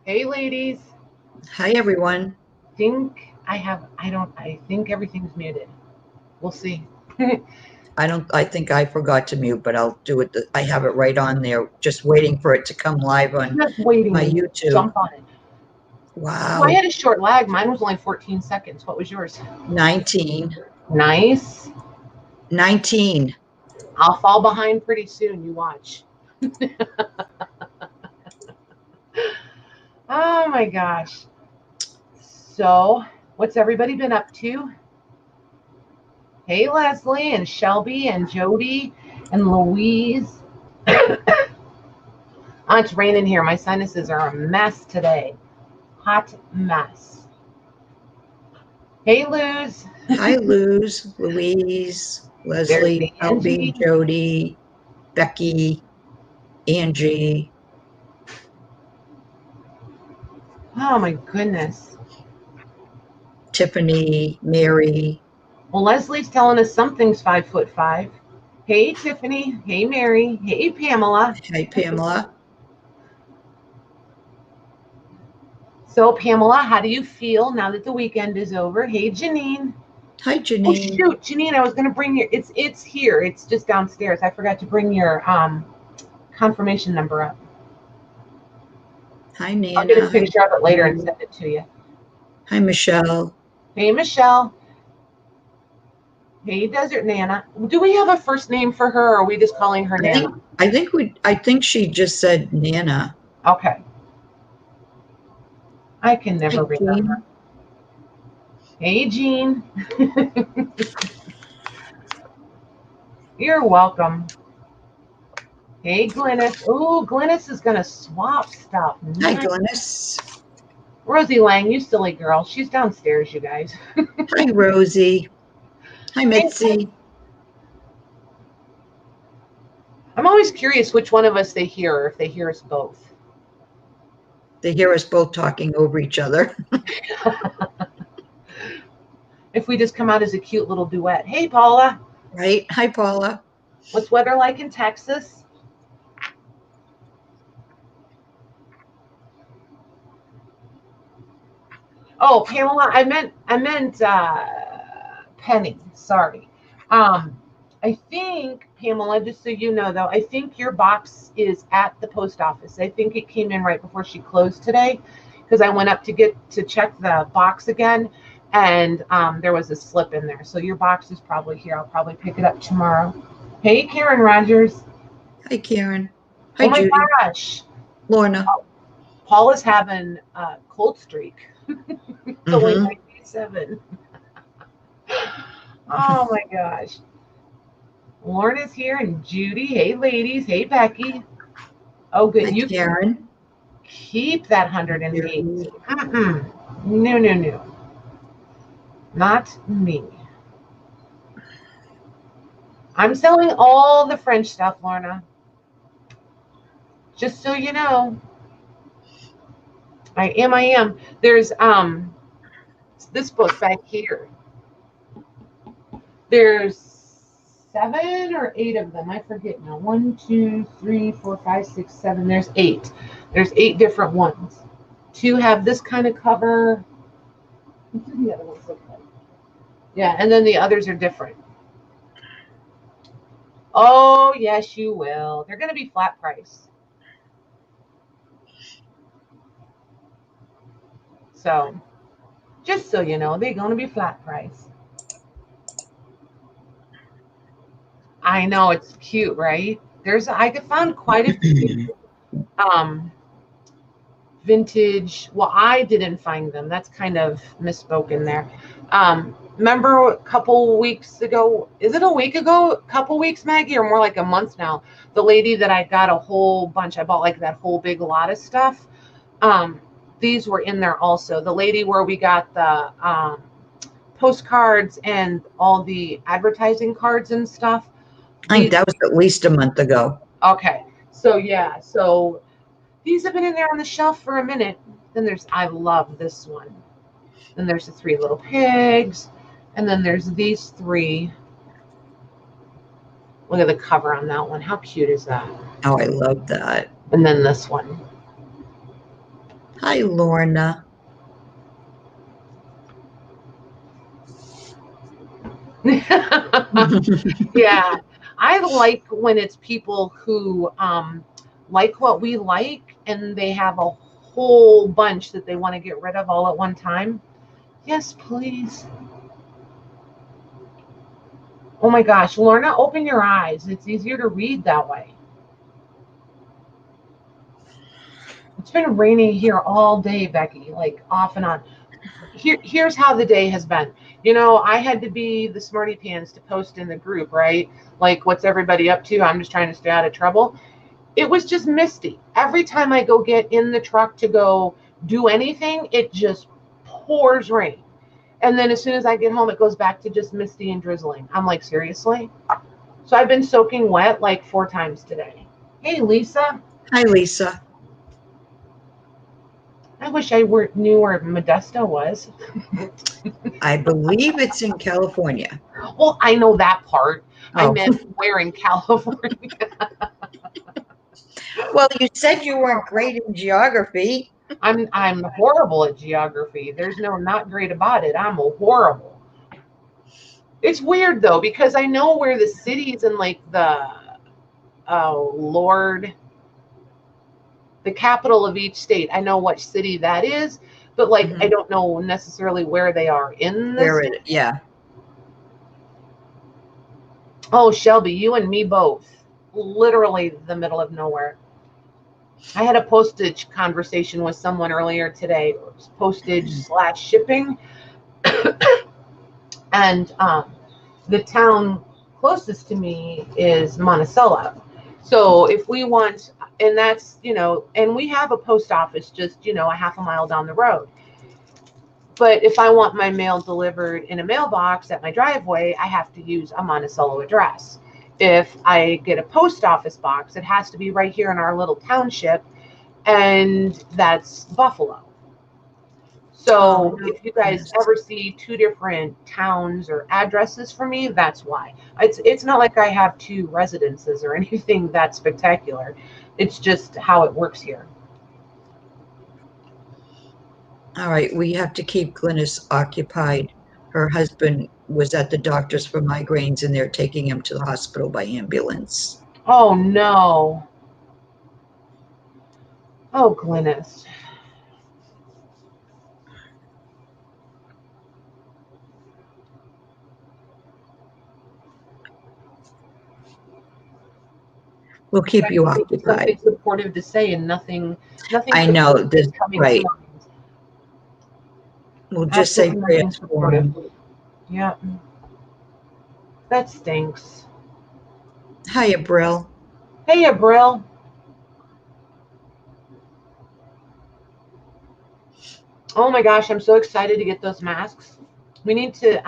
Hey, ladies. Hi, everyone. I think everything's muted. We'll see. I think I forgot to mute, but I'll do it. I have it right on there, just waiting for it to come live on Just waiting my to YouTube. jump on it. Wow. So I had a short lag. Mine was only 14 seconds. What was yours? 19. Nice. 19. I'll fall behind pretty soon. You watch. Oh my gosh. So, what's everybody been up to? Hey, Leslie and Shelby and Jody and Louise. It's raining here. My sinuses are a mess today. Hot mess. Hey, Luz. Hi, Luz, Louise, Leslie, Shelby, Jody, Becky, Angie. Oh my goodness. Tiffany, Mary. Well, Leslie's telling us something's 5'5". Hey, Tiffany. Hey, Mary. Hey, Pamela. Hi, Pamela. So, Pamela, how do you feel now that the weekend is over? Hey, Janine. Hi, Janine. Oh, shoot, Janine, I was going to bring your, it's here. It's just downstairs. I forgot to bring your confirmation number up. Hi, Nana. I'll get a picture of it later and send it to you. Hi, Michelle. Hey, Michelle. Hey, Desert Nana. Do we have a first name for her, or are we just calling her Nana? I think she just said Nana. Okay. I can never remember. Hey, Jean. You're welcome. Hey, Glynis. Oh, Glynis is going to swap stuff. Hi, Glynis. Rosie Lang, you silly girl. She's downstairs, you guys. Hi, Rosie. Hi, Mitzi. I'm always curious which one of us they hear, or if they hear us both. They hear us both talking over each other. If we just come out as a cute little duet. Hey, Paula. Right. Hi, Paula. What's weather like in Texas? Oh, Pamela, I meant Penny. Sorry. I think, Pamela, just so you know, though, I think your box is at the post office. I think it came in right before she closed today, because I went up to check the box again, and there was a slip in there. So your box is probably here. I'll probably pick it up tomorrow. Hey, Karen Rogers. Hi, Karen. Hi, oh my Judy. Gosh. Lorna. Paula's having a cold streak. It's only 97. Oh my gosh. Lorna's here and Judy. Hey, ladies. Hey, Becky. Oh, good. Hi, You Karen. Keep that 108. No. Not me. I'm selling all the French stuff, Lorna. Just so you know. I am. There's this book back here. There's 7 or 8 of them. I forget now. 1, 2, 3, 4, 5, 6, 7. There's 8. There's 8 different ones. 2 have this kind of cover. What do the other ones look like? Yeah, and then the others are different. Oh, yes, you will. They're going to be flat price. So, just so you know, they're going to be flat price. I know, it's cute, right? I found quite a few vintage. Well, I didn't find them. That's kind of misspoken there. Remember a couple weeks ago, is it a week ago? A couple weeks, Maggie, or more like a month now, the lady that I got a whole bunch, I bought like that whole big lot of stuff. These were in there also. The lady where we got the postcards and all the advertising cards and stuff. I think that was at least a month ago. Okay. So yeah. So these have been in there on the shelf for a minute. Then I love this one. Then there's the 3 little pigs. And then there's these 3. Look at the cover on that one. How cute is that? Oh, I love that. And then this one. Hi, Lorna. Yeah, I like when it's people who like what we like and they have a whole bunch that they want to get rid of all at one time. Yes, please. Oh my gosh, Lorna, open your eyes. It's easier to read that way. It's been raining here all day, Becky, like off and on. Here's how the day has been. You know, I had to be the smarty pants to post in the group, right? Like, what's everybody up to? I'm just trying to stay out of trouble. It was just misty. Every time I go get in the truck to go do anything, it just pours rain. And then as soon as I get home, it goes back to just misty and drizzling. I'm like, seriously? So I've been soaking wet like 4 times today. Hey, Lisa. Hi, Lisa. I wish I knew where Modesto was. I believe it's in California. Well, I know that part. I Oh. meant where in California. Well, you said you weren't great in geography. I'm horrible at geography. There's no not great about it. I'm horrible. It's weird though, because I know where the cities and like the the capital of each state. I know what city that is, but like I don't know necessarily where they are in the state. Yeah. Oh, Shelby, you and me both. Literally the middle of nowhere. I had a postage conversation with someone earlier today, postage / shipping. And the town closest to me is Monticello. So if we want, and that's, you know, and we have a post office just, you know, a half a mile down the road. But if I want my mail delivered in a mailbox at my driveway, I have to use a Monticello address. If I get a post office box, it has to be right here in our little township, and that's Buffalo. So if you guys ever see 2 different towns or addresses for me, that's why. It's not like I have 2 residences or anything that spectacular. It's just how it works here. All right, we have to keep Glynis occupied. Her husband was at the doctor's for migraines, and they're taking him to the hospital by ambulance. Oh, no. Oh, Glynis. We'll keep you occupied. Something supportive to say and nothing. I know this, coming right? to mind. We'll just say prayers for him. Yeah, that stinks. Hi, Abril. Hey, Abril. Oh my gosh, I'm so excited to get those masks. I need to,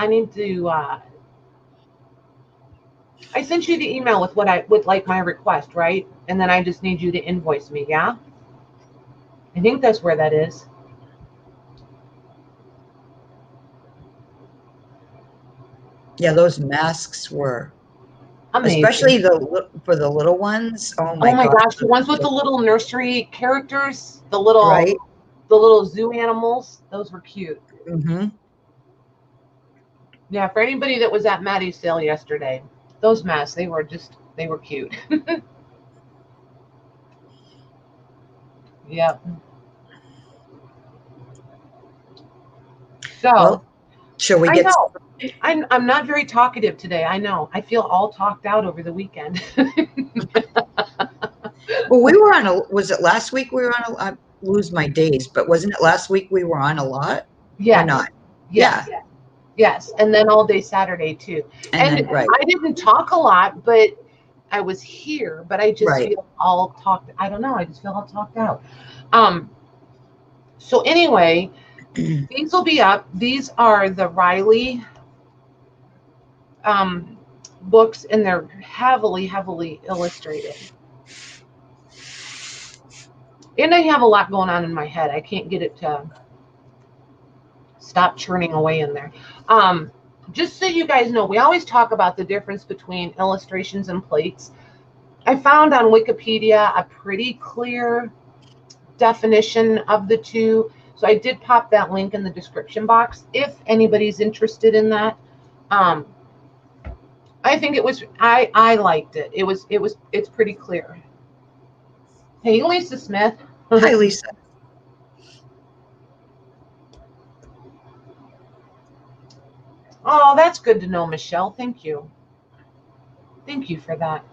I sent you the email with with like my request, right? And then I just need you to invoice me, yeah? I think that's where that is. Yeah, those masks were amazing. Especially for the little ones. Oh my gosh, the ones with the little nursery characters, the little zoo animals, those were cute. Yeah, for anybody that was at Maddie's sale yesterday, those masks, they were cute. Yep. So, well, shall we get? I know. I'm not very talkative today. I know. I feel all talked out over the weekend. Well, we were on was it last week we were on I lose my days, but wasn't it last week we were on a lot? Yeah. Or not? Yes. Yeah. Yes. And then all day Saturday too. And then, I didn't talk a lot, but I was here, but I just feel all talked. I don't know. I just feel all talked out. So anyway, these will be up. These are the Riley books, and they're heavily illustrated. And I have a lot going on in my head. I can't get it to stop churning away in there. Just so you guys know, we always talk about the difference between illustrations and plates. I found on Wikipedia a pretty clear definition of the two. So I did pop that link in the description box if anybody's interested in that. I think it was, I liked it. It's pretty clear. Hey, Lisa Smith. Hi, Lisa. Oh, that's good to know, Michelle. Thank you. Thank you for that.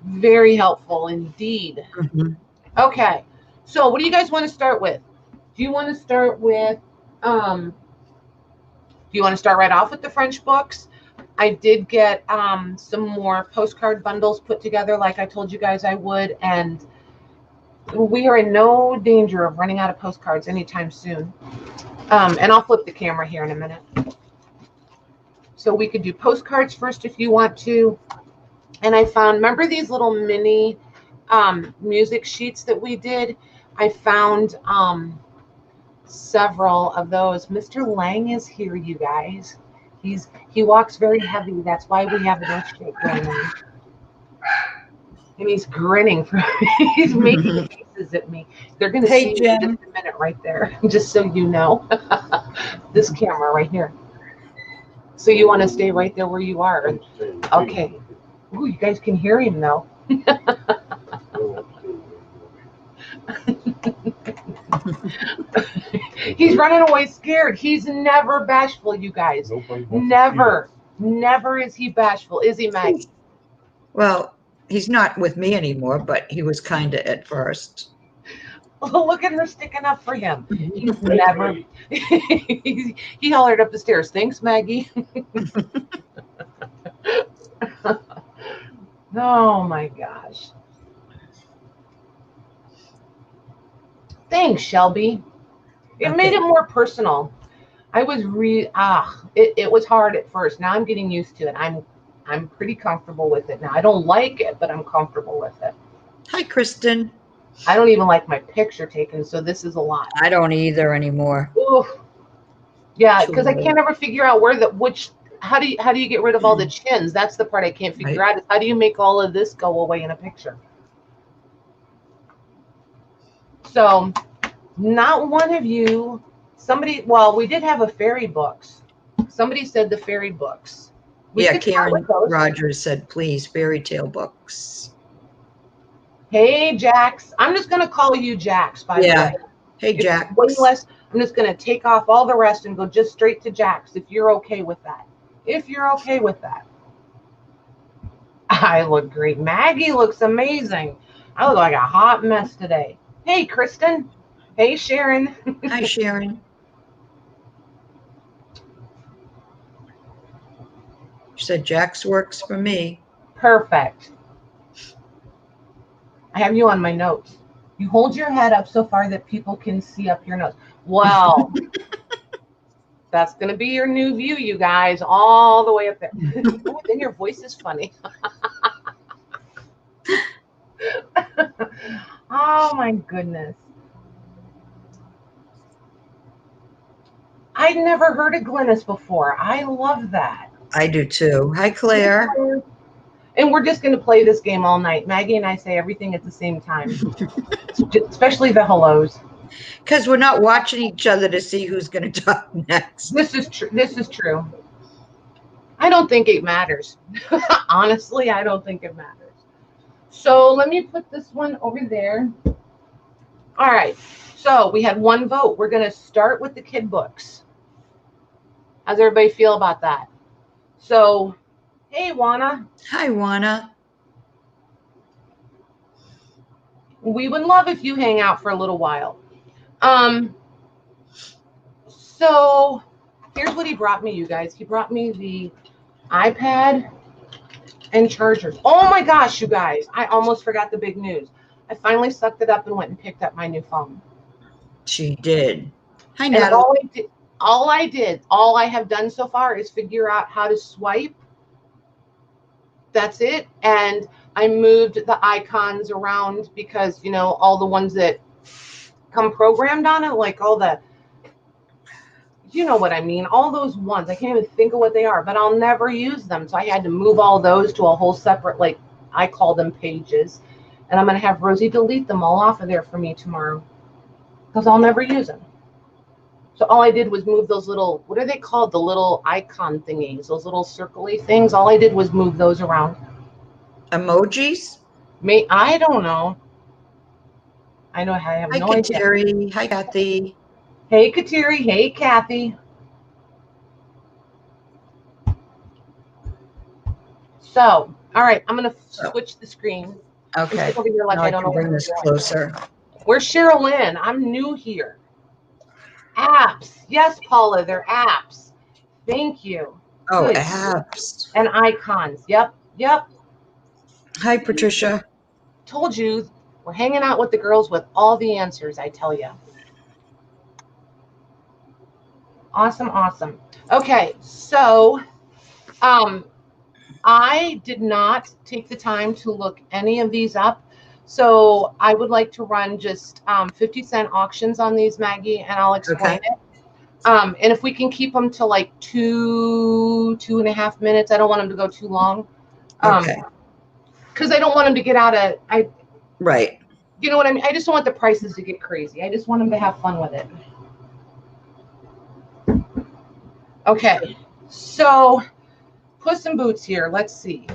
Very helpful indeed. Mm-hmm. Okay, so what do you guys want to start with? Do you want to start with, do you want to start right off with the French books? I did get some more postcard bundles put together like I told you guys I would, and we are in no danger of running out of postcards anytime soon. And I'll flip the camera here in a minute. So we could do postcards first if you want to. And I found, remember these little mini music sheets that we did? I found several of those. Mr. Lang is here, you guys. He walks very heavy. That's why we have an earthquake going on. And he's grinning. He's making faces at me. They're going to see me in just a minute right there, just so you know. This camera right here. So you want to stay right there where you are. Okay. Ooh, you guys can hear him though. He's running away scared. He's never bashful, you guys. Never is he bashful. Is he, Maggie? Well, he's not with me anymore, but he was kind of at first. Well, look at her sticking up for him. He's never. He hollered up the stairs. Thanks, Maggie. Oh my gosh. Thanks, Shelby. It made it more personal. I was it was hard at first. Now I'm getting used to it. I'm pretty comfortable with it now. I don't like it, but I'm comfortable with it. Hi, Kristen. I don't even like my picture taken, so this is a lot. I don't either anymore. Oof. Yeah, because I can't ever figure out how do you get rid of all the chins? That's the part I can't figure out. Is how do you make all of this go away in a picture? So, not one of you. Well, we did have a fairy books. Somebody said the fairy books. Karen Rogers said, please, fairy tale books. Hey, Jax. I'm just going to call you Jax, by the way. Hey, Jax. I'm just going to take off all the rest and go just straight to Jax, if you're okay with that. If you're okay with that. I look great. Maggie looks amazing. I look like a hot mess today. Hey, Kristen. Hey, Sharon. Hi, Sharon. She said, Jax works for me. Perfect. I have you on my notes. You hold your head up so far that people can see up your nose. Wow. That's going to be your new view, you guys, all the way up there. Oh, then your voice is funny. Oh, my goodness. I'd never heard of Glynis before. I love that. I do, too. Hi, Claire. And we're just going to play this game all night. Maggie and I say everything at the same time, especially the hellos. Because we're not watching each other to see who's going to talk next. This is true. This is true. I don't think it matters. Honestly, I don't think it matters. So let me put this one over there. All right. So we had one vote. We're going to start with the kid books. How's everybody feel about that? So, hey, Juana. Hi, Juana. We would love if you hang out for a little while. So here's what he brought me, you guys. He brought me the iPad and chargers. Oh my gosh, you guys. I almost forgot the big news. I finally sucked it up and went and picked up my new phone. She did. Hi, Natalie. All I have done so far is figure out how to swipe. That's it. And I moved the icons around because, you know, all the ones that come programmed on it, like all the, you know what I mean? All those ones, I can't even think of what they are, but I'll never use them. So I had to move all those to a whole separate, like I call them pages. And I'm going to have Rosie delete them all off of there for me tomorrow because I'll never use them. So all I did was move those little, what are they called? The little icon thingies, those little circly things. All I did was move those around. Emojis? I don't know. I know I have no idea. Hi, Kateri. Hi, Kathy. Hey, Kateri. Hey, Kathy. So, all right, I'm going to switch the screen. Okay. Over here like now I don't know bring this closer. Where's Cheryl Lynn? I'm new here. Apps. Yes, Paula, they're apps. Thank you. Oh, Good. apps. And icons. Yep. Hi, Patricia. Told you, we're hanging out with the girls with all the answers, I tell you. Awesome. Okay, so I did not take the time to look any of these up. So I would like to run just 50-cent auctions on these, Maggie, and I'll explain it. And if we can keep them to like 2.5 minutes, I don't want them to go too long. Okay. Because I don't want them to get out of, right. You know what I mean? I just don't want the prices to get crazy. I just want them to have fun with it. Okay, so Puss in Boots here. Let's see.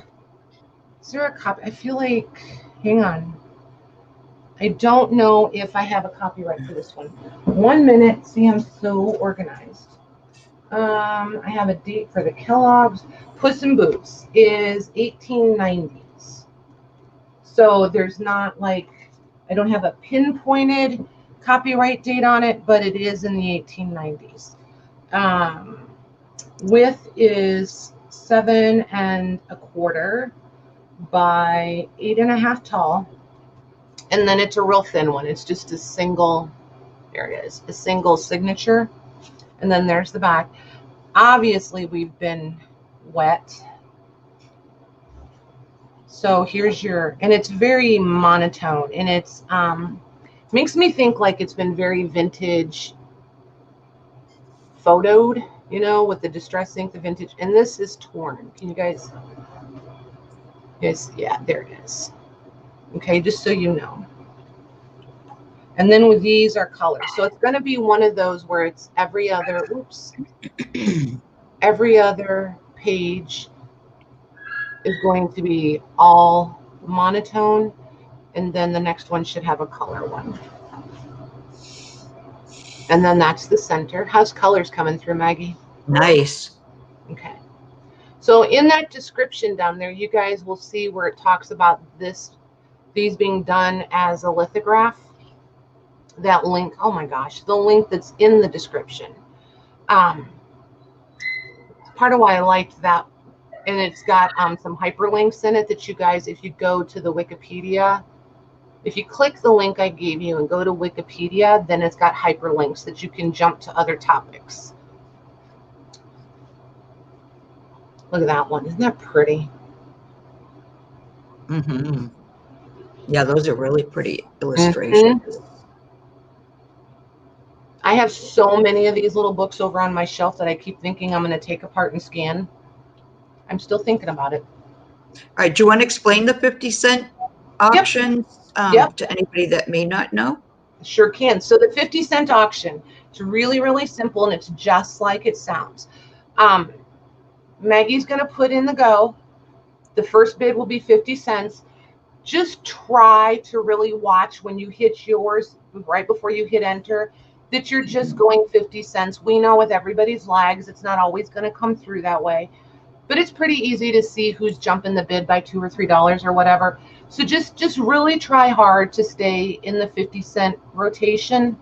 Is there a copy? I feel like, hang on. I don't know if I have a copyright for this one. 1 minute. See, I'm so organized. I have a date for the Kellogg's. Puss in Boots is 1890s. So there's not like, I don't have a pinpointed copyright date on it, but it is in the 1890s. Width is 7 1/4 by 8 1/2 tall. And then it's a real thin one. It's just a single, there it is, a single signature. And then there's the back. Obviously, we've been wet. So here's your, and it's very monotone. And it's, makes me think like it's been very vintage photoed, you know, with the distress ink, the vintage. And this is torn. Can you guys, yeah, there it is. Okay, just so you know. And then with these are colors. So it's going to be one of those where it's every other, every other page is going to be all monotone. And then the next one should have a color one. And then that's the center. How's colors coming through, Maggie? Nice. Okay. So in that description down there, you guys will see where it talks about these being done as a lithograph. That link, oh my gosh, the link that's in the description. Part of why I liked that, and it's got some hyperlinks in it that you guys, if you go to the Wikipedia, if you click the link I gave you and go to Wikipedia, then it's got hyperlinks that you can jump to other topics. Look at that one. Isn't that pretty? Mm-hmm. Yeah, those are really pretty illustrations. Mm-hmm. I have so many of these little books over on my shelf that I keep thinking I'm going to take apart and scan. I'm still thinking about it. All right. Do you want to explain the 50-cent auctions to anybody that may not know? Sure can. So the 50-cent auction, it's really, really simple, and it's just like it sounds. Maggie's going to put in the go. The first bid will be 50 cents. Just try to really watch when you hit yours right before you hit enter that you're just going 50 cents. We know with everybody's lags, it's not always going to come through that way, but it's pretty easy to see who's jumping the bid by $2 or $3 or whatever. So just really try hard to stay in the 50-cent rotation,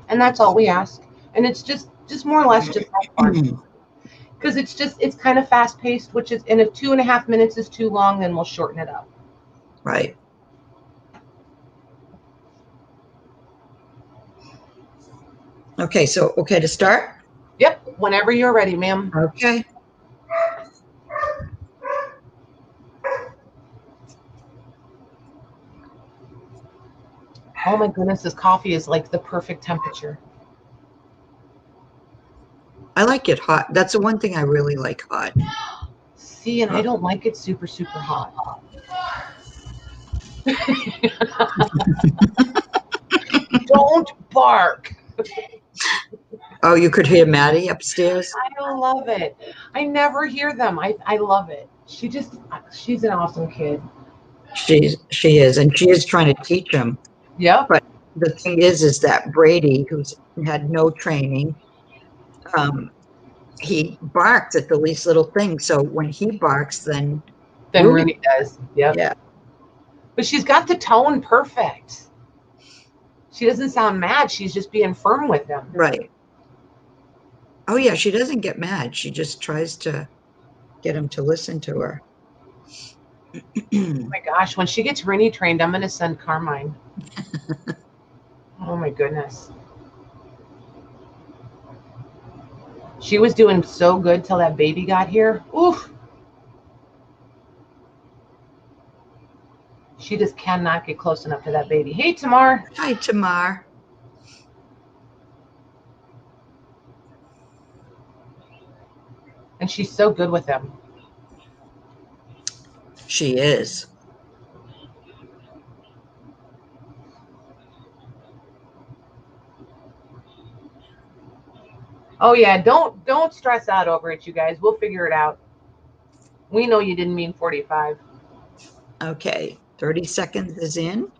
and that's all we ask. And it's just more or less just that fun, because it's kind of fast paced, which is, and if 2.5 minutes is too long, then we'll shorten it up. Right. Okay, so okay to start? Yep, whenever you're ready, ma'am. Okay. Oh my goodness, this coffee is like the perfect temperature. I like it hot. That's the one thing I really like hot. See, and I don't like it super, super hot. Don't bark. Oh, you could hear Maddie upstairs? I love it. I never hear them. I love it. She's an awesome kid. She is, and she is trying to teach him. Yep. But the thing is that Brady, who's had no training, he barks at the least little thing. So when he barks, then Rooney does. Yep. Yeah. But she's got the tone perfect. She doesn't sound mad. She's just being firm with him. Right. Oh, yeah, she doesn't get mad. She just tries to get him to listen to her. Oh my gosh, when she gets Rooney trained, I'm going to send Carmine. Oh my goodness. She was doing so good till that baby got here. Oof. She just cannot get close enough to that baby. Hey, Tamar. Hi, Tamar. And she's so good with him. She is. Oh yeah, don't stress out over it, you guys. We'll figure it out. We know you didn't mean 45. Okay, 30 seconds is in.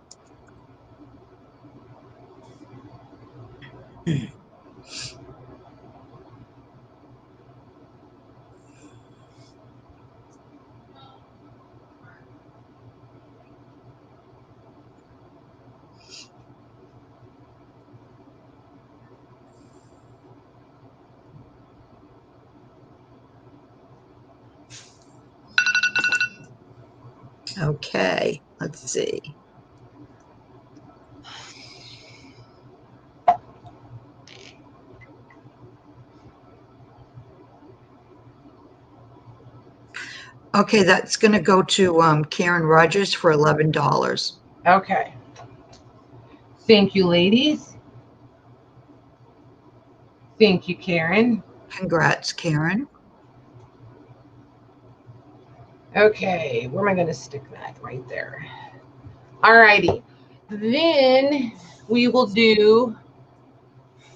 Okay, let's see. Okay, that's going to go to Karen Rogers for $11. Okay. Thank you, ladies. Thank you, Karen. Congrats, Karen. Okay, where am I going to stick that? Right there. All righty. Then we will do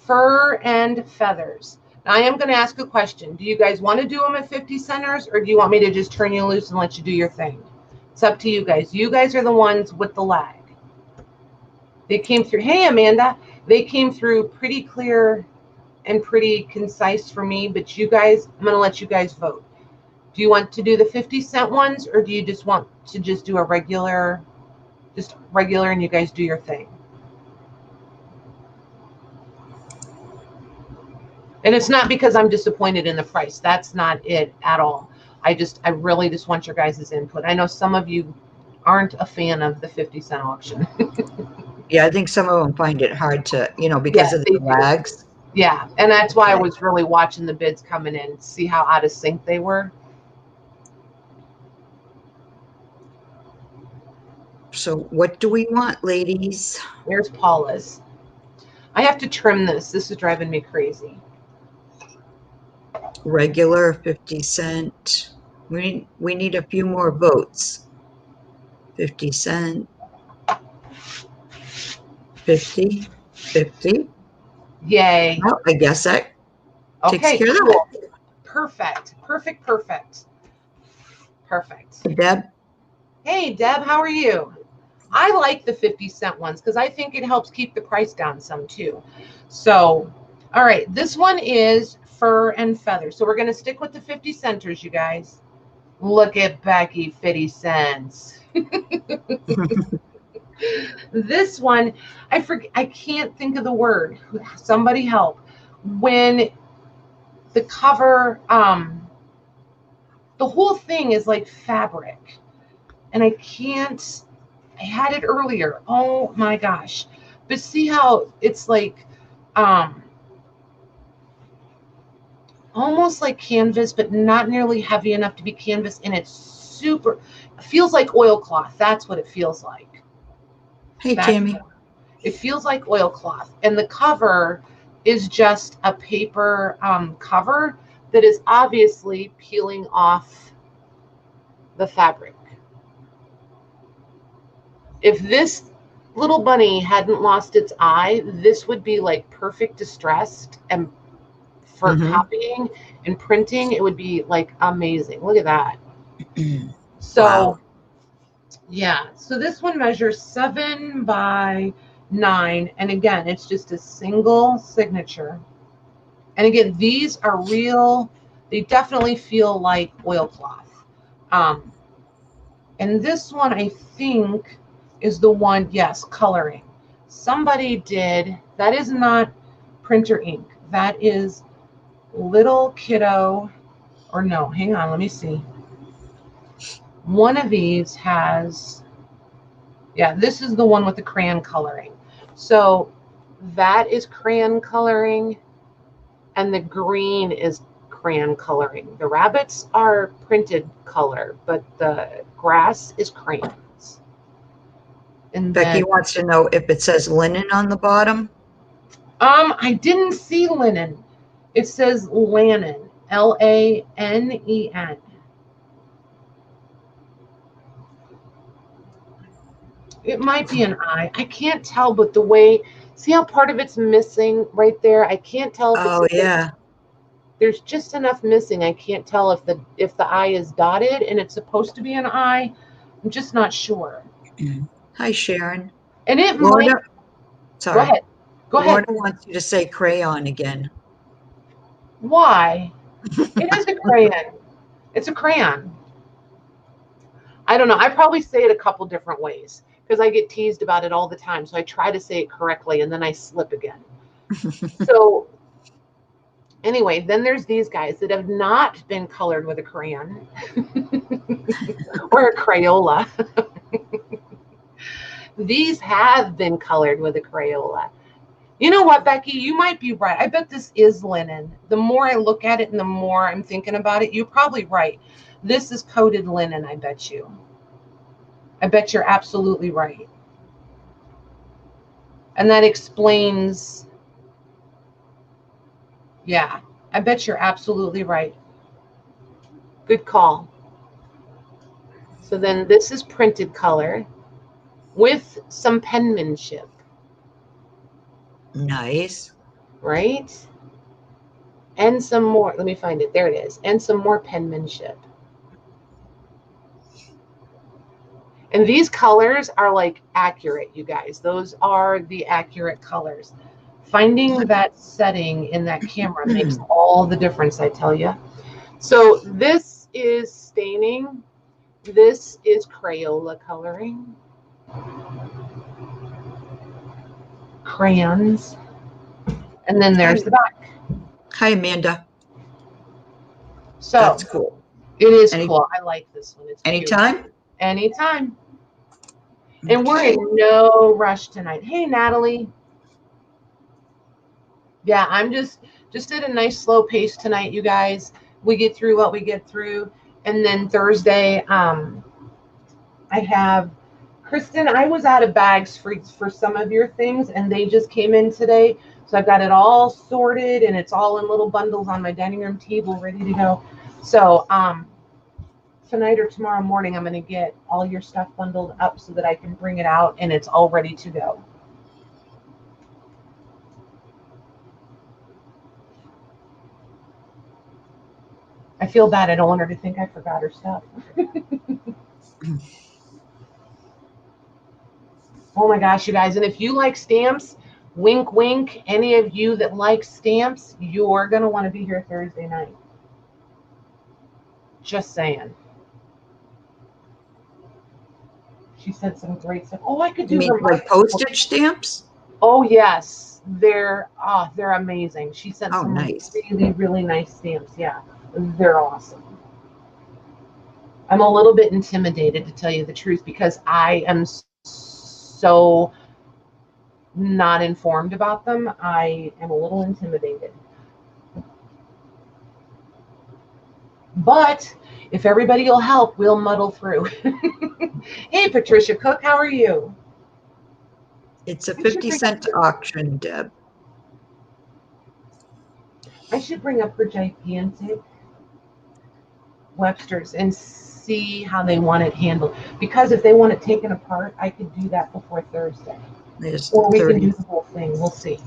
fur and feathers. Now, I am going to ask a question. Do you guys want to do them at 50 centers, or do you want me to just turn you loose and let you do your thing? It's up to you guys. You guys are the ones with the lag. They came through. Hey, Amanda. They came through pretty clear and pretty concise for me, but you guys, I'm going to let you guys vote. Do you want to do the 50-cent ones, or do you just want to just do a regular, and you guys do your thing? And it's not because I'm disappointed in the price. That's not it at all. I really just want your guys' input. I know some of you aren't a fan of the 50-cent auction. Yeah, I think some of them find it hard to, because of the lags. Yeah, and that's why I was really watching the bids coming in, see how out of sync they were. So what do we want, ladies? There's Paula's. I have to trim this. This is driving me crazy. Regular 50 cent. We need a few more votes. 50 cent. 50. 50. Yay. Well, I guess that takes care of it. Perfect. Deb? Hey, Deb, how are you? I like the 50-cent ones because I think it helps keep the price down some too. So, all right, this one is fur and feather. So we're going to stick with the 50 centers, you guys. Look at Becky, 50 cents. This one, I can't think of the word. Somebody help. When the cover, the whole thing is like fabric. And I had it earlier. Oh my gosh. But see how it's like almost like canvas, but not nearly heavy enough to be canvas, and it feels like oilcloth. That's what it feels like. Hey, Tammy. It feels like oilcloth. And the cover is just a paper cover that is obviously peeling off the fabric. If this little bunny hadn't lost its eye, this would be like perfect distressed, and for copying and printing, it would be like amazing. Look at that. So wow. Yeah, so this one measures 7 by 9, and again, it's just a single signature. And again, these are real. They definitely feel like oilcloth. And this one, I think, is the one, yes, coloring. Somebody did, that is not printer ink. That is Little Kiddo, or no, hang on, let me see. One of these has, yeah, this is the one with the crayon coloring. So that is crayon coloring, and the green is crayon coloring. The rabbits are printed color, but the grass is crayons. And Becky then, wants to know if it says linen on the bottom. I didn't see linen. It says lanen, L-A-N-E-N. It might be an I. I can't tell, but the way, see how part of it's missing right there? I can't tell if oh, it's, yeah. There's just enough missing. I can't tell if the I is dotted and it's supposed to be an I. I'm just not sure. Hi, Sharon. And it Lorna, might. sorry. Go ahead. Go ahead. Lorna wants you to say crayon again. Why? It is a crayon. It's a crayon. I don't know. I probably say it a couple different ways because I get teased about it all the time. So I try to say it correctly and then I slip again. So anyway, then there's these guys that have not been colored with a crayon or a Crayola. These have been colored with a Crayola. You know what, Becky? You might be right. I bet this is linen. The more I look at it and the more I'm thinking about it, you're probably right. This is coated linen, I bet you. I bet you're absolutely right. And that explains, yeah, I bet you're absolutely right. Good call. So then this is printed color with some penmanship. Nice. Right? And some more, let me find it, there it is, and some more penmanship. And these colors are like accurate, you guys. Those are the accurate colors. Finding that setting in that camera makes all the difference, I tell you. So this is staining. This is Crayola coloring. Crayons. And then there's the back. Hi, Amanda. So that's cool. It is cool. I like this one. It's anytime. Cute. Anytime. Okay. And we're in no rush tonight. Hey, Natalie. Yeah, I'm just at a nice slow pace tonight, you guys. We get through what we get through, and then Thursday, I have Kristen. I was out of bags for some of your things, and they just came in today. So I've got it all sorted, and it's all in little bundles on my dining room table, ready to go. So tonight or tomorrow morning, I'm going to get all your stuff bundled up so that I can bring it out, and it's all ready to go. I feel bad. I don't want her to think I forgot her stuff. Oh my gosh, you guys. And if you like stamps, wink, wink, any of you that like stamps, you're going to want to be here Thursday night. Just saying. She said some great stuff. Oh, I could do like postage stamps? Oh, yes. They're amazing. She sent some nice. really, really nice stamps. Yeah, they're awesome. I'm a little bit intimidated, to tell you the truth, because I am so not informed about them. I am a little intimidated. But if everybody will help, we'll muddle through. Hey, Patricia Cook, how are you? It's a 50-cent auction, Deb. I should bring up her gigantic Webster's and see how they want it handled. Because if they want it taken apart, I could do that before Thursday. There's Or we 30. can do the whole thing. We'll see.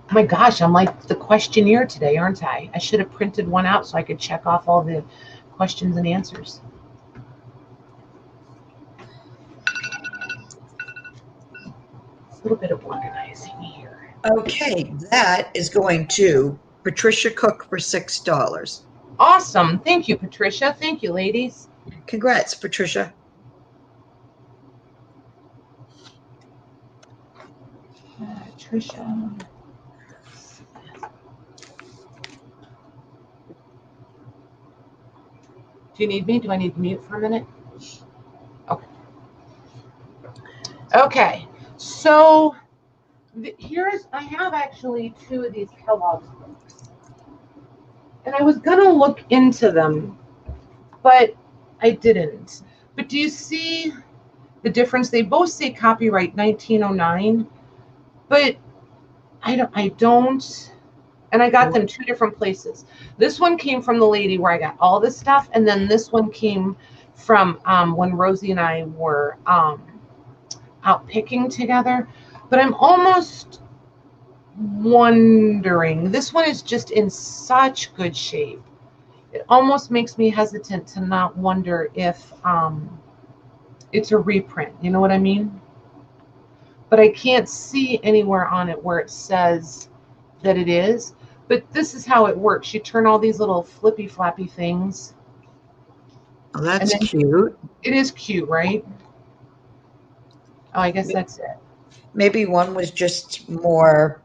Oh my gosh, I'm like the questionnaire today, aren't I? I should have printed one out so I could check off all the questions and answers. A little bit of organizing here. Okay, that is going to Patricia Cook for $6. Awesome. Thank you, Patricia. Thank you, ladies. Congrats, Patricia. Patricia. Do you need me? Do I need to mute for a minute? Okay. Okay. So I have actually 2 of these Kellogg's books. And I was going to look into them, but I didn't. But do you see the difference? They both say copyright 1909, but I don't, and I got them 2 different places. This one came from the lady where I got all this stuff, and then this one came from when Rosie and I were out picking together. But I'm almost wondering, this one is just in such good shape. It almost makes me hesitant to not wonder if it's a reprint. You know what I mean? But I can't see anywhere on it where it says that it is. But this is how it works. You turn all these little flippy flappy things. Oh, that's cute. It is cute, right? Oh, I guess that's it. Maybe one was just more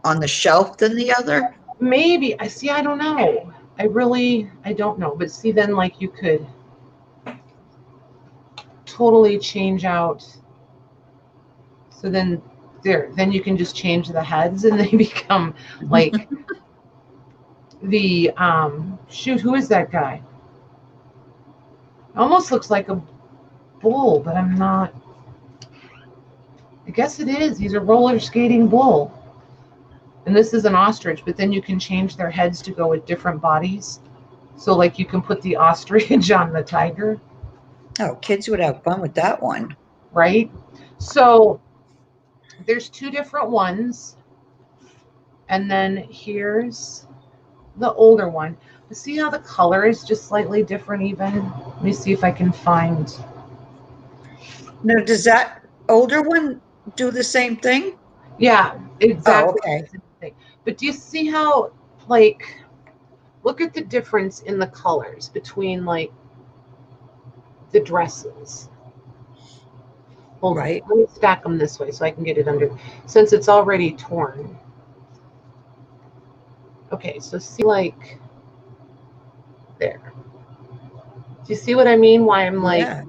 on the shelf than the other. Maybe. I don't know. I don't know. But see, then like you could totally change out. So then then you can just change the heads and they become like the shoot, who is that guy? Almost looks like a bull, but I'm not. I guess it is. He's a roller skating bull. And this is an ostrich, but then you can change their heads to go with different bodies. So like you can put the ostrich on the tiger. Oh, kids would have fun with that one. Right? So there's 2 different ones. And then here's the older one. See how the color is just slightly different even? Let me see if I can find. Now, does that older one do the same thing? Yeah, exactly. Oh, okay. But do you see how, like, look at the difference in the colors between, like, the dresses. Hold right. on. Let me stack them this way so I can get it under, since it's already torn. Okay, so see, like, there. Do you see what I mean? Why I'm like, Yeah.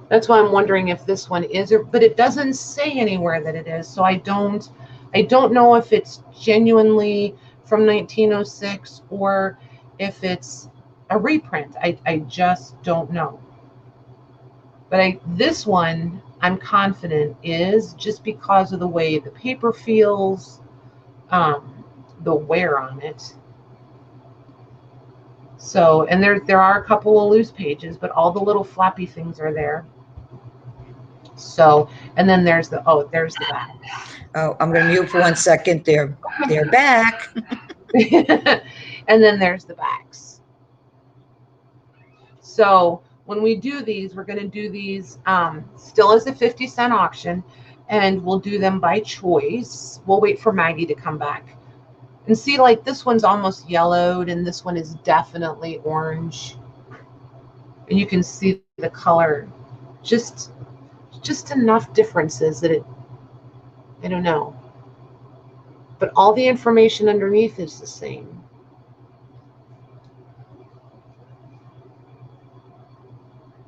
That's why I'm wondering if this one is, but it doesn't say anywhere that it is. So I don't know if it's genuinely from 1906 or if it's a reprint. I just don't know. But this one, I'm confident is, just because of the way the paper feels, the wear on it. So, and there are a couple of loose pages, but all the little flappy things are there. So, and then there's the back. Oh, I'm going to mute for 1 second. They're back. And then there's the backs. So when we do these, we're going to do these still as a 50-cent auction, and we'll do them by choice. We'll wait for Maggie to come back. And see, like, this one's almost yellowed, and this one is definitely orange. And you can see the color, just enough differences that I don't know. But all the information underneath is the same.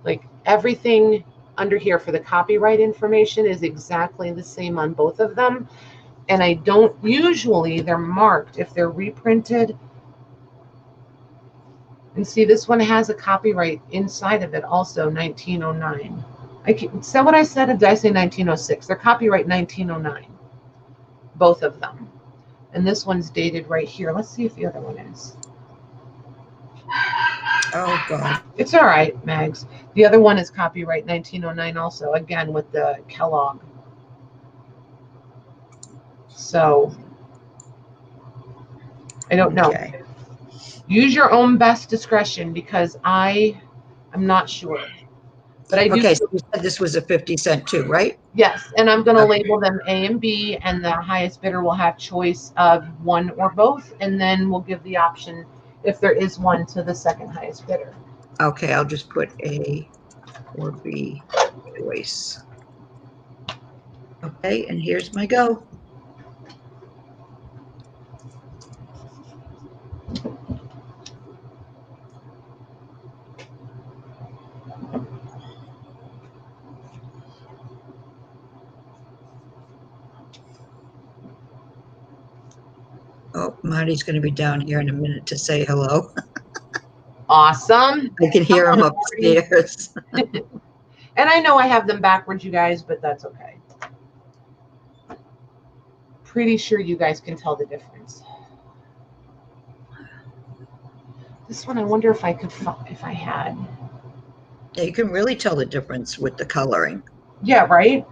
Like, everything under here for the copyright information is exactly the same on both of them. And I don't usually, they're marked if they're reprinted. And see, this one has a copyright inside of it also, 1909. Is that what I said? Or did I say 1906? They're copyright 1909, both of them. And this one's dated right here. Let's see if the other one is. Oh, God. It's all right, Mags. The other one is copyright 1909 also, again, with the Kellogg. So, I don't know. Okay. Use your own best discretion because I'm not sure. But I do. Okay, so you said this was a 50-cent too, right? Yes, and I'm going to label them A and B, and the highest bidder will have choice of one or both, and then we'll give the option, if there is one, to the second highest bidder. Okay, I'll just put A or B choice. Okay, and here's my go. Oh, Marty's going to be down here in a minute to say hello. Awesome. I can hear him upstairs. And I know I have them backwards, you guys, but that's okay. Pretty sure you guys can tell the difference. This one, I wonder if I could, if I had. Yeah, you can really tell the difference with the coloring. Yeah, right?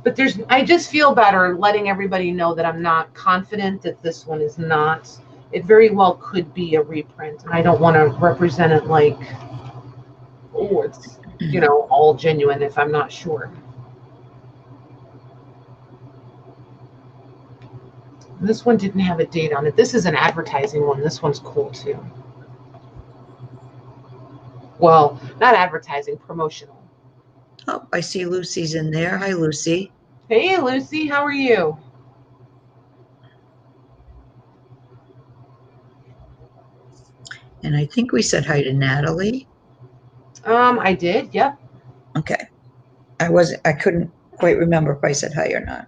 But I just feel better letting everybody know that I'm not confident that this one is not. It very well could be a reprint, and I don't want to represent it like, oh, it's, you know, all genuine if I'm not sure. This one didn't have a date on it. This is an advertising one. This one's cool too. Well, not advertising, promotional. Oh, I see Lucy's in there. Hi, Lucy. Hey, Lucy, how are you? And I think we said hi to Natalie. I did, yep. Okay. I couldn't quite remember if I said hi or not.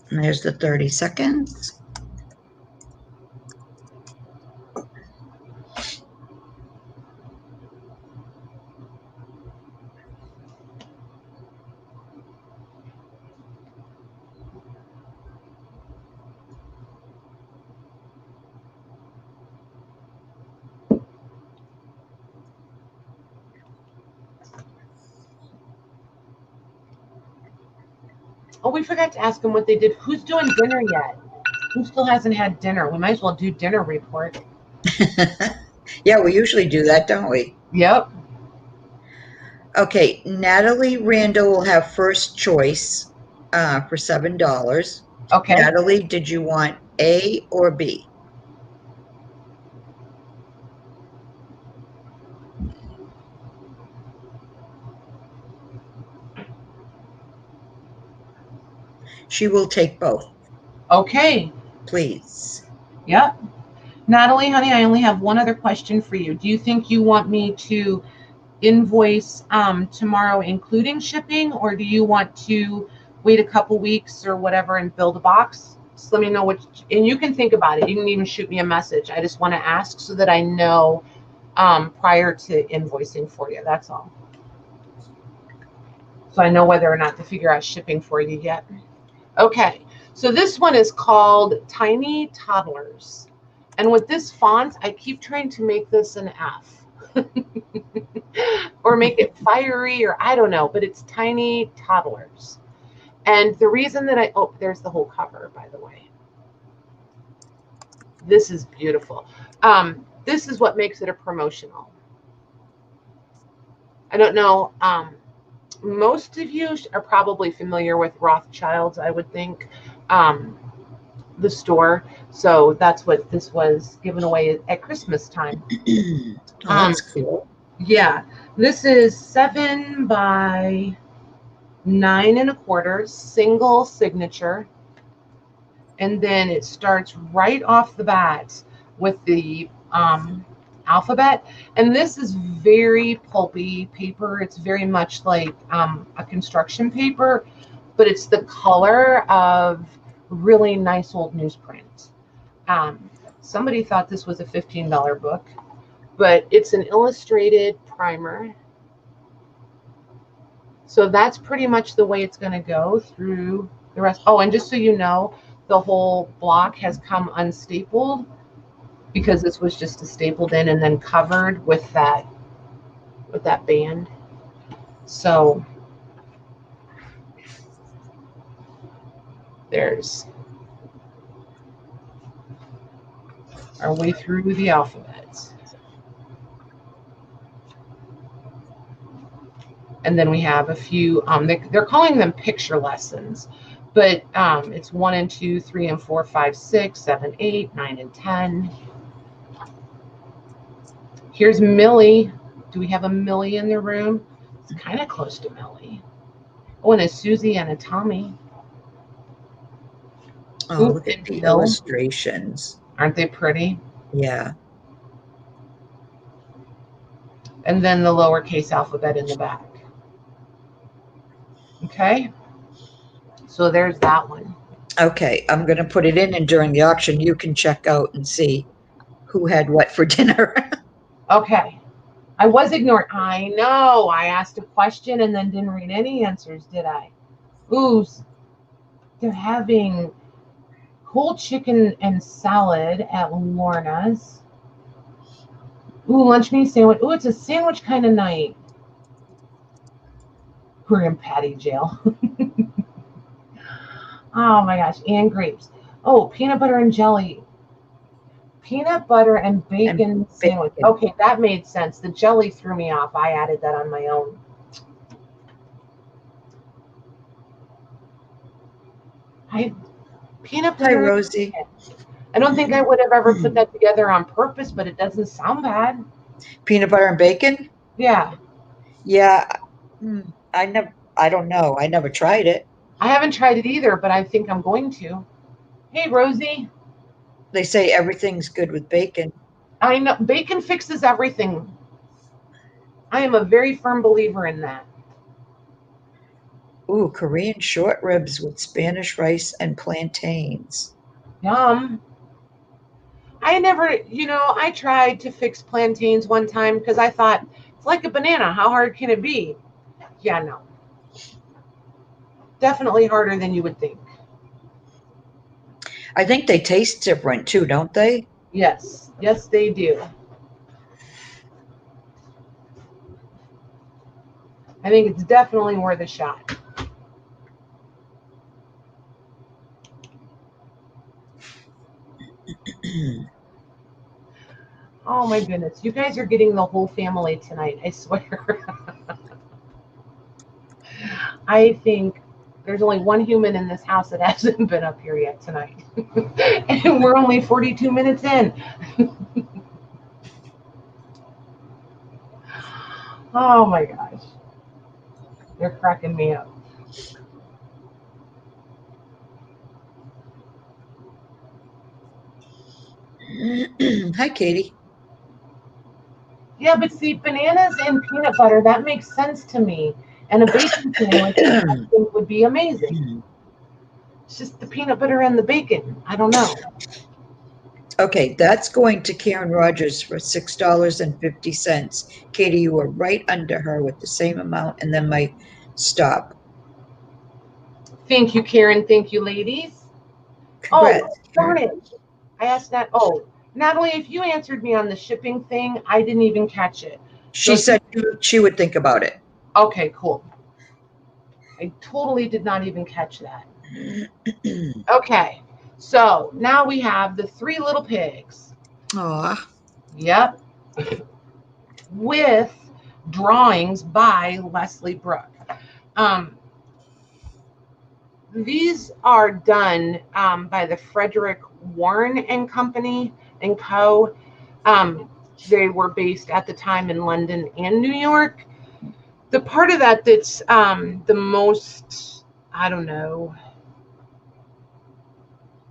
And there's the 30 seconds. Oh, we forgot to ask them what they did. Who's doing dinner yet? Who still hasn't had dinner? We might as well do dinner report. Yeah, we usually do that, don't we? Yep. Okay, Natalie Randall will have first choice for $7. Okay. Natalie, did you want A or B? She will take both. Okay. Please. Yep. Natalie, honey, I only have one other question for you. Do you think you want me to invoice tomorrow including shipping, or do you want to wait a couple weeks or whatever and build a box? Just let me know what, and you can think about it. You can even shoot me a message. I just want to ask so that I know prior to invoicing for you. That's all. So I know whether or not to figure out shipping for you yet. Okay, so this one is called Tiny Toddlers. And with this font, I keep trying to make this an F. Or make it fiery, or I don't know, but it's Tiny Toddlers. And the reason that oh, there's the whole cover, by the way. This is beautiful. This is what makes it a promotional. I don't know. Most of you are probably familiar with Rothschild's, I would think, the store. So that's what this was given away at Christmas time. Oh, that's cool. Yeah, this is 7 by 9 1/4, single signature. And then it starts right off the bat with the alphabet. And this is very pulpy paper. It's very much like a construction paper, but it's the color of really nice old newsprint. Somebody thought this was a $15 book, but it's an illustrated primer. So that's pretty much the way it's going to go through the rest. Oh, and just so you know, the whole block has come unstapled because this was just stapled in and then covered with that band. So there's our way through the alphabets. And then we have a few, they're calling them picture lessons, but it's 1 and 2, 3 and 4, 5, 6, 7, 8, 9 and 10. Here's Millie. Do we have a Millie in the room? It's kind of close to Millie. Oh, and a Susie and a Tommy. Oh, look at the illustrations. Aren't they pretty? Yeah. And then the lowercase alphabet in the back. Okay. So there's that one. Okay, I'm going to put it in, and during the auction, you can check out and see who had what for dinner. Okay. I was ignoring. I know. I asked a question and then didn't read any answers, did I? Ooh, they're having whole chicken and salad at Lorna's. Ooh, lunch meat sandwich. Ooh, it's a sandwich kind of night. We're in patty jail. Oh my gosh, and grapes. Oh, peanut butter and jelly. Peanut butter and bacon sandwich. Okay, that made sense. The jelly threw me off. I added that on my own. Peanut butter. Hi, Rosie. I don't think I would have ever put that together on purpose, but it doesn't sound bad. Peanut butter and bacon? Yeah. Yeah. I don't know. I never tried it. I haven't tried it either, but I think I'm going to. Hey, Rosie. They say everything's good with bacon. I know. Bacon fixes everything. I am a very firm believer in that. Ooh, Korean short ribs with Spanish rice and plantains. Yum. I never, I tried to fix plantains one time because I thought, it's like a banana. How hard can it be? Yeah, no. Definitely harder than you would think. I think they taste different too, don't they? Yes. Yes, they do. I think it's definitely worth a shot. Oh my goodness. You guys are getting the whole family tonight, I swear. I think there's only one human in this house that hasn't been up here yet tonight. And we're only 42 minutes in. Oh my gosh. They're cracking me up. Hi, Katie. Yeah, but see, bananas and peanut butter, that makes sense to me. And a bacon sandwich I think would be amazing. It's just the peanut butter and the bacon. I don't know. Okay, that's going to Karen Rogers for $6.50. Katie, you were right under her with the same amount, and then my stop. Thank you, Karen. Thank you, ladies. Congrats, oh, darn it. I asked that. Oh, Natalie, if you answered me on the shipping thing, I didn't even catch it. She said she would think about it. Okay, cool. I totally did not even catch that. Okay, so now we have the Three Little Pigs. Aw. Yep. With drawings by Leslie Brooke. These are done by the Frederick Warren and Company and Co. They were based at the time in London and New York. The part of that that's the most, I don't know,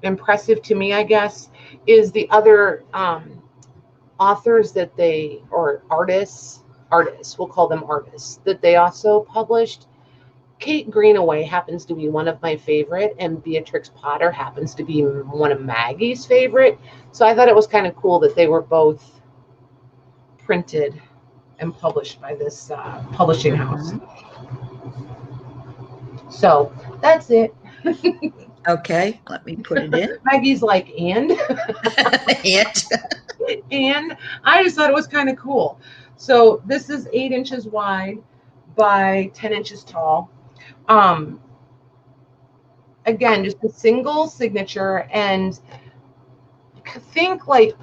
impressive to me, I guess, is the other authors that they, or artists, we'll call them artists, that they also published. Kate Greenaway happens to be one of my favorite, and Beatrix Potter happens to be one of Maggie's favorite. So I thought it was kind of cool that they were both printed and published by this publishing house. So that's it. Okay, let me put it in. Maggie's like, and? And? And I just thought it was kind of cool. So this is 8 inches wide by 10 inches tall. Again, just a single signature, and think like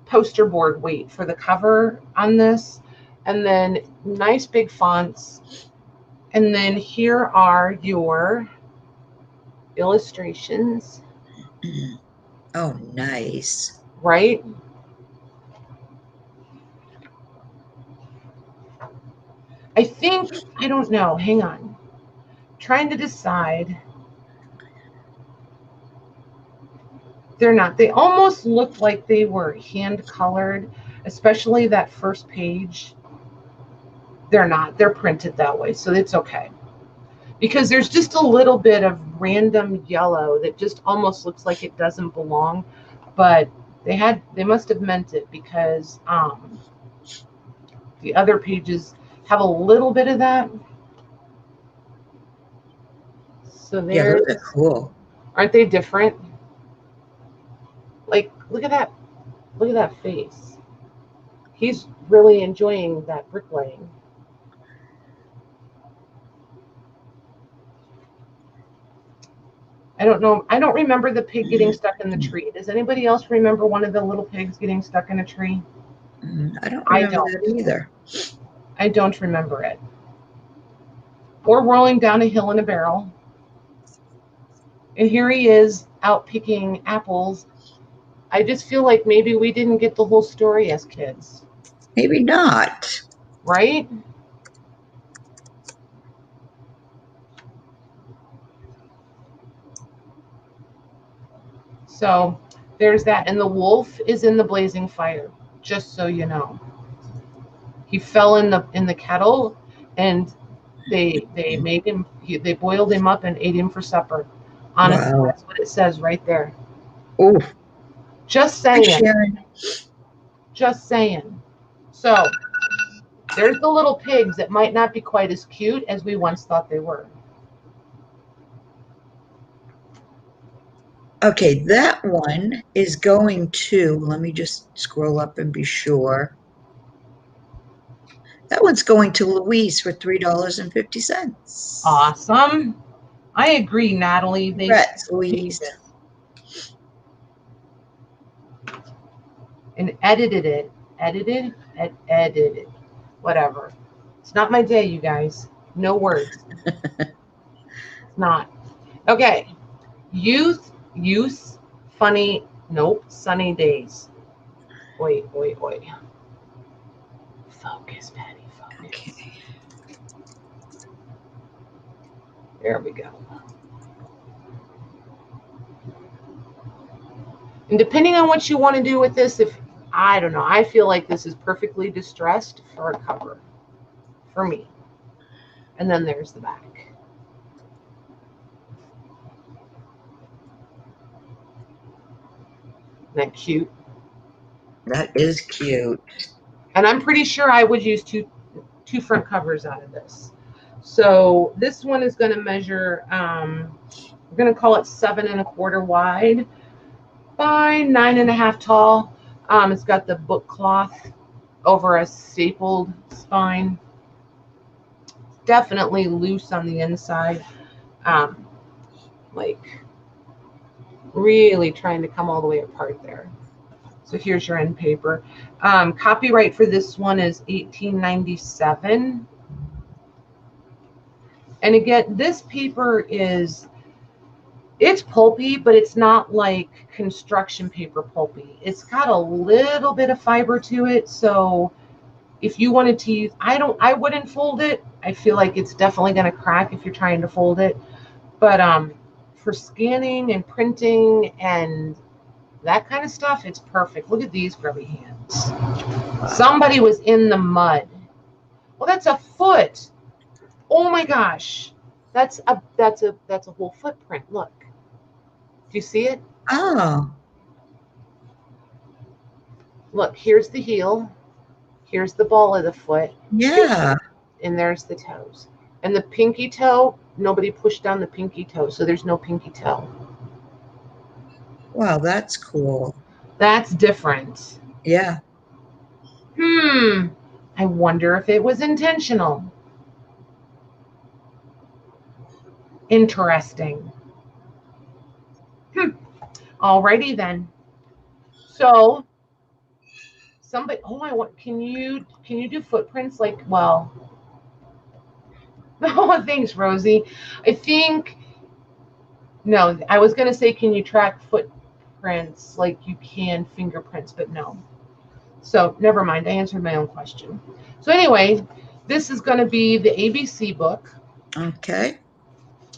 poster board weight for the cover on this, and then nice big fonts. And then here are your illustrations. Oh, nice. Right? I think, I don't know, hang on. Trying to decide. They're not. They almost looked like they were hand colored, especially that first page. They're not. They're printed that way, so it's okay. Because there's just a little bit of random yellow that just almost looks like it doesn't belong, but they must have meant it, because the other pages have a little bit of that. So yeah, those are cool. Aren't they different? Like, look at that. Look at that face. He's really enjoying that bricklaying. I don't know. I don't remember the pig getting stuck in the tree. Does anybody else remember one of the little pigs getting stuck in a tree? I don't remember that either. I don't remember it. Or rolling down a hill in a barrel. And here he is out picking apples. I just feel like maybe we didn't get the whole story as kids. Maybe not. Right? So there's that. And the wolf is in the blazing fire, just so you know. He fell in the kettle, and they made him, they boiled him up and ate him for supper. Honestly, wow. That's what it says right there. Oh, just saying. Just saying. So there's the little pigs that might not be quite as cute as we once thought they were. Okay, that one is going to, let me just scroll up and be sure. That one's going to Louise for $3.50. Awesome. I agree, Natalie. Congrats, Louise. And edited it. Edited? Edited. Whatever. It's not my day, you guys. No words. It's not. Okay. Youth, funny, nope, sunny days. Wait. Focus, Patty, focus. Okay. There we go. And depending on what you want to do with this, I don't know, I feel like this is perfectly distressed for a cover for me. And then there's the back. Isn't that cute? That is cute. And I'm pretty sure I would use two front covers out of this. So this one is going to measure, we're going to call it 7 1/4 wide by 9 1/2 tall. It's got the book cloth over a stapled spine. Definitely loose on the inside. Like really trying to come all the way apart there. So here's your end paper. Copyright for this one is 1897. And again, this paper it's pulpy, but it's not like construction paper pulpy. It's got a little bit of fiber to it. So if you wanted to use, I wouldn't fold it. I feel like it's definitely going to crack if you're trying to fold it. But for scanning and printing and that kind of stuff, it's perfect. Look at these grubby hands. Somebody was in the mud. Well, that's a foot. Oh my gosh. That's a whole footprint. Look. Do you see it? Oh. Look, here's the heel. Here's the ball of the foot. Yeah. And there's the toes. And the pinky toe, nobody pushed down the pinky toe, so there's no pinky toe. Wow, that's cool. That's different. Yeah. I wonder if it was intentional. Interesting. Alrighty then. So somebody, can you do footprints like, well, oh, thanks, Rosie. I think, no, I was going to say, can you track footprints like you can fingerprints, but no. So never mind. I answered my own question. So anyway, this is going to be the ABC book. Okay.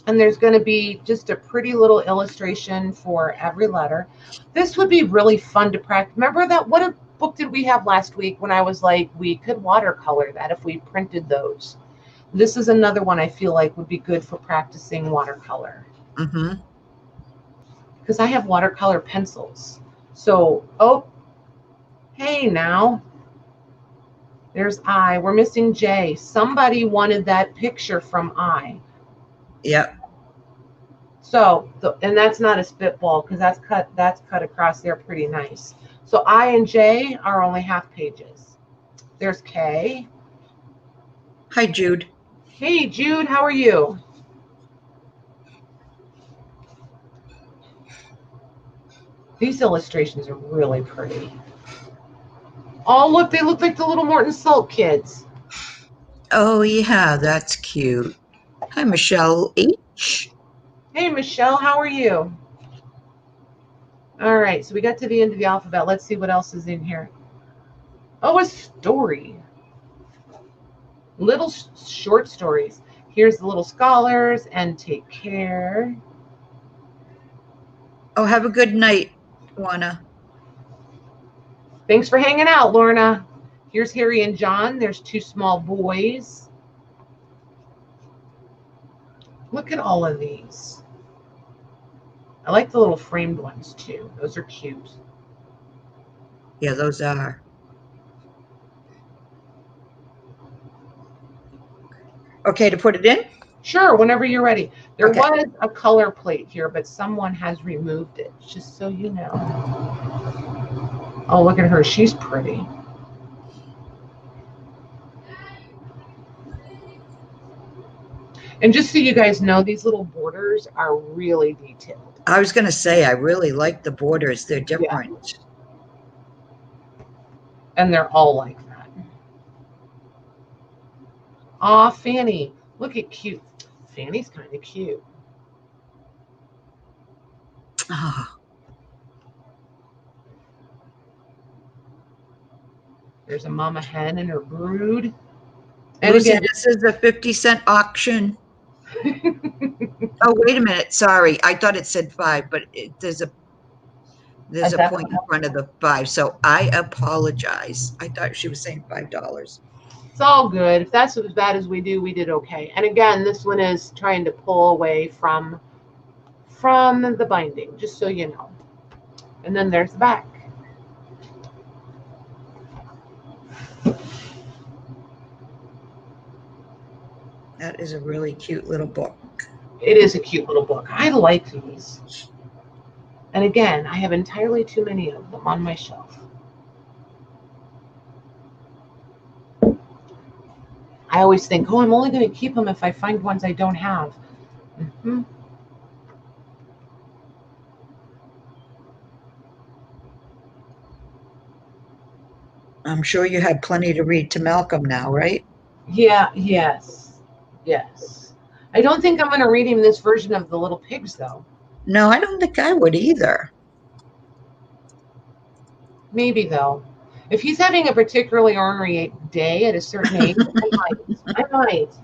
And there's going to be just a pretty little illustration for every letter. This would be really fun to practice. Remember that? What book did we have last week when I was like, we could watercolor that if we printed those? This is another one I feel like would be good for practicing watercolor. Mm-hmm. Because I have watercolor pencils. So, oh, hey now. There's I. We're missing J. Somebody wanted that picture from I. Yep. So, and that's not a spitball because that's cut across there pretty nice. So I and J are only half pages. There's K. Hi, Jude. Hey, Jude, how are you? These illustrations are really pretty. Oh, look, they look like the little Morton Salt kids. Oh, yeah, that's cute. Hi, Michelle H. Hey, Michelle, how are you? All right, so we got to the end of the alphabet. Let's see what else is in here. Oh, a story. Little short stories. Here's the little scholars and take care. Oh, have a good night, Juana. Thanks for hanging out, Lorna. Here's Harry and John. There's two small boys. Look at all of these. I like the little framed ones too. Those are cute. Yeah, those are. Okay to put it in? Sure, whenever you're ready. There Okay. was a color plate here, but someone has removed it, just so you know. Oh, look at her. She's pretty. And just so you guys know, these little borders are really detailed. I was going to say, I really like the borders. They're different. Yeah. And they're all like that. Aw, Fanny. Look at cute. Fanny's kind of cute. Oh. There's a mama hen and her brood. And Lucy, again, this is a 50-cent auction. Oh, wait a minute. Sorry. I thought it said 5, but there's a point in front of the 5. So I apologize. I thought she was saying $5. It's all good. If that's as bad as we did okay. And again, this one is trying to pull away from the binding, just so you know. And then there's the back. That is a really cute little book. It is a cute little book. I like these. And again, I have entirely too many of them on my shelf. I always think, oh, I'm only going to keep them if I find ones I don't have. Mm-hmm. I'm sure you had plenty to read to Malcolm now, right? Yeah, yes. I don't think I'm going to read him this version of The Little Pigs, though. No, I don't think I would either. Maybe, though. If he's having a particularly ornery day at a certain age, I might.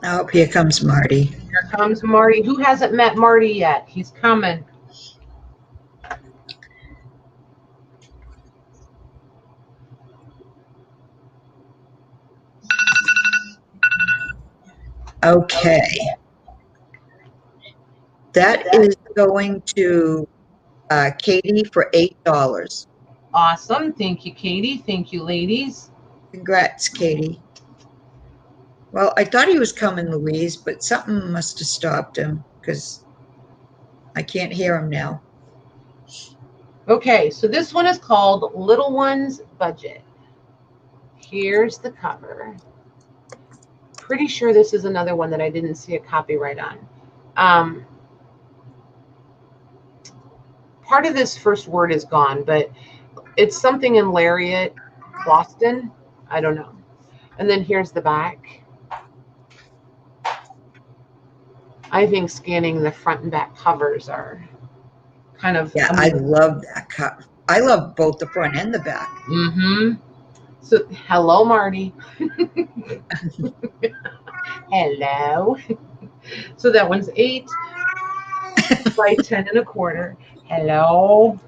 Oh, here comes Marty. Here comes Marty. Who hasn't met Marty yet? He's coming. Okay. That is going to Katie for $8. Awesome. Thank you, Katie. Thank you, ladies. Congrats, Katie. Well, I thought he was coming, Louise, but something must have stopped him because I can't hear him now. Okay, so this one is called Little One's Budget. Here's the cover. Pretty sure this is another one that I didn't see a copyright on. Part of this first word is gone, but it's something in Lariat, Boston. I don't know. And then here's the back. I think scanning the front and back covers are kind of... Yeah, I love that cover. I love both the front and the back. Mm-hmm. So, hello, Marty. Hello. So that one's 8 by 10 1/4. Hello.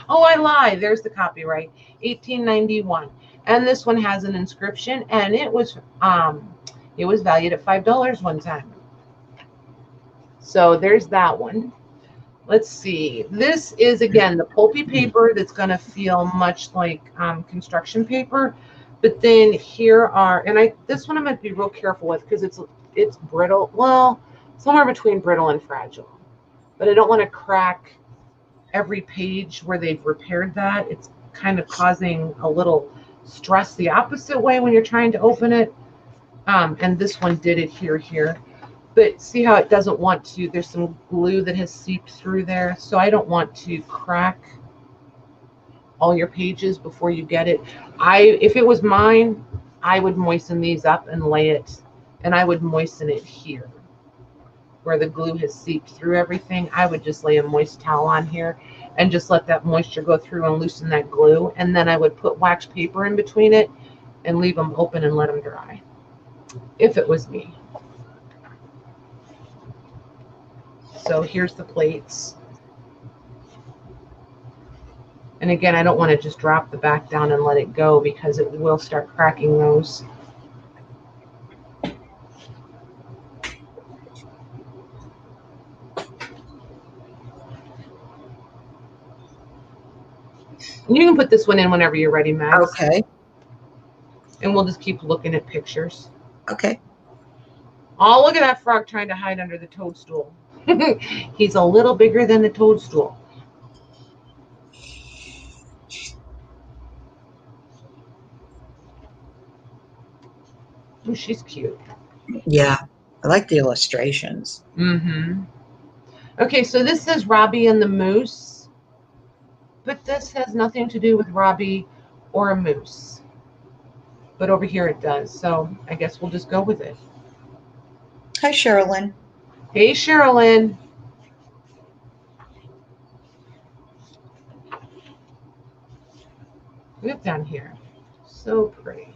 Oh, I lied. There's the copyright. 1891. And this one has an inscription, and it was valued at $5 one time. So there's that one. Let's see. This is, again, the pulpy paper that's going to feel much like construction paper. But then here are, and this one I'm going to be real careful with because it's brittle. Well, somewhere between brittle and fragile. But I don't want to crack every page where they've repaired that. It's kind of causing a little stress the opposite way when you're trying to open it. And this one did it here. But see how it doesn't want to, there's some glue that has seeped through there. So I don't want to crack all your pages before you get it. If it was mine, I would moisten these up and lay it, and I would moisten it here where the glue has seeped through everything. I would just lay a moist towel on here and just let that moisture go through and loosen that glue. And then I would put wax paper in between it and leave them open and let them dry, if it was me. So here's the plates. And again, I don't want to just drop the back down and let it go because it will start cracking those. You can put this one in whenever you're ready, Max. Okay. And we'll just keep looking at pictures. Okay. Oh, look at that frog trying to hide under the toadstool. He's a little bigger than the toadstool. Oh, she's cute. Yeah, I like the illustrations. Mm-hmm. Okay, so this says Robbie and the Moose, but this has nothing to do with Robbie or a moose. But over here it does, so I guess we'll just go with it. Hi, Sherilyn. Hey, Sherilyn. Look down here. So pretty.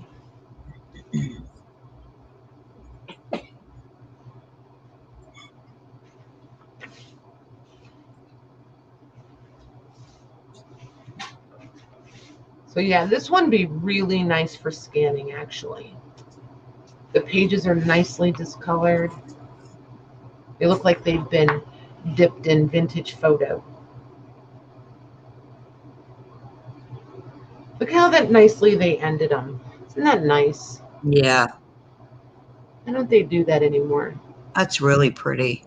So yeah, this one would be really nice for scanning, actually. The pages are nicely discolored. They look like they've been dipped in vintage photo. Look how that nicely they ended them. Isn't that nice? Yeah. Why don't they do that anymore? That's really pretty.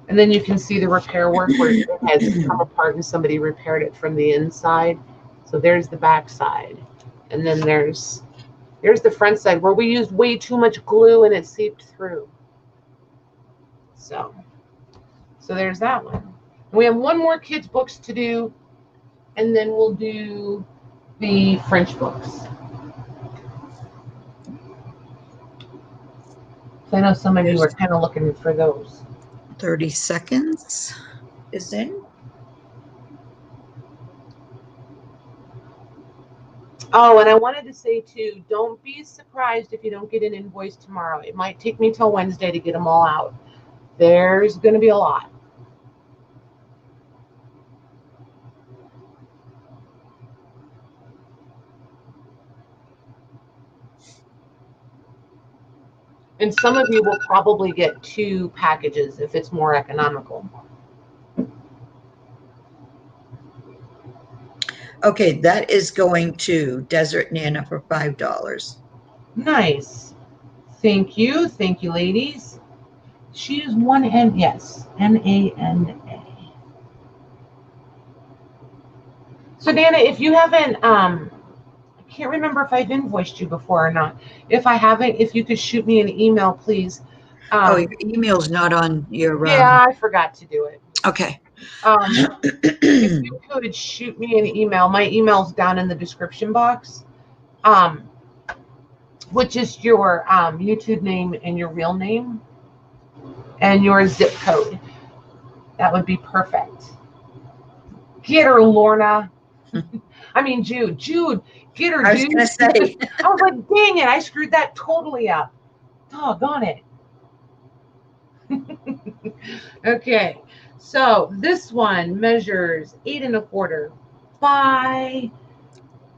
And then you can see the repair work where it has come apart and somebody repaired it from the inside. So there's the back side. And then there's the front side where we used way too much glue and it seeped through. So there's that one. And we have one more kids' books to do, and then we'll do the French books. So I know some of you are kind of looking for those. 30 seconds is in. Oh, and I wanted to say too, don't be surprised if you don't get an invoice tomorrow. It might take me till Wednesday to get them all out. There's going to be a lot. And some of you will probably get 2 packages if it's more economical. Okay, that is going to Desert Nana for $5. Nice. Thank you. Thank you, ladies. She is one N. Yes. Nana. So, Nana, if you haven't, I can't remember if I've invoiced you before or not. If I haven't, if you could shoot me an email, please. Oh, your email's not on your. Yeah, I forgot to do it. Okay. If you could shoot me an email, my email's down in the description box, which is your YouTube name and your real name and your zip code. That would be perfect. Get her, Lorna. I mean, Jude. Jude, get her, Jude. I was going to say. I was like, dang it, I screwed that totally up. Doggone it. Okay, so this one measures 8 1/4 by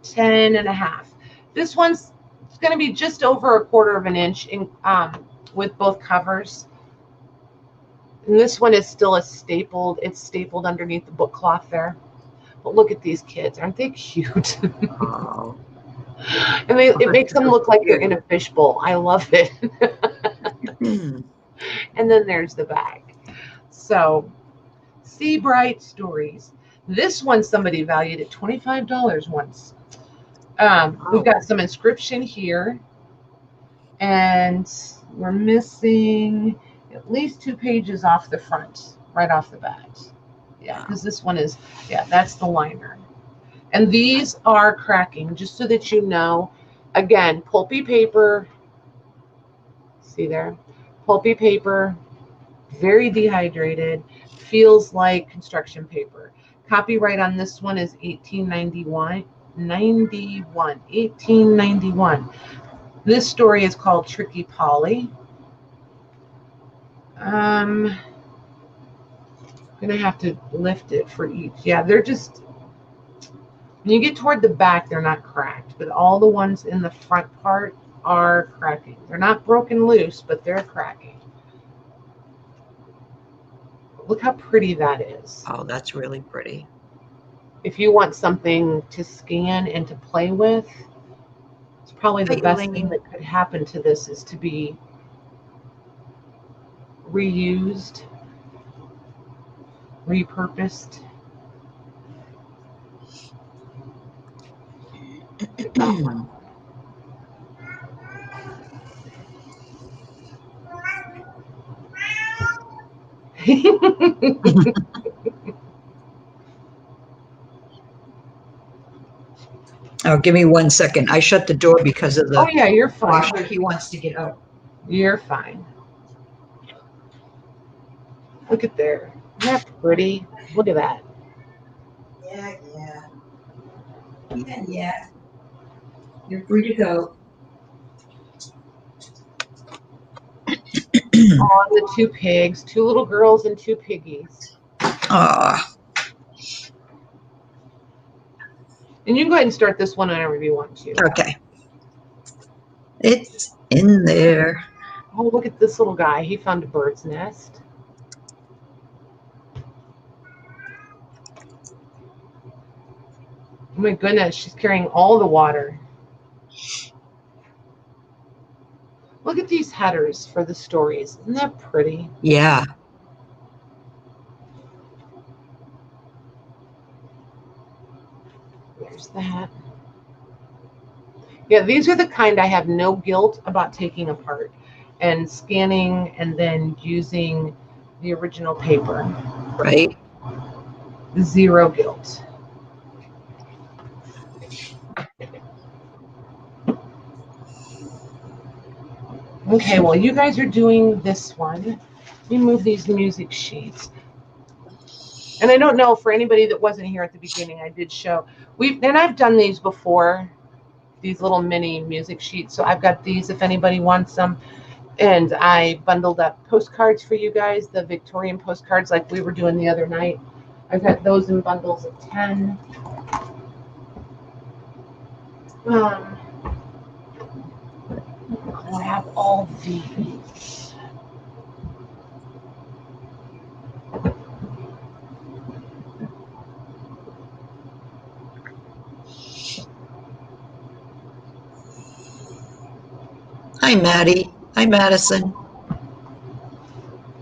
10 1/2. This one's going to be just over 1/4 inch in, with both covers. And this one is still it's stapled underneath the book cloth there. But look at these kids. Aren't they cute? Oh. And it makes them look like they're in a fishbowl. I love it. And then there's the bag. So, See Bright Stories. This one somebody valued at $25 once. We've got some inscription here. And we're missing at least 2 pages off the front, right off the bat. Yeah, because this one is, yeah, that's the liner. And these are cracking, just so that you know. Again, pulpy paper. See there? Pulpy paper, very dehydrated, feels like construction paper. Copyright on this one is 1891. This story is called Tricky Polly. I'm gonna have to lift it for each. Yeah, they're just, when you get toward the back, they're not cracked, but all the ones in the front part are cracking. They're not broken loose, but they're cracking. Look how pretty that is. Oh, that's really pretty. If you want something to scan and to play with, it's probably the best thing that could happen to this is to be reused, repurposed. Oh, give me 1 second. I shut the door because of the. Oh yeah, you're fine. Washer. He wants to get out. You're fine. Look at there. Isn't that pretty? Look at that. Yeah. You're free to go. Oh, and the 2 pigs, 2 little girls and 2 piggies. Ah. And you can go ahead and start this one whenever you want to. Okay. It's in there. Oh, look at this little guy. He found a bird's nest. Oh my goodness, she's carrying all the water. Look at these headers for the stories. Isn't that pretty? Yeah. There's that. Yeah, these are the kind I have no guilt about taking apart and scanning and then using the original paper. Right. Zero guilt. Okay, well, you guys are doing this one. Let me move these music sheets. And I don't know, for anybody that wasn't here at the beginning, I did show. And I've done these before. these little mini music sheets. So I've got these if anybody wants them. And I bundled up postcards for you guys, the Victorian postcards like we were doing the other night. I've got those in bundles of 10. I have all these. Hi, Maddie. Hi, Madison.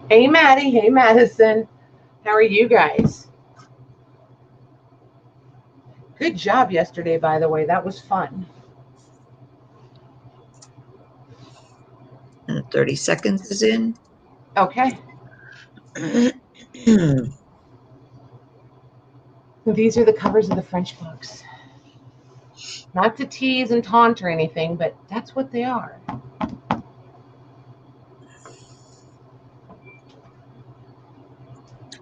Hey, Maddie. Hey, Madison. How are you guys? Good job yesterday, by the way. That was fun. And 30 seconds is in. Okay. These are the covers of the French books. Not to tease and taunt or anything, but that's what they are.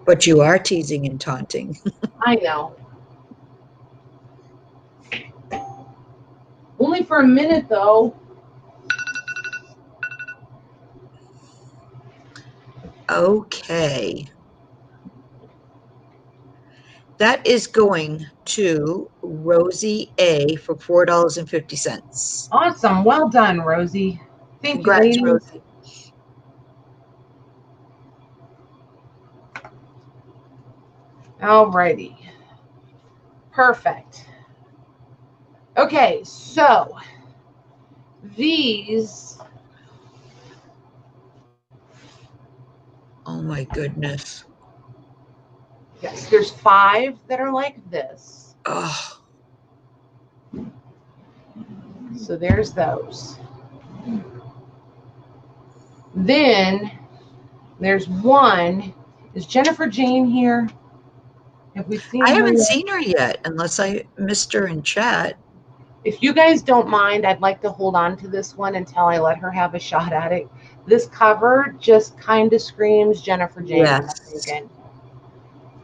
But you are teasing and taunting. I know. Only for a minute, though. Okay. That is going to Rosie A for $4.50. Awesome. Well done, Rosie. Thank Congrats, you, ladies. Rosie. Alrighty. Perfect. Okay, so these. Oh my goodness. Yes, there's 5 that are like this. Oh. So there's those. Then there's one. Is Jennifer Jane here? Have we seen her? I haven't yet? seen her yet, unless I missed her in chat. If you guys don't mind, I'd like to hold on to this one until I let her have a shot at it. This cover just kind of screams Jennifer Jane. Yes. Again.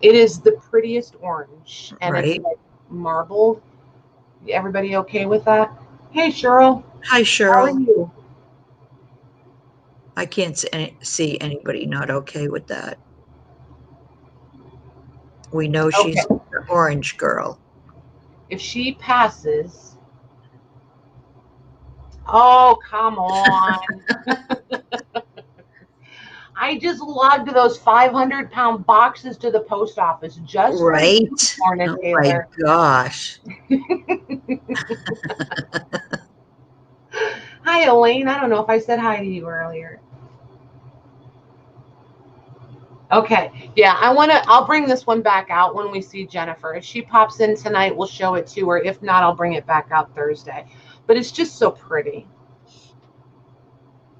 It is the prettiest orange, and Right. it's like marbled. Everybody okay with that? Hey, Cheryl. Hi, How are Cheryl. you? I can't see anybody not okay with that. We know she's Okay. an orange girl. If she passes, oh, come on. I just lugged those 500-pound boxes to the post office just Right. for you, Lorna Taylor. My gosh. Hi, Elaine. I don't know if I said hi to you earlier. Okay. Yeah, I'll bring this one back out when we see Jennifer. If she pops in tonight, we'll show it to her. If not, I'll bring it back out Thursday. But it's just so pretty.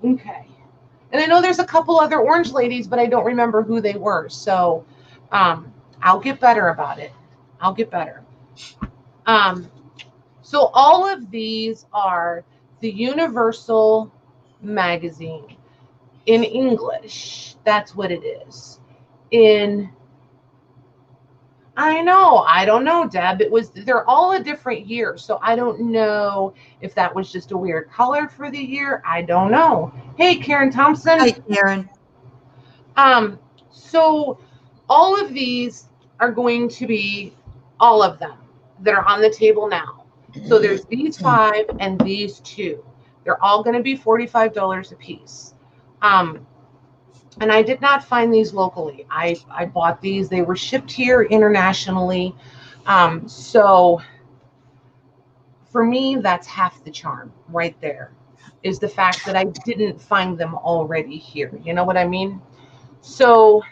Okay. And I know there's a couple other orange ladies, but I don't remember who they were. So I'll get better about it. I'll get better. So all of these are the Universal magazine in English. That's what it is. I don't know, Deb. They're all a different year. So I don't know if that was just a weird color for the year. I don't know. Hey, Karen Thompson. Hi, Karen. So all of these are going to be all of them that are on the table now. So there's these 5 and these 2. They're all going to be $45 a piece. And I did not find these locally. I bought these. They were shipped here internationally. So for me, that's half the charm right there, is the fact that I didn't find them already here. You know what I mean? So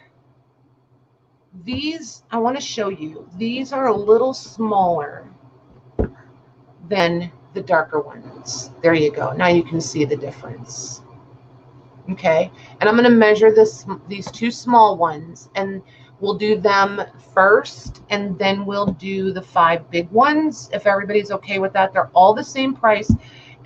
these, I want to show you. These are a little smaller than the darker ones. There you go. Now you can see the difference. Okay, and I'm going to measure these 2 small ones, and we'll do them first, and then we'll do the 5 big ones, if everybody's okay with that. They're all the same price,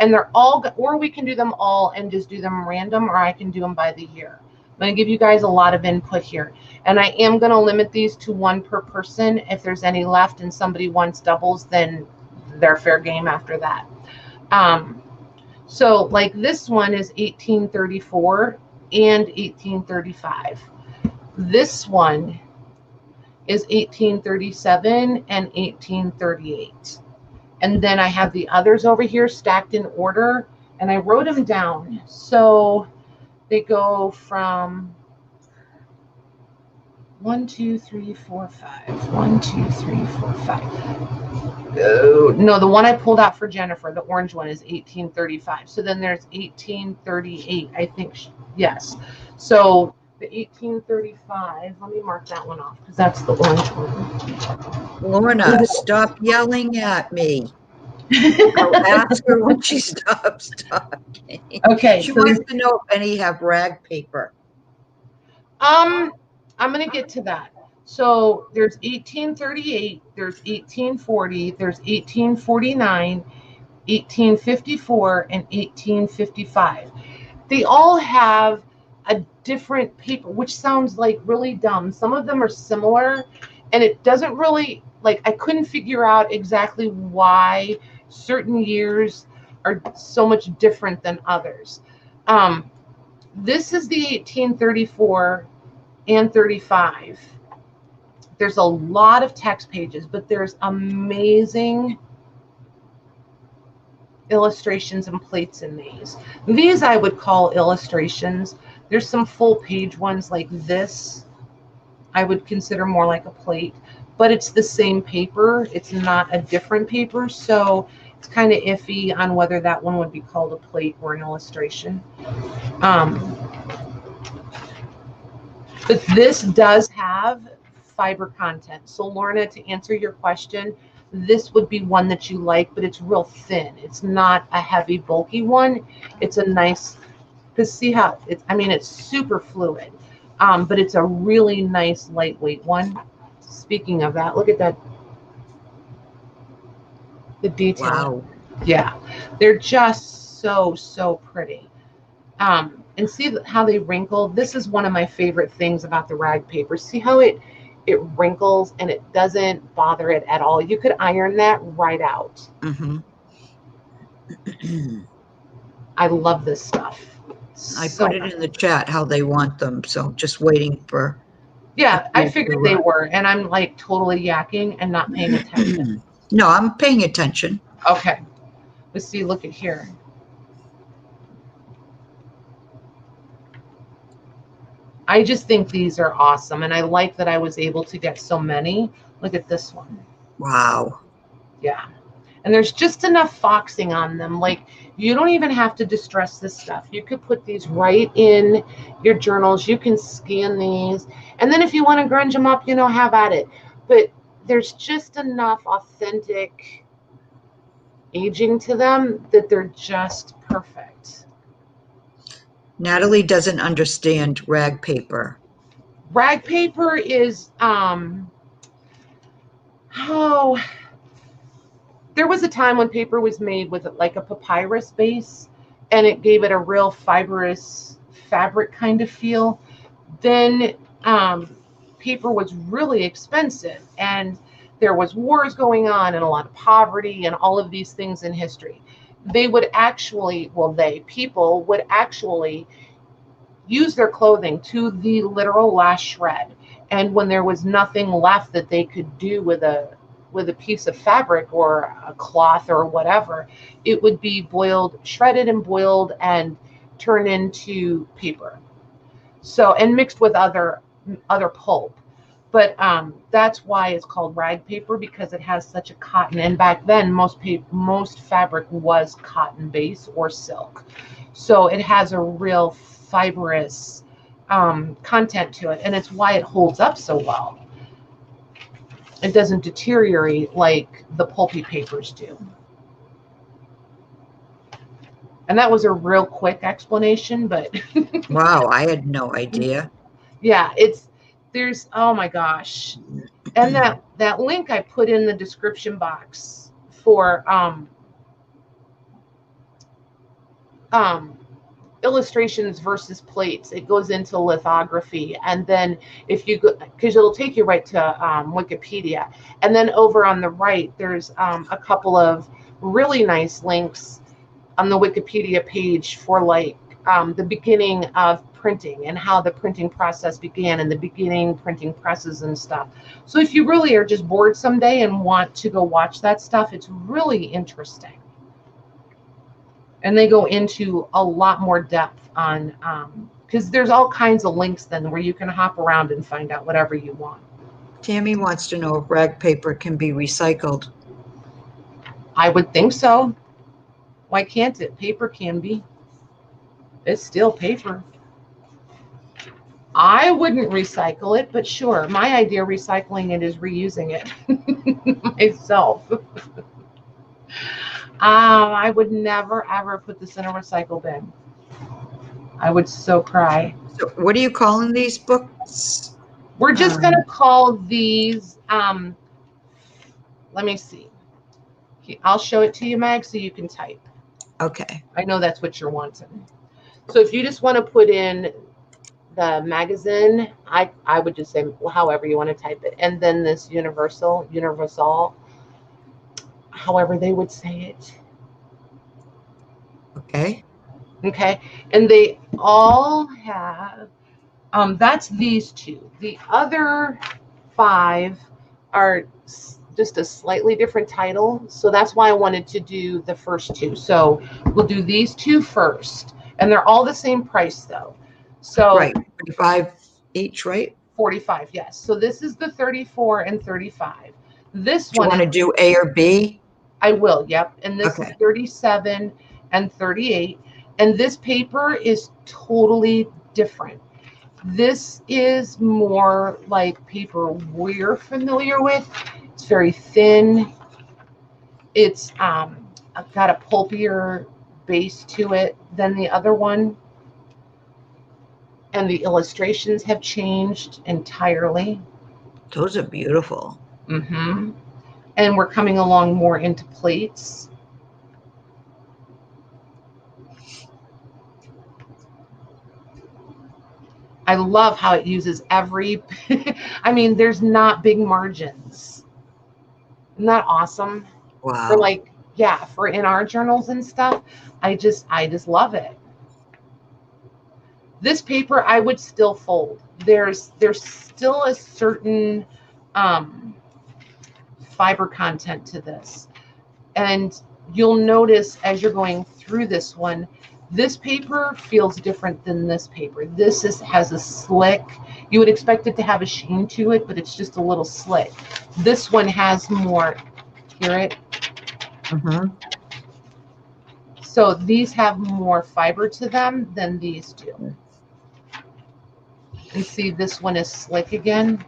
and they're all, or we can do them all and just do them random, or I can do them by the year. I'm going to give you guys a lot of input here, and I am going to limit these to 1 per person. If there's any left and somebody wants doubles, then they're fair game after that. So like this one is 1834 and 1835. This one is 1837 and 1838. And then I have the others over here stacked in order, and I wrote them down. So they go from 1, 2, 3, 4, 5. 1, 2, 3, 4, 5. Oh, no, the one I pulled out for Jennifer, the orange one, is 1835. So then there's 1838, I think. Yes. So the 1835, let me mark that one off because that's the orange one. Lorna, stop yelling at me. I'll ask her when she stops talking. Okay. She So wants to know if any have rag paper. I'm going to get to that. So there's 1838, there's 1840, there's 1849, 1854, and 1855. They all have a different paper, which sounds like really dumb. Some of them are similar, and it doesn't really, like, I couldn't figure out exactly why certain years are so much different than others. This is the 1834 and 35. There's a lot of text pages, but there's amazing illustrations and plates in these. These I would call illustrations. There's some full page ones like this. I would consider more like a plate, but it's the same paper. It's not a different paper, so it's kind of iffy on whether that one would be called a plate or an illustration. But this does have fiber content. So Lorna, to answer your question, this would be one that you like, but it's real thin. It's not a heavy, bulky one. It's a nice, because see how it's, I mean, it's super fluid, but it's a really nice lightweight one. Speaking of that, look at that. The detail. Wow. Yeah, they're just so pretty. And see how they wrinkle. This is one of my favorite things about the rag paper. See how it wrinkles and it doesn't bother it at all. You could iron that right out. Mm-hmm. I love this stuff. I put it in the chat how they want them, so just waiting for. Yeah, I figured they were, and I'm like totally yakking and not paying attention. No, I'm paying attention. Okay, let's see. Look at here. I just think these are awesome, and I like that I was able to get so many. Look at this one. Wow. Yeah. And there's just enough foxing on them. Like, you don't even have to distress this stuff. You could put these right in your journals. You can scan these. And then if you want to grunge them up, have at it. But there's just enough authentic aging to them that they're just perfect. Natalie doesn't understand rag paper. Rag paper is, there was a time when paper was made with like a papyrus base, and it gave it a real fibrous fabric kind of feel. Then paper was really expensive, and there was wars going on and a lot of poverty and all of these things in history. They would actually, people would actually use their clothing to the literal last shred. And when there was nothing left that they could do with a piece of fabric or a cloth or whatever, it would be boiled, shredded and boiled and turned into paper. So, and mixed with other pulp. But that's why it's called rag paper, because it has such a cotton. And back then, most fabric was cotton base or silk. So it has a real fibrous content to it. And it's why it holds up so well. It doesn't deteriorate like the pulpy papers do. And that was a real quick explanation, but wow, I had no idea. Yeah, there's, oh my gosh. And that link I put in the description box for illustrations versus plates. It goes into lithography, and then if you go, because it'll take you right to Wikipedia, and then over on the right there's a couple of really nice links on the Wikipedia page for like the beginning of printing and how the printing process began and the beginning printing presses and stuff. So if you really are just bored someday and want to go watch that stuff, it's really interesting. And they go into a lot more depth on, because there's all kinds of links then where you can hop around and find out whatever you want. Tammy wants to know if rag paper can be recycled. I would think so. Why can't it? Paper can be. It's still paper. I wouldn't recycle it, but sure. My idea of recycling it is reusing it myself. I would never, ever put this in a recycle bin. I would so cry. So what are you calling these books? We're just going to call these, let me see. I'll show it to you, Mag, so you can type. Okay. I know that's what you're wanting. So if you just want to put in the magazine, I would just say however you want to type it. And then this universal, however they would say it. Okay. Okay. And they all have, that's these two. The other 5 are just a slightly different title. So that's why I wanted to do the first 2. So we'll do these 2 first. And they're all the same price though. So right, 35 each, right? 45, yes. So this is the 34 and 35. This Do you one, want to do A or B? I will, yep. And this Okay. is 37 and 38. And this paper is totally different. This is more like paper we're familiar with. It's very thin. It's got a pulpier base to it than the other one. And the illustrations have changed entirely. Those are beautiful. Mm-hmm. And we're coming along more into plates. I love how it uses every, I mean, there's not big margins. Isn't that awesome? Wow. For like, yeah, for in our journals and stuff, I just love it. This paper I would still fold. There's still a certain fiber content to this. And you'll notice as you're going through this one, this paper feels different than this paper. This has a slick, you would expect it to have a sheen to it, but it's just a little slick. This one has more, hear it? Mm-hmm. So these have more fiber to them than these do. And see, this one is slick again.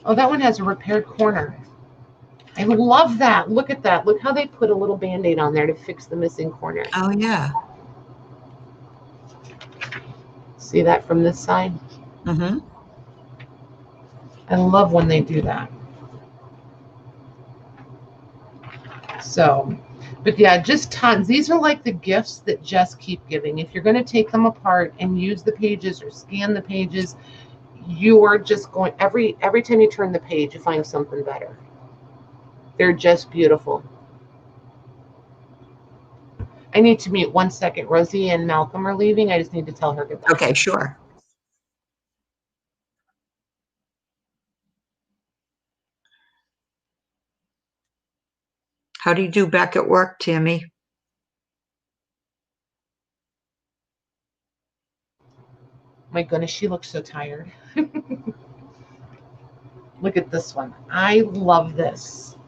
Oh, that one has a repaired corner. I love that. Look at that. Look how they put a little Band-Aid on there to fix the missing corner. Oh, yeah. See that from this side? Mm-hmm. I love when they do that. So, but yeah, just tons. These are like the gifts that just keep giving. If you're going to take them apart and use the pages or scan the pages, you are just going, every time you turn the page, you find something better. They're just beautiful. I need to mute 1 second. Rosie and Malcolm are leaving. I just need to tell her goodbye. Okay, sure. How do you do back at work, Tammy? My goodness, she looks so tired. Look at this one. I love this.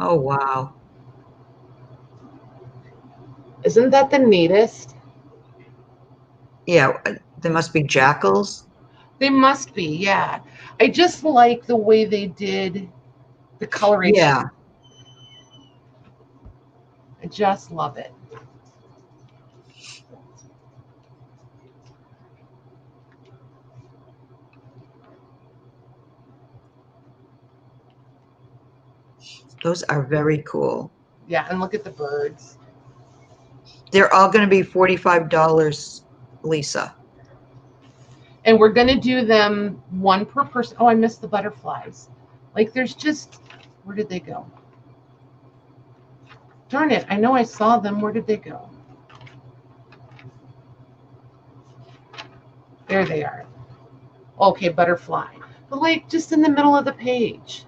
Oh, wow. Isn't that the neatest? Yeah, there must be jackals. They must be, yeah. I just like the way they did the coloration. Yeah. I just love it. Those are very cool. Yeah, and look at the birds. They're all going to be $45, Lisa. And we're going to do them one per person. Oh, I missed the butterflies. Like there's just, where did they go? Darn it. I know I saw them. Where did they go? There they are. Okay, butterfly. But like just in the middle of the page.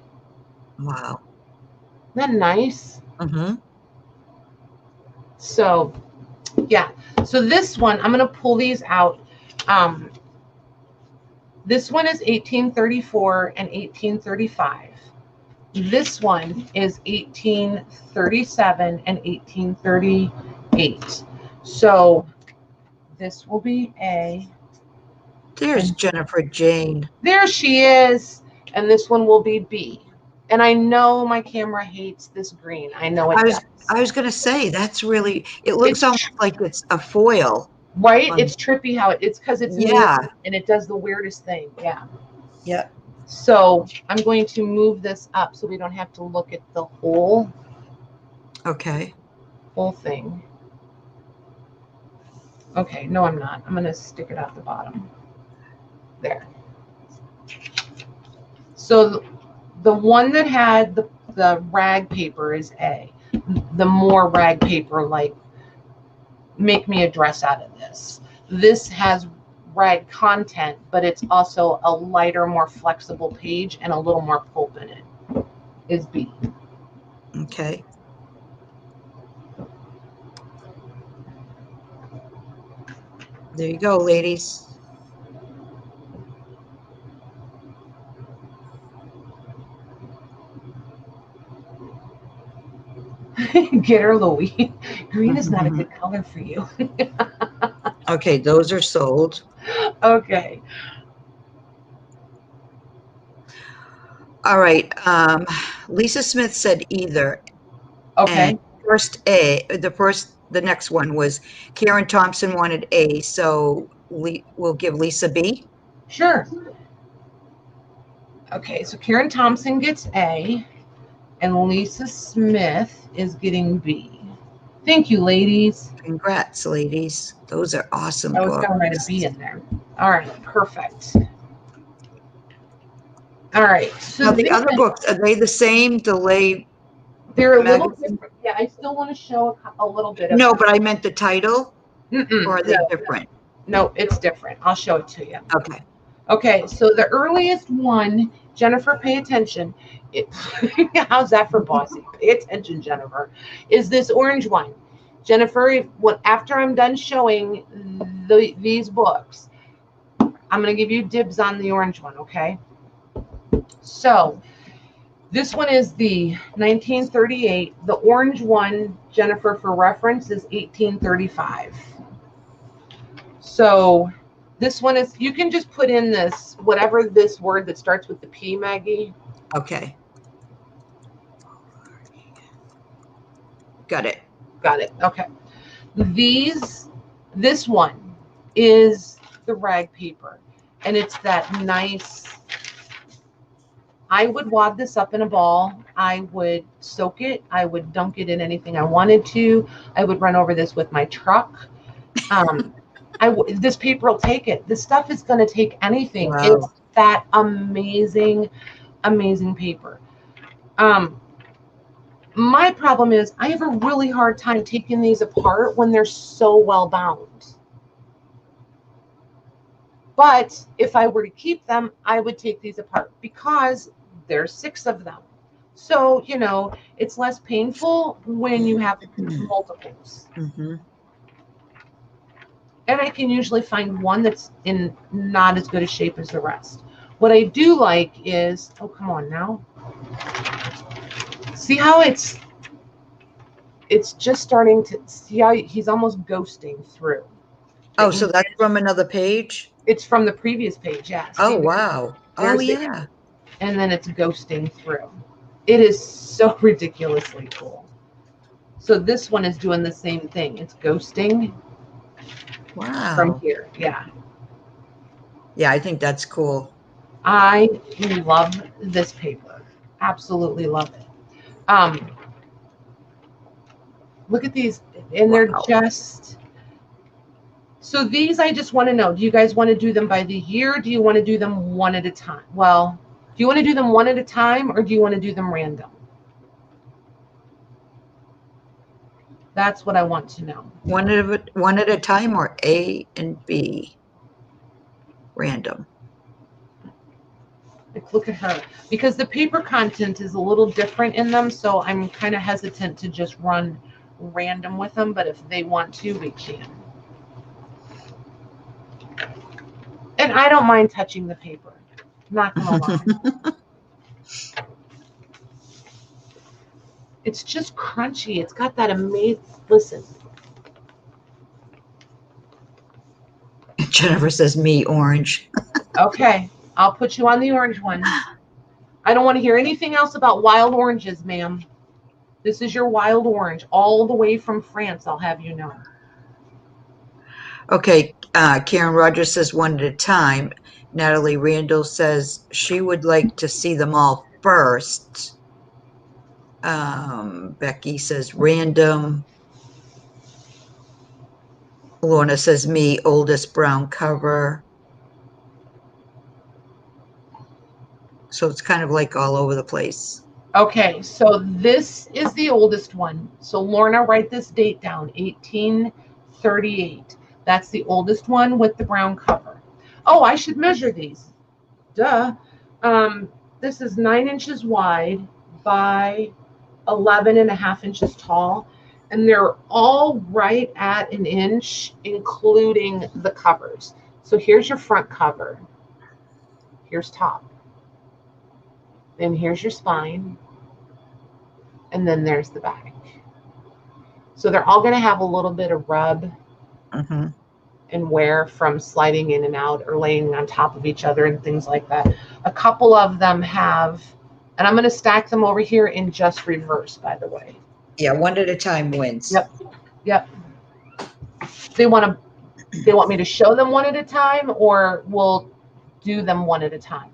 Wow. Isn't that nice? Mm-hmm. So, yeah. So this one, I'm going to pull these out. This one is 1834 and 1835. This one is 1837 and 1838. So this will be A. There's Jennifer Jane. There she is. And this one will be B. And I know my camera hates this green. I know it does. I was going to say, that's really, it looks almost like it's a foil. Right? It's trippy how it's because it's new and it does the weirdest thing. Yeah. Yeah. So I'm going to move this up so we don't have to look at the whole thing. Okay, no, I'm not. I'm going to stick it at the bottom. There. So the one that had the rag paper is A. The more rag paper, like, make me a dress out of this. This has rag content, but it's also a lighter, more flexible page and a little more pulp in it, is B. Okay. There you go, ladies. Get her, Louie. Green is not a good color for you. Okay, those are sold. Okay. All right. Lisa Smith said either. Okay. And first A, the next one was Karen Thompson wanted A, so we'll give Lisa B. Sure. Okay, so Karen Thompson gets A, and Lisa Smith is getting B. Thank you, ladies. Congrats, ladies. Those are awesome. I was going to write a B in there. All right, perfect. All right. So now the other books, are they the same? They're a little different. Yeah, I still want to show a little bit of No, but I meant the title. Or are they different? No, it's different. I'll show it to you. Okay. Okay, so the earliest one, Jennifer, pay attention. How's that for bossy? Pay attention, Jennifer. Is this orange one. Jennifer, after I'm done showing these books, I'm going to give you dibs on the orange one, okay? So this one is the 1938. The orange one, Jennifer, for reference, is 1835. So this one is, you can just put in this, whatever this word that starts with the P, Maggie. Okay. Got it. Got it. Okay. This one is the rag paper, and it's that nice, I would wad this up in a ball. I would soak it. I would dunk it in anything I wanted to. I would run over this with my truck. This paper will take it. This stuff is going to take anything. Wow. It's that amazing, amazing paper. My problem is I have a really hard time taking these apart when they're so well bound. But if I were to keep them, I would take these apart because there's 6 of them. So, you know, it's less painful when you have multiples. Mm-hmm. And I can usually find one that's in not as good a shape as the rest. What I do like is, oh, come on now. See how it's just starting to, see how he's almost ghosting through. Oh, so that's from another page? It's from the previous page, yes. Oh, wow. Oh, yeah. And then it's ghosting through. It is so ridiculously cool. So this one is doing the same thing. It's ghosting. Wow. From here, yeah. Yeah, I think that's cool. I love this paper. Absolutely love it. Look at these, and they're just, So these, I just want to know, do you guys want to do them by the year? Do you want to do them one at a time? Well, do you want to do them one at a time, or do you want to do them random? That's what I want to know. One at a time, or A and B? Random. Like, look at her. Because the paper content is a little different in them, so I'm kind of hesitant to just run random with them, but if they want to, we can. And I don't mind touching the paper. Not gonna lie. It's just crunchy. It's got that amazing, listen. Jennifer says me orange. Okay, I'll put you on the orange one. I don't want to hear anything else about wild oranges, ma'am. This is your wild orange, all the way from France, I'll have you know. Okay, Karen Rogers says one at a time. Natalie Randall says she would like to see them all first. Becky says random. Lorna says me, oldest brown cover. So it's kind of like all over the place. Okay, so this is the oldest one. So Lorna, write this date down, 1838. That's the oldest one with the brown cover. Oh, I should measure these. Duh. This is 9 inches wide by 11.5 inches tall. And they're all right at an inch, including the covers. So here's your front cover. Here's top. Then here's your spine. And then there's the back. So they're all going to have a little bit of rub and wear from sliding in and out or laying on top of each other and things like that. A couple of them have, and I'm going to stack them over here in just reverse, by the way. Yeah, one at a time wins. Yep. They want me to show them one at a time, or we'll do them one at a time?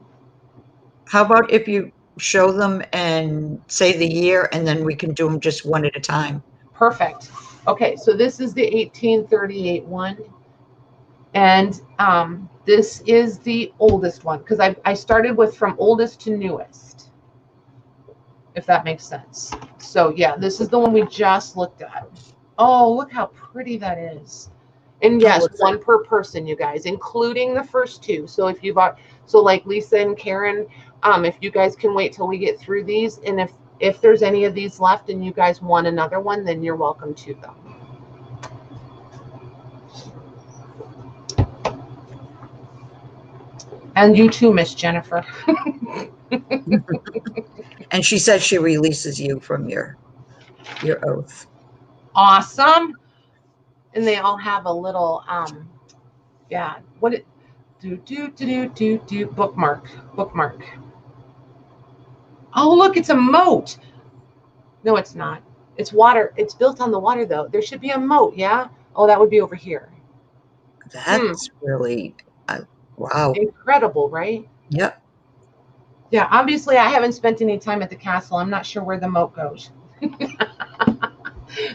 How about if you show them and say the year, and then we can do them just one at a time? Perfect. Okay, so this is the 1838 one. And this is the oldest one, because I started with from oldest to newest, if that makes sense. So yeah, this is the one we just looked at. Oh, look how pretty that is. And yes, one per person, you guys, including the first two. So if you bought, so like Lisa and Karen, if you guys can wait till we get through these, and if there's any of these left and you guys want another one, then you're welcome to them. And you too, Miss Jennifer. And she says she releases you from your oath. Awesome. And they all have a little yeah, what it do bookmark. Oh, look, it's a moat. No, it's not. It's water. It's built on the water though. There should be a moat, yeah? Oh, that would be over here. That's really wow. Incredible, right? Yep. Yeah, obviously I haven't spent any time at the castle. I'm not sure where the moat goes.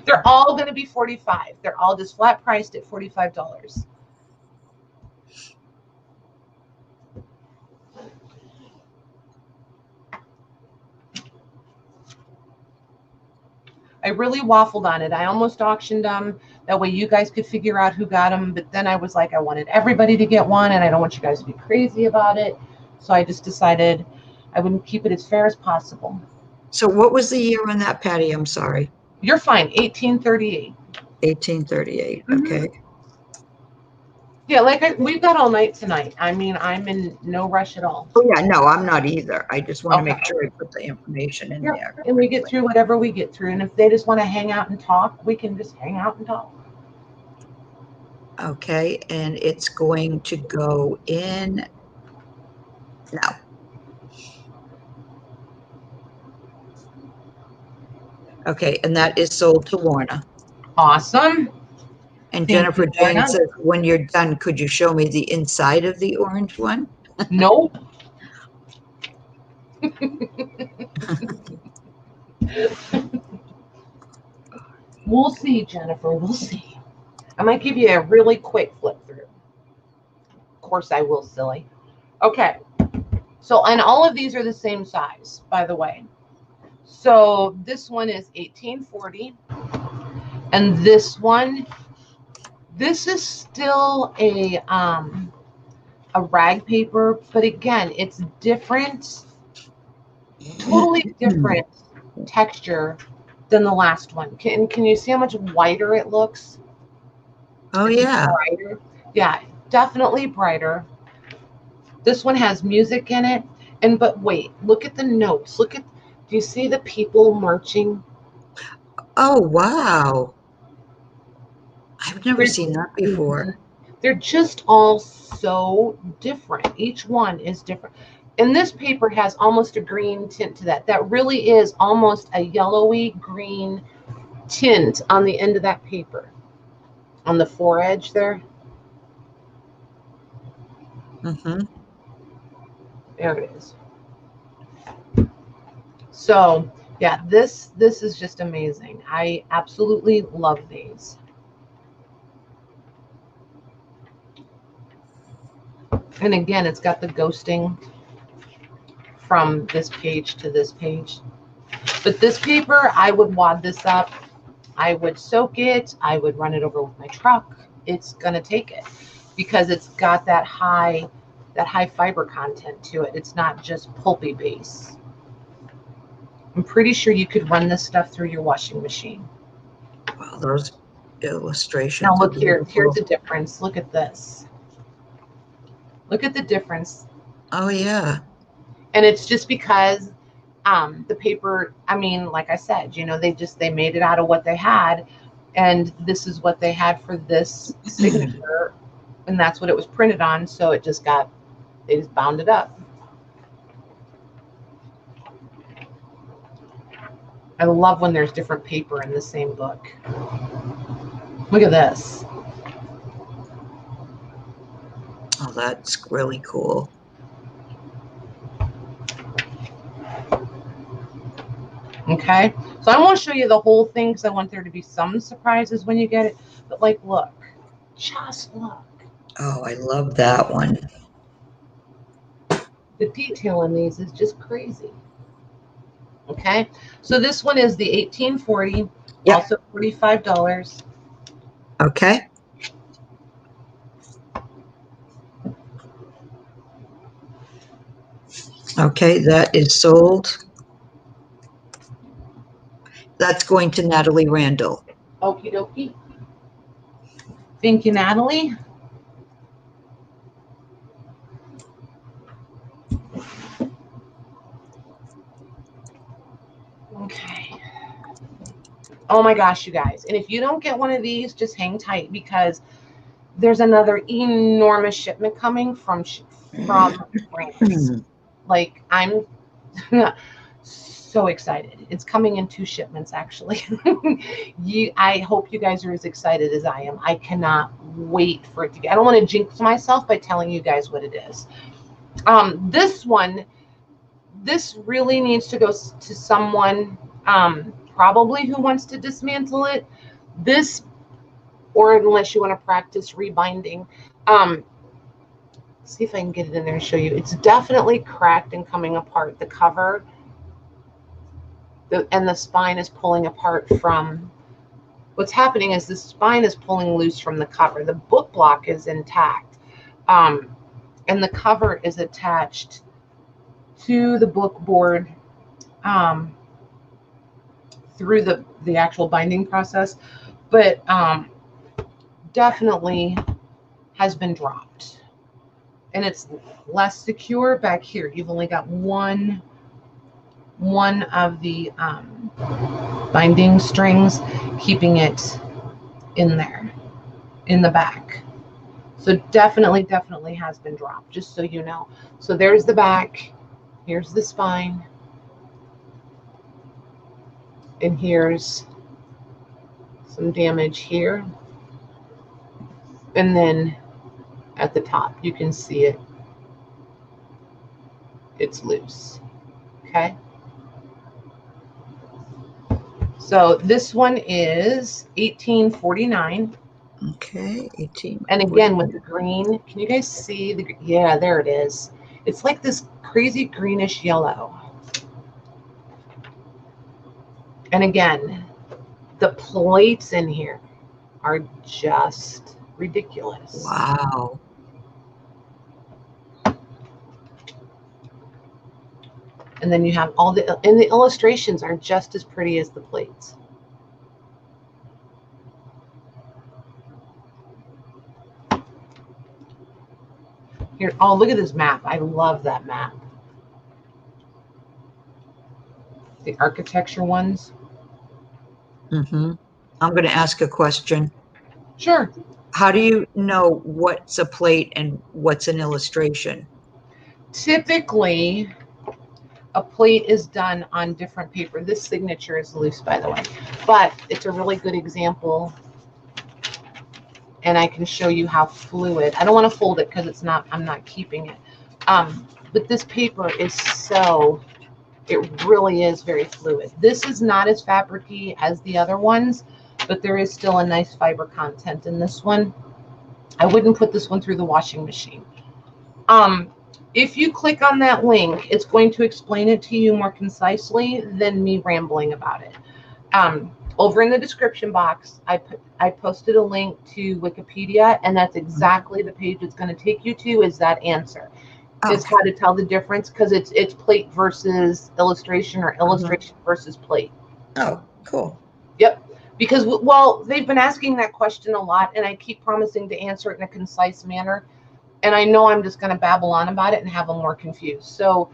They're all going to be $45. They're all just flat priced at $45. I really waffled on it. I almost auctioned them. That way you guys could figure out who got them. But then I was like, I wanted everybody to get one, and I don't want you guys to be crazy about it. So I just decided I wouldn't keep it as fair as possible. So what was the year on that, Patty? I'm sorry. You're fine. 1838. 1838. Okay. Yeah, like we've got all night tonight. I mean, I'm in no rush at all. Oh yeah, no, I'm not either. I just want to make sure I put the information in there. And we get through whatever we get through. And if they just want to hang out and talk, we can just hang out and talk. Okay, and it's going to go in now. Okay, and that is sold to Lorna. Awesome. And Jennifer Jane says, when you're done, could you show me the inside of the orange one? Nope. We'll see, Jennifer. We'll see. I might give you a really quick flip through. Of course I will, silly. Okay. So, and all of these are the same size, by the way. So this one is 1840. And this one, this is still a rag paper, but again, it's different, totally different texture than the last one. Can you see how much whiter it looks? Oh, yeah. Brighter. Yeah, definitely brighter. This one has music in it. And but wait, look at the notes. Do you see the people marching? Oh, wow. I've never seen that before. They're just all so different. Each one is different. And this paper has almost a green tint to that. That really is almost a yellowy green tint on the end of that paper. On the foredge there. Mm-hmm. There it is. So yeah, this is just amazing. I absolutely love these. And again, it's got the ghosting from this page to this page. But this paper, I would wad this up. I would soak it. I would run it over with my truck. It's going to take it because it's got that high fiber content to it. It's not just pulpy base. I'm pretty sure you could run this stuff through your washing machine. Wow, those illustrations. Now look here. Here's the difference. Look at this. Look at the difference. Oh, yeah. And it's just because the paper, I mean, like I said, you know, they made it out of what they had, and this is what they had for this signature, and that's what it was printed on. So it just they just bound it up. I love when there's different paper in the same book. Look at this. Oh, that's really cool. Okay, so I won't show you the whole thing because I want there to be some surprises when you get it. But like, look, just look. Oh, I love that one. The detail in these is just crazy. Okay, so this one is the 1840, yep. Also $45. Okay. Okay, that is sold. That's going to Natalie Randall. Okie dokie. Thank you, Natalie. Okay. Oh my gosh, you guys. And if you don't get one of these, just hang tight because there's another enormous shipment coming from France. Like, I'm so excited. It's coming in 2 shipments, actually. I hope you guys are as excited as I am. I cannot wait for it to get. I don't want to jinx myself by telling you guys what it is. This one, this really needs to go to someone probably who wants to dismantle it. This, or unless you want to practice rebinding. See if I can get it in there and show you. It's definitely cracked and coming apart. The cover and the spine is pulling apart from what's happening is the spine is pulling loose from the cover. The book block is intact, and the cover is attached to the book board through the actual binding process, but definitely has been dropped. And it's less secure back here. You've only got one of the binding strings keeping it in there, in the back. So definitely has been dropped, just so you know. So there's the back, here's the spine, and here's some damage here. And then at the top, you can see it. It's loose. Okay. So this one is $18.49. Okay, 18. And again, with the green, can you guys see the, yeah, there it is. It's like this crazy greenish yellow. And again, the plates in here are just ridiculous. Wow. And then you have all the, and the illustrations are just as pretty as the plates. Here, oh, look at this map. I love that map. The architecture ones. Mm-hmm. I'm going to ask a question. Sure. How do you know what's a plate and what's an illustration? Typically, a plate is done on different paper. This signature is loose, by the way, but it's a really good example. And I can show you how fluid. I don't want to fold it because it's not, I'm not keeping it. But this paper is so, it really is very fluid. This is not as fabricy as the other ones, but there is still a nice fiber content in this one. I wouldn't put this one through the washing machine. If you click on that link, it's going to explain it to you more concisely than me rambling about it. Over in the description box, I posted a link to Wikipedia, and that's exactly the page it's going to take you to, is that answer. Is how to tell the difference, because it's plate versus illustration or illustration versus plate. Oh, cool. Yep. Because, well, they've been asking that question a lot, and I keep promising to answer it in a concise manner. And I know I'm just going to babble on about it and have them more confused. So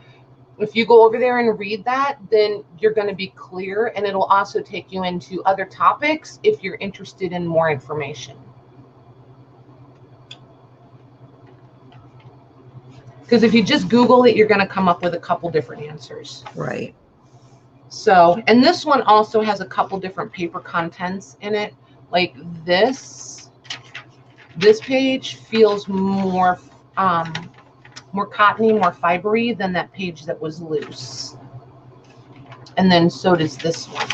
if you go over there and read that, then you're going to be clear, and it'll also take you into other topics if you're interested in more information. Because if you just Google it, you're going to come up with a couple different answers. Right. So, and this one also has a couple different paper contents in it. Like this page feels more, more cottony, more fibery than that page that was loose. And then so does this one.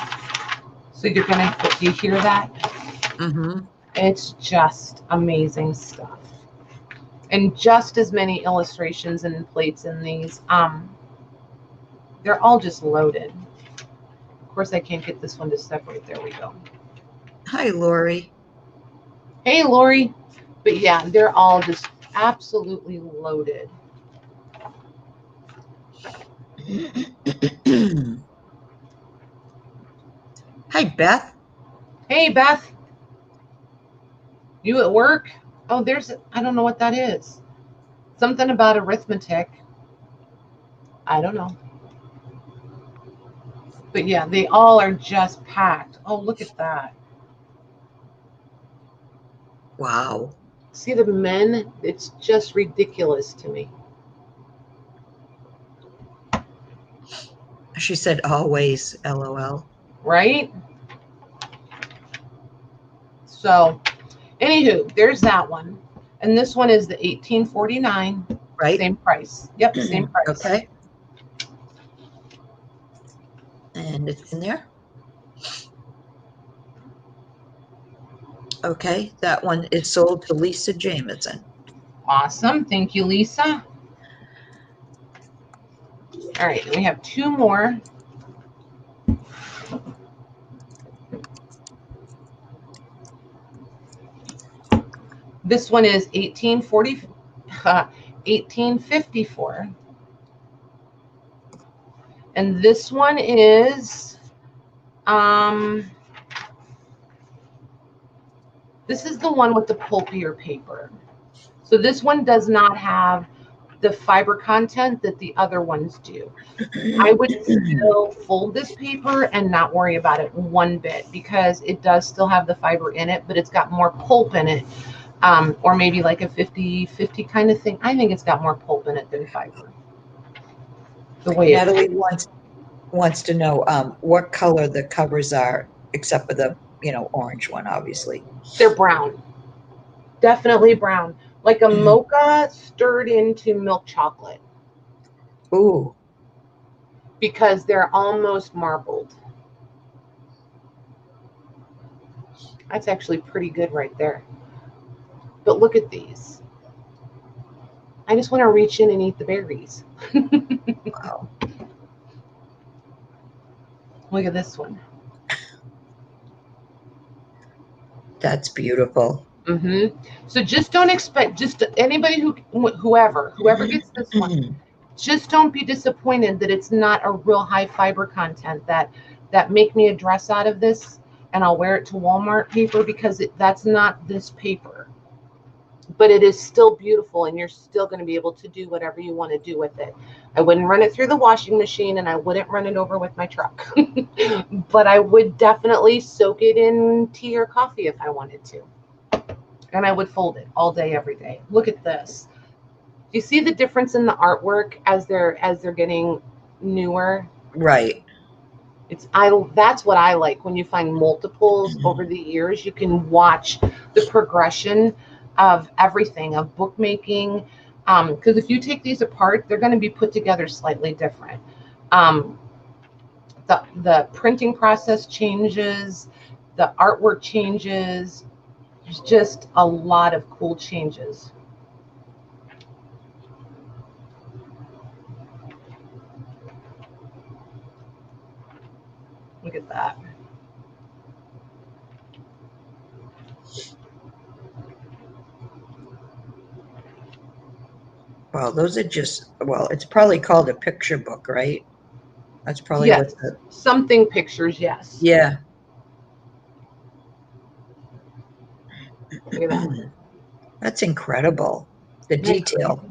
So you're going to, you hear that? Mm-hmm. It's just amazing stuff. And just as many illustrations and plates in these. They're all just loaded. Of course, I can't get this one to separate. There we go. Hi, Lori. Hey, Lori. But yeah, they're all just absolutely loaded. Hi, Beth. Hey, Beth. You at work? Oh, there's, I don't know what that is. Something about arithmetic. I don't know. But yeah, they all are just packed. Oh, look at that. Wow. See the men? It's just ridiculous to me. She said always, LOL. Right? So, anywho, there's that one. And this one is the $18.49. Right. Same price. Yep, same price. Okay. And it's in there. Okay, that one is sold to Lisa Jameson. Awesome. Thank you, Lisa. All right, we have two more. This one is $18.54. And this one is, this is the one with the pulpier paper. So this one does not have the fiber content that the other ones do. I would still fold this paper and not worry about it one bit, because it does still have the fiber in it, but it's got more pulp in it. Or maybe like a 50-50 kind of thing. I think it's got more pulp in it than fiber. The way Natalie wants to know what color the covers are, except for the orange one, obviously. They're brown. Definitely brown. Like a mocha stirred into milk chocolate. Ooh. Because they're almost marbled. That's actually pretty good right there. But look at these. I just want to reach in and eat the berries. Wow. Look at this one. That's beautiful. So just don't expect, just anybody whoever gets this one, just don't be disappointed that it's not a real high fiber content, that make me a dress out of this and I'll wear it to Walmart paper, because that's not this paper. But it is still beautiful, and you're still going to be able to do whatever you want to do with it. I wouldn't run it through the washing machine, and I wouldn't run it over with my truck. But I would definitely soak it in tea or coffee if I wanted to. And I would fold it all day, every day. Look at this. Do you see the difference in the artwork as they're getting newer? Right. That's what I like, when you find multiples over the years. You can watch the progression of everything, of bookmaking, because if you take these apart, they're going to be put together slightly different. The printing process changes, the artwork changes. There's just a lot of cool changes. Look at that. Well, those are just, well, it's probably called a picture book, right? That's probably Yes, what something pictures, yes. Yeah. Look at that. That's incredible. The detail.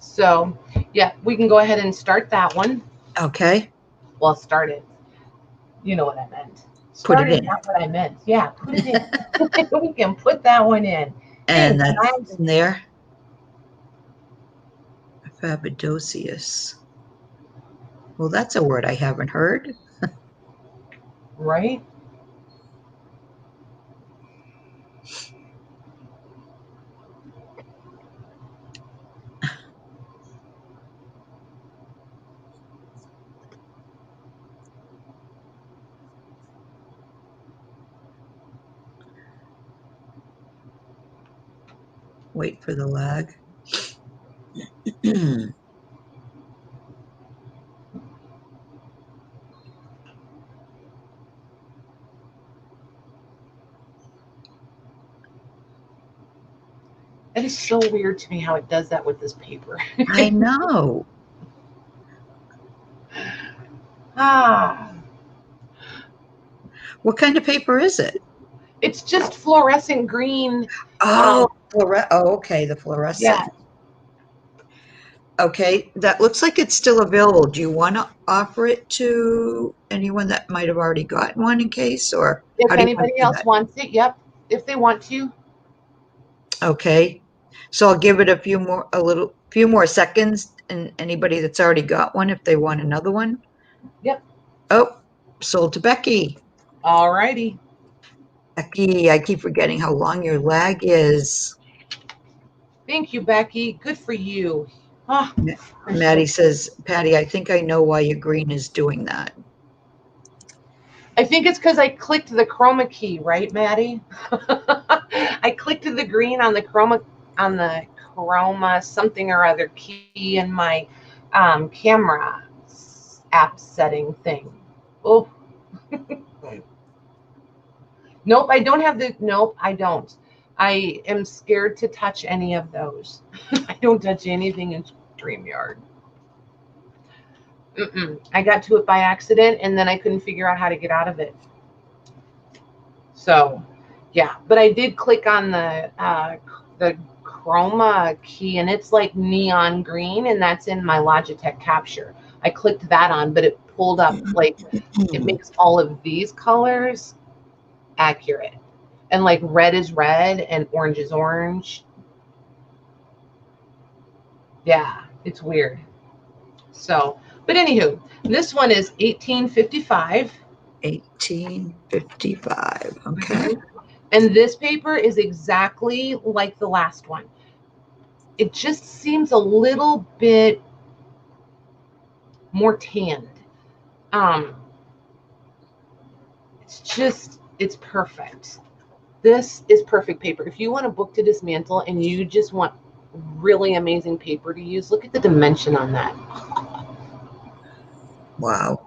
So, yeah, we can go ahead and start that one. Okay. Well, start it. You know what I meant. Put it in. Not what I meant. Yeah, put it in. We can put that one in. And that's in there. Fabidosius. Well, that's a word I haven't heard. Right? Wait for the lag. It is so weird to me how it does that with this paper. I know. What kind of paper is it? It's just fluorescent green. Oh, okay, the fluorescent. Yeah. Okay, that looks like it's still available. Do you want to offer it to anyone that might have already gotten one in case, or if anybody else wants it? Yep, if they want to. Okay, so I'll give it a few more seconds, and anybody that's already got one, if they want another one. Yep. Oh, sold to Becky. All righty. Becky, I keep forgetting how long your lag is. Thank you, Becky. Good for you. Oh, Maddie says, Patty, I think I know why your green is doing that. I think it's because I clicked the chroma key, right, Maddie? I clicked the green on the chroma something or other key in my camera app setting thing. Oh. Nope, I don't have nope, I don't. I am scared to touch any of those. I don't touch anything in StreamYard. I got to it by accident, and then I couldn't figure out how to get out of it. So, yeah, but I did click on the chroma key, and it's like neon green, and that's in my Logitech Capture. I clicked that on, but it pulled up, like, it makes all of these colors accurate. And like red is red and orange is orange. Yeah, it's weird. So, but anywho, this one is 1855. 1855. Okay. And this paper is exactly like the last one. It just seems a little bit more tanned. It's just, It's perfect. This is perfect paper. If you want a book to dismantle and you just want really amazing paper to use, look at the dimension on that. Wow.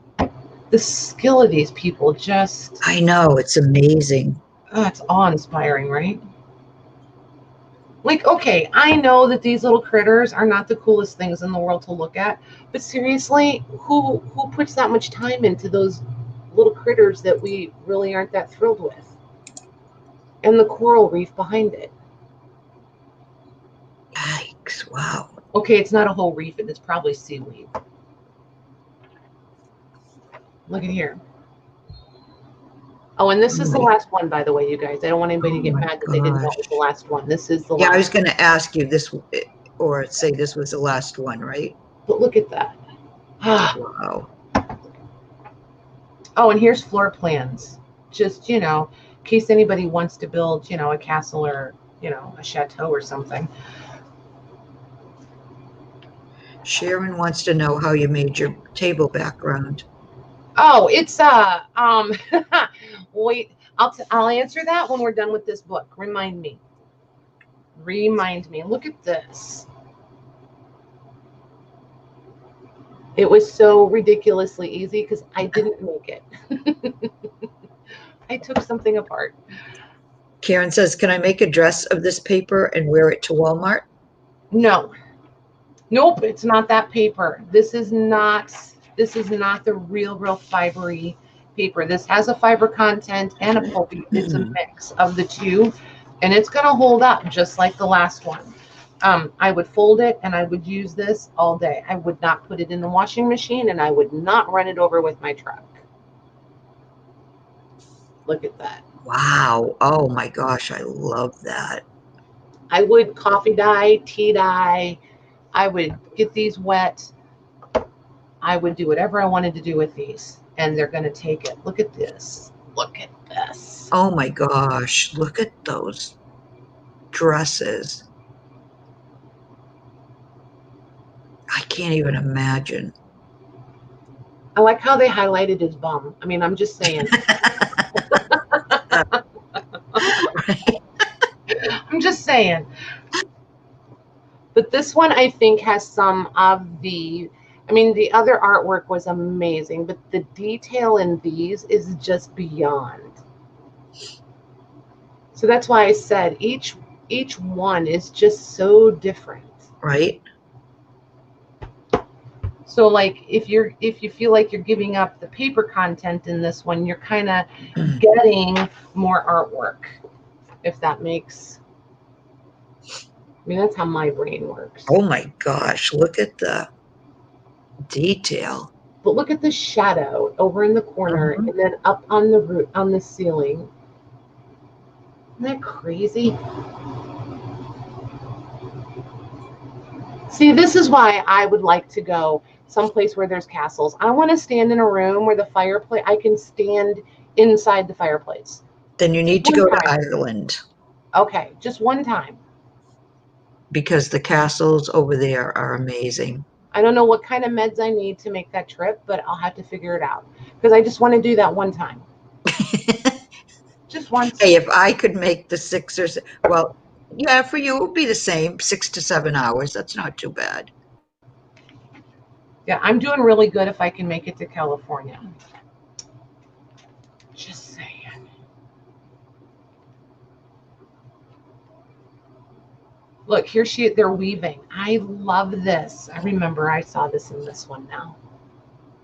The skill of these people just... I know, it's amazing. Oh, it's awe-inspiring, right? Like, okay, I know that these little critters are not the coolest things in the world to look at, but seriously, who puts that much time into those little critters that we really aren't that thrilled with? And the coral reef behind it. Yikes, wow. Okay, it's not a whole reef, and it's probably seaweed. Look at here. Oh, and this is the last one, by the way, you guys. I don't want anybody to get mad that they didn't know it was the last one. This is the last. Yeah, I was going to ask you this, or say this was the last one, right? But look at that. Wow. Oh, and here's floor plans. Just, you know, in case anybody wants to build, you know, a castle or, you know, a chateau or something. Sharon wants to know how you made your table background. Oh, it's wait, I'll answer that when we're done with this book. Remind me. Look at this. It was so ridiculously easy because I didn't make it. I took something apart. Karen says, can I make a dress of this paper and wear it to Walmart? No. Nope, it's not that paper. This is not the real fibery paper. This has a fiber content and a pulpy. It's a mix of the two, and it's going to hold up just like the last one. I would fold it and I would use this all day. I would not put it in the washing machine, and I would not run it over with my truck. Look at that. Wow. Oh my gosh, I love that. I would coffee dye, tea dye. I would get these wet. I would do whatever I wanted to do with these, and they're going to take it. Look at this. Look at this. Oh my gosh, look at those dresses. I can't even imagine. I like how they highlighted his bum. I mean, I'm just saying. Right. I'm just saying. But this one, I think, has some of the... I mean, the other artwork was amazing, but the detail in these is just beyond. So that's why I said each one is just so different. Right. So like if you feel like you're giving up the paper content in this one, you're kind of getting more artwork, if that makes... I mean, that's how my brain works. Oh my gosh, look at the detail. But look at the shadow over in the corner, and then up on the roof, on the ceiling. Isn't that crazy? See, this is why I would like to go someplace where there's castles. I want to stand in a room where the fireplace, I can stand inside the fireplace. Then you need to go to Ireland. Okay, just one time. Because the castles over there are amazing. I don't know what kind of meds I need to make that trip, but I'll have to figure it out. Because I just want to do that one time. Just once. Hey, if I could make the 6 or 7, well, yeah, for you it would be the same, 6 to 7 hours. That's not too bad. Yeah, I'm doing really good if I can make it to California. Just saying. Look, here they're weaving. I love this. I remember I saw this in this one now.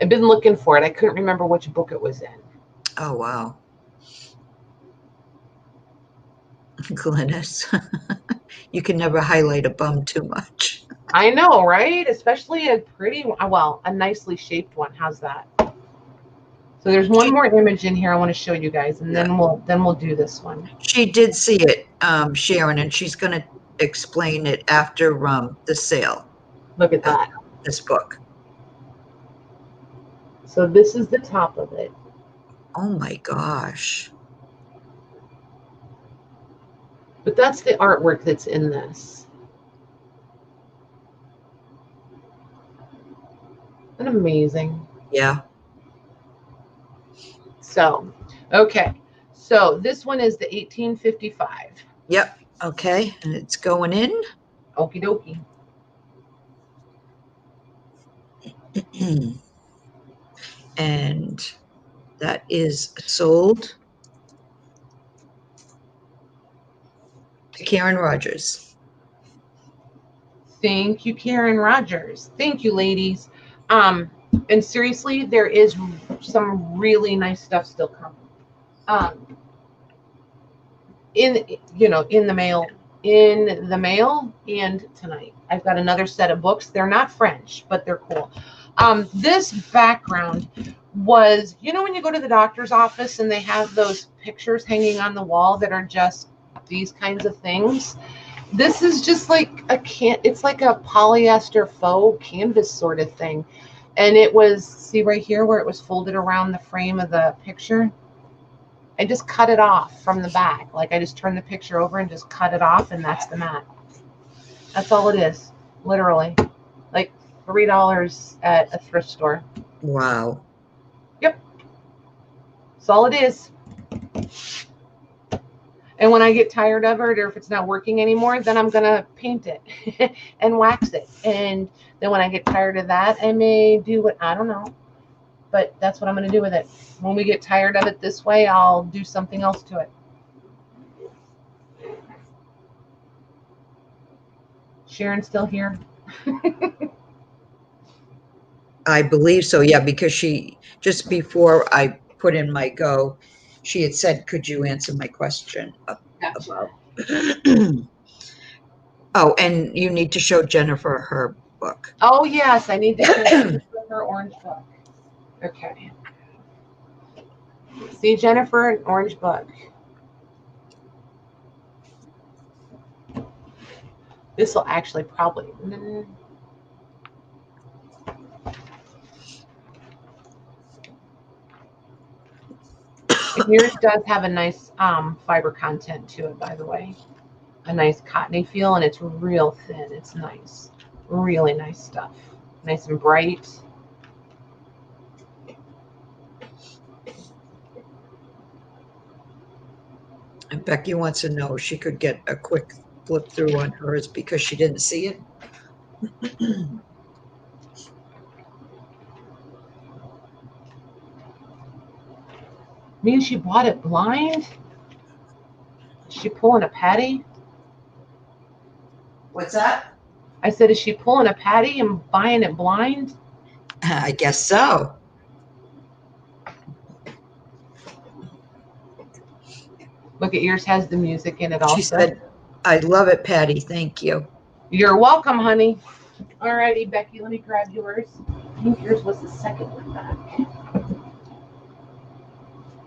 I've been looking for it. I couldn't remember which book it was in. Oh, wow. Glynis, you can never highlight a bum too much. I know, right? Especially a a nicely shaped one. How's that? So there's one more image in here I want to show you guys, and then we'll do this one. She did see it, Sharon, and she's going to explain it after the sale. Look at that. This book. So this is the top of it. Oh my gosh. But that's the artwork that's in this. Isn't that amazing? Yeah. So, okay. So this one is the 1855. Yep. Okay. And it's going in. Okie dokie. And that is sold to Karen Rogers. Thank you, Karen Rogers. Thank you, ladies. And seriously, there is some really nice stuff still coming. In the mail and tonight. I've got another set of books. They're not French, but they're cool. This background was, when you go to the doctor's office and they have those pictures hanging on the wall that are just these kinds of things. This is just like it's like a polyester faux canvas sort of thing. And it was, see right here where it was folded around the frame of the picture? I just cut it off from the back. Like I just turned the picture over and just cut it off, and that's the mat. That's all it is, literally. Like $3 at a thrift store. Wow. Yep. That's all it is. And when I get tired of it, or if it's not working anymore, then I'm going to paint it and wax it. And then when I get tired of that, I may do what, I don't know. But that's what I'm going to do with it. When we get tired of it this way, I'll do something else to it. Sharon's still here? I believe so, yeah, because she, just before I put in my go, she had said, could you answer my question Gotcha. about? Oh, and you need to show Jennifer her book. Oh, yes, I need to show her orange book. Okay. See, Jennifer, an orange book. This will actually probably... And yours does have a nice fiber content to it, by the way. A nice cottony feel, and it's real thin. It's nice. Really nice stuff. Nice and bright. And Becky wants to know if she could get a quick flip through on hers because she didn't see it. Means she bought it blind? Is she pulling a Patty? What's that? I said, is she pulling a Patty and buying it blind? I guess so. Look at yours has the music in it also. She said, I love it, Patty. Thank you. You're welcome, honey. All righty, Becky, let me grab yours. I think yours was the second one back.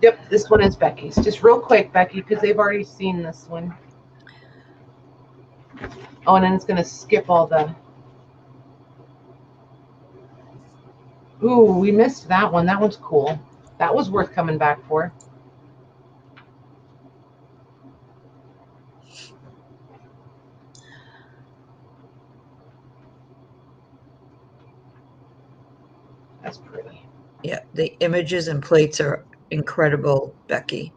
Yep, this one is Becky's. Just real quick, Becky, because they've already seen this one. Oh, and then it's going to skip all the... Ooh, we missed that one. That one's cool. That was worth coming back for. That's pretty. Yeah, the images and plates are incredible, Becky.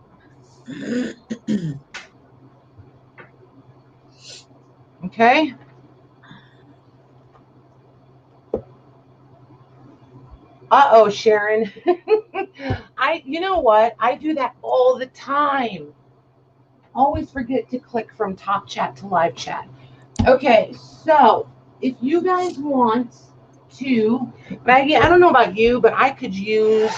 Okay. Uh-oh, Sharon. You know what? I do that all the time. Always forget to click from top chat to live chat. Okay, so if you guys want to, Maggie, I don't know about you, but I could use...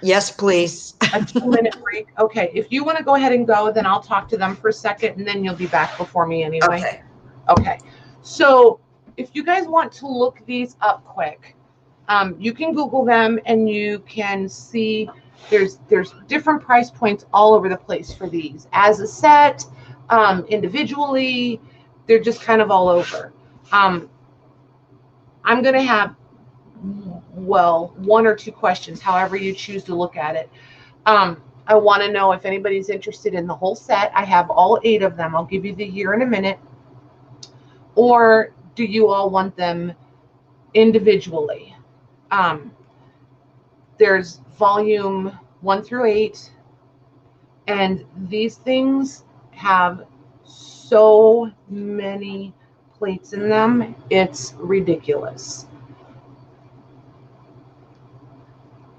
Yes, please. A 2-minute break. Okay, if you want to go ahead and go, then I'll talk to them for a second, and then you'll be back before me anyway. Okay. Okay. So if you guys want to look these up quick, you can Google them, and you can see there's different price points all over the place for these. As a set, individually, they're just kind of all over. I'm going to have, well, 1 or 2 questions, however you choose to look at it. I want to know if anybody's interested in the whole set. I have all 8 of them. I'll give you the year in a minute. Or do you all want them individually? There's volume 1 through 8, And these things have so many plates in them, it's ridiculous.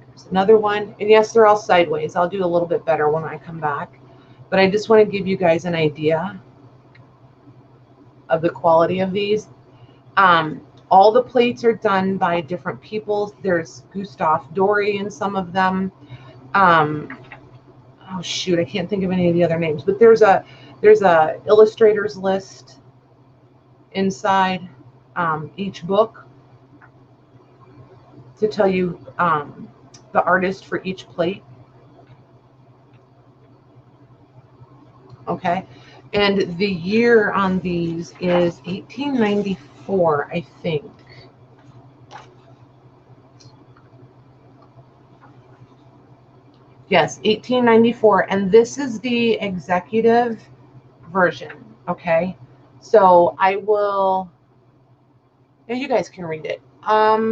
There's another one, and yes, they're all sideways. I'll do a little bit better when I come back, but I just want to give you guys an idea of the quality of these. All the plates are done by different people. There's Gustave Doré in some of them. Oh shoot, I can't think of any of the other names, but there's a illustrators list inside each book to tell you the artist for each plate. Okay, and the year on these is 1894, I think. Yes, 1894, and this is the executive version. Okay, so I will, and you guys can read it. I'm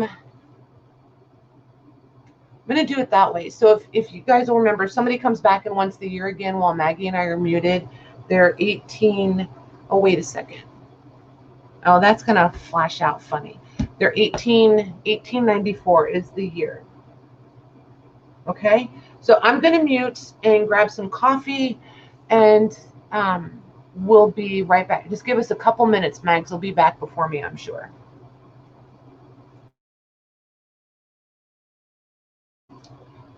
going to do it that way. So if you guys will remember, somebody comes back and wants the year again while Maggie and I are muted, they're 18. Oh, wait a second. Oh, that's going to flash out funny. They're 1894 is the year. Okay, so I'm going to mute and grab some coffee, and we'll be right back. Just give us a couple minutes. Mags will be back before me, I'm sure.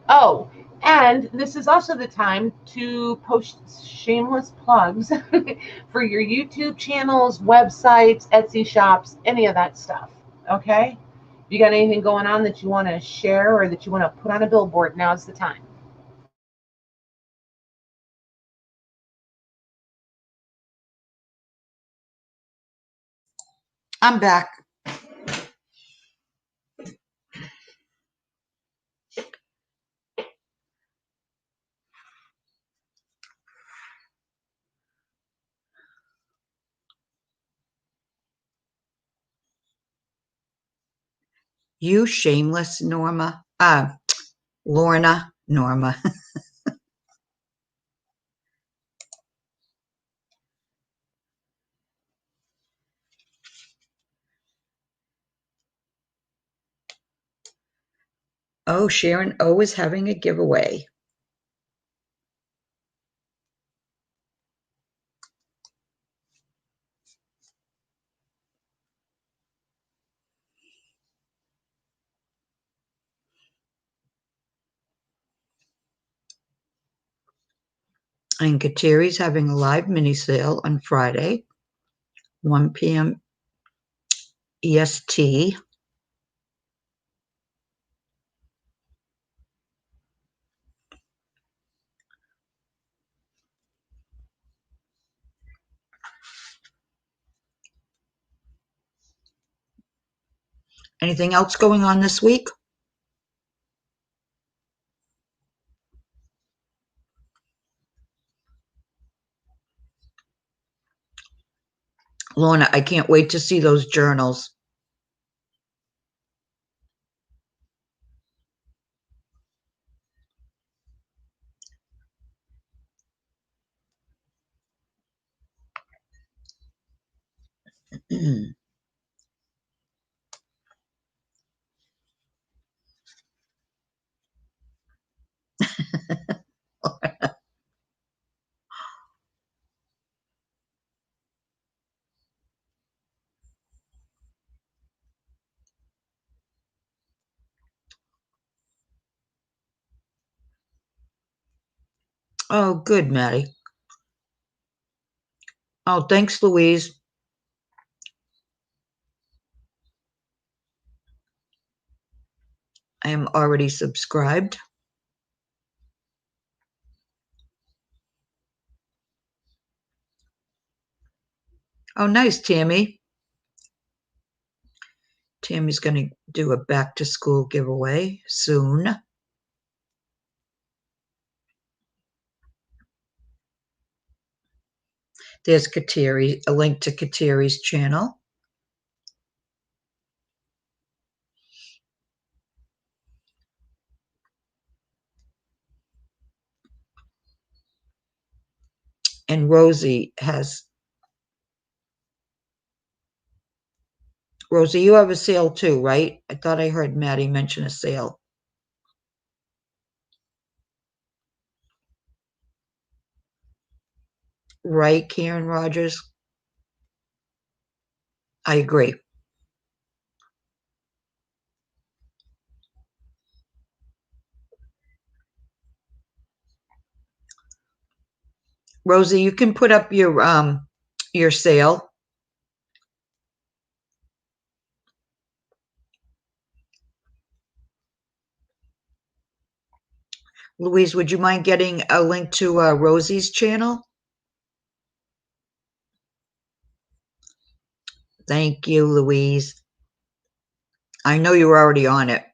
Oh, and this is also the time to post shameless plugs for your YouTube channels, websites, Etsy shops, any of that stuff. Okay? If you got anything going on that you want to share or that you want to put on a billboard, now's the time. I'm back. You shameless Norma. Lorna, Norma. Oh, Sharon O is having a giveaway. And Kateri's having a live mini sale on Friday, 1 p.m. EST. Anything else going on this week? Lorna, I can't wait to see those journals. Oh, good, Maddie. Oh, thanks, Louise. I am already subscribed. Oh, nice, Tammy. Tammy's going to do a back to school giveaway soon. There's Kateri, a link to Kateri's channel. And Rosie has. Rosie, you have a sale too, right? I thought I heard Maddie mention a sale. Right, Karen Rogers? I agree. Rosie, you can put up your sale. Louise, would you mind getting a link to Rosie's channel? Thank you, Louise. I know you were already on it.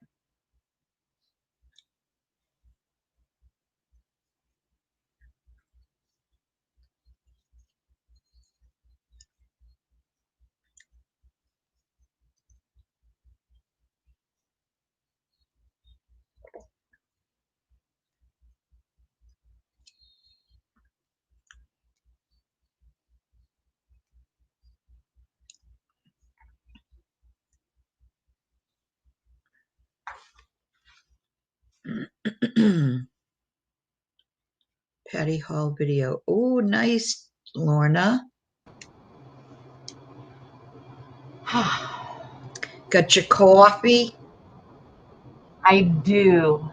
Patty Hall video. Oh, nice, Lorna. Got your coffee? I do.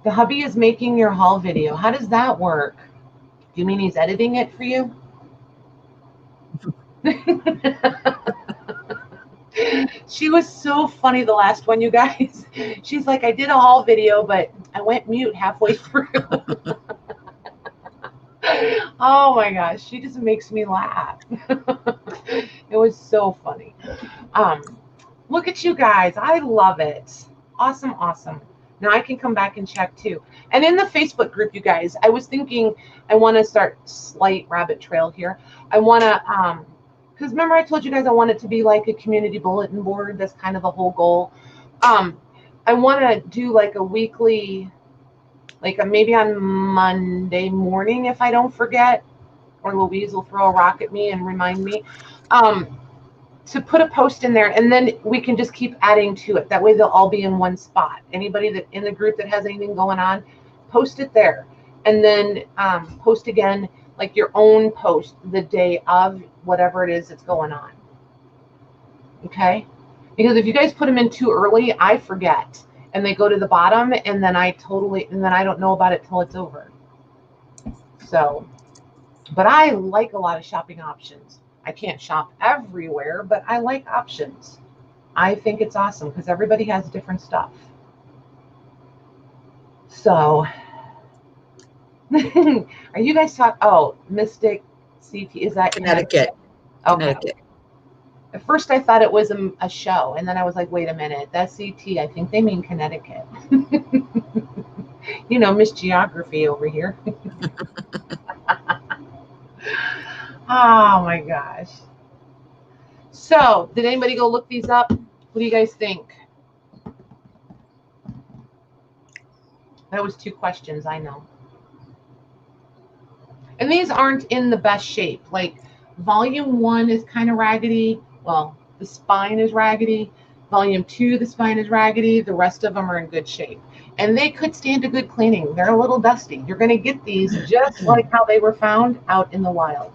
The hubby is making your haul video. How does that work? Do you mean he's editing it for you? She was so funny, the last one, you guys. She's like, I did a haul video, but I went mute halfway through. Oh my gosh, she just makes me laugh. It was so funny. Look at you guys. I love it. Awesome, awesome. Now I can come back and check too. And in the Facebook group, you guys, I was thinking I want to start slight rabbit trail here. I want to, because remember I told you guys I want it to be like a community bulletin board. That's kind of the whole goal. I want to do like a weekly, like maybe on Monday morning if I don't forget, or Louise will throw a rock at me and remind me. To put a post in there, and then we can just keep adding to it. That way they'll all be in one spot. Anybody that in the group that has anything going on, post it there. And then post again, like your own post the day of whatever it is that's going on. Okay? Because if you guys put them in too early, I forget. And they go to the bottom, and then I don't know about it till it's over. So, but I like a lot of shopping options. I can't shop everywhere, but I like options. I think it's awesome because everybody has different stuff. So, are you guys talking? Oh, Mystic CT, is that Connecticut? Okay. Connecticut. At first, I thought it was a show, and then I was like, wait a minute, that's CT. I think they mean Connecticut. You know, Miss Geography over here. Oh my gosh. So, did anybody go look these up? What do you guys think? That was 2 questions, I know. And these aren't in the best shape. Like volume 1 is kind of raggedy. Well, the spine is raggedy. Volume 2, the spine is raggedy. The rest of them are in good shape. And they could stand a good cleaning. They're a little dusty. You're going to get these just like how they were found out in the wild.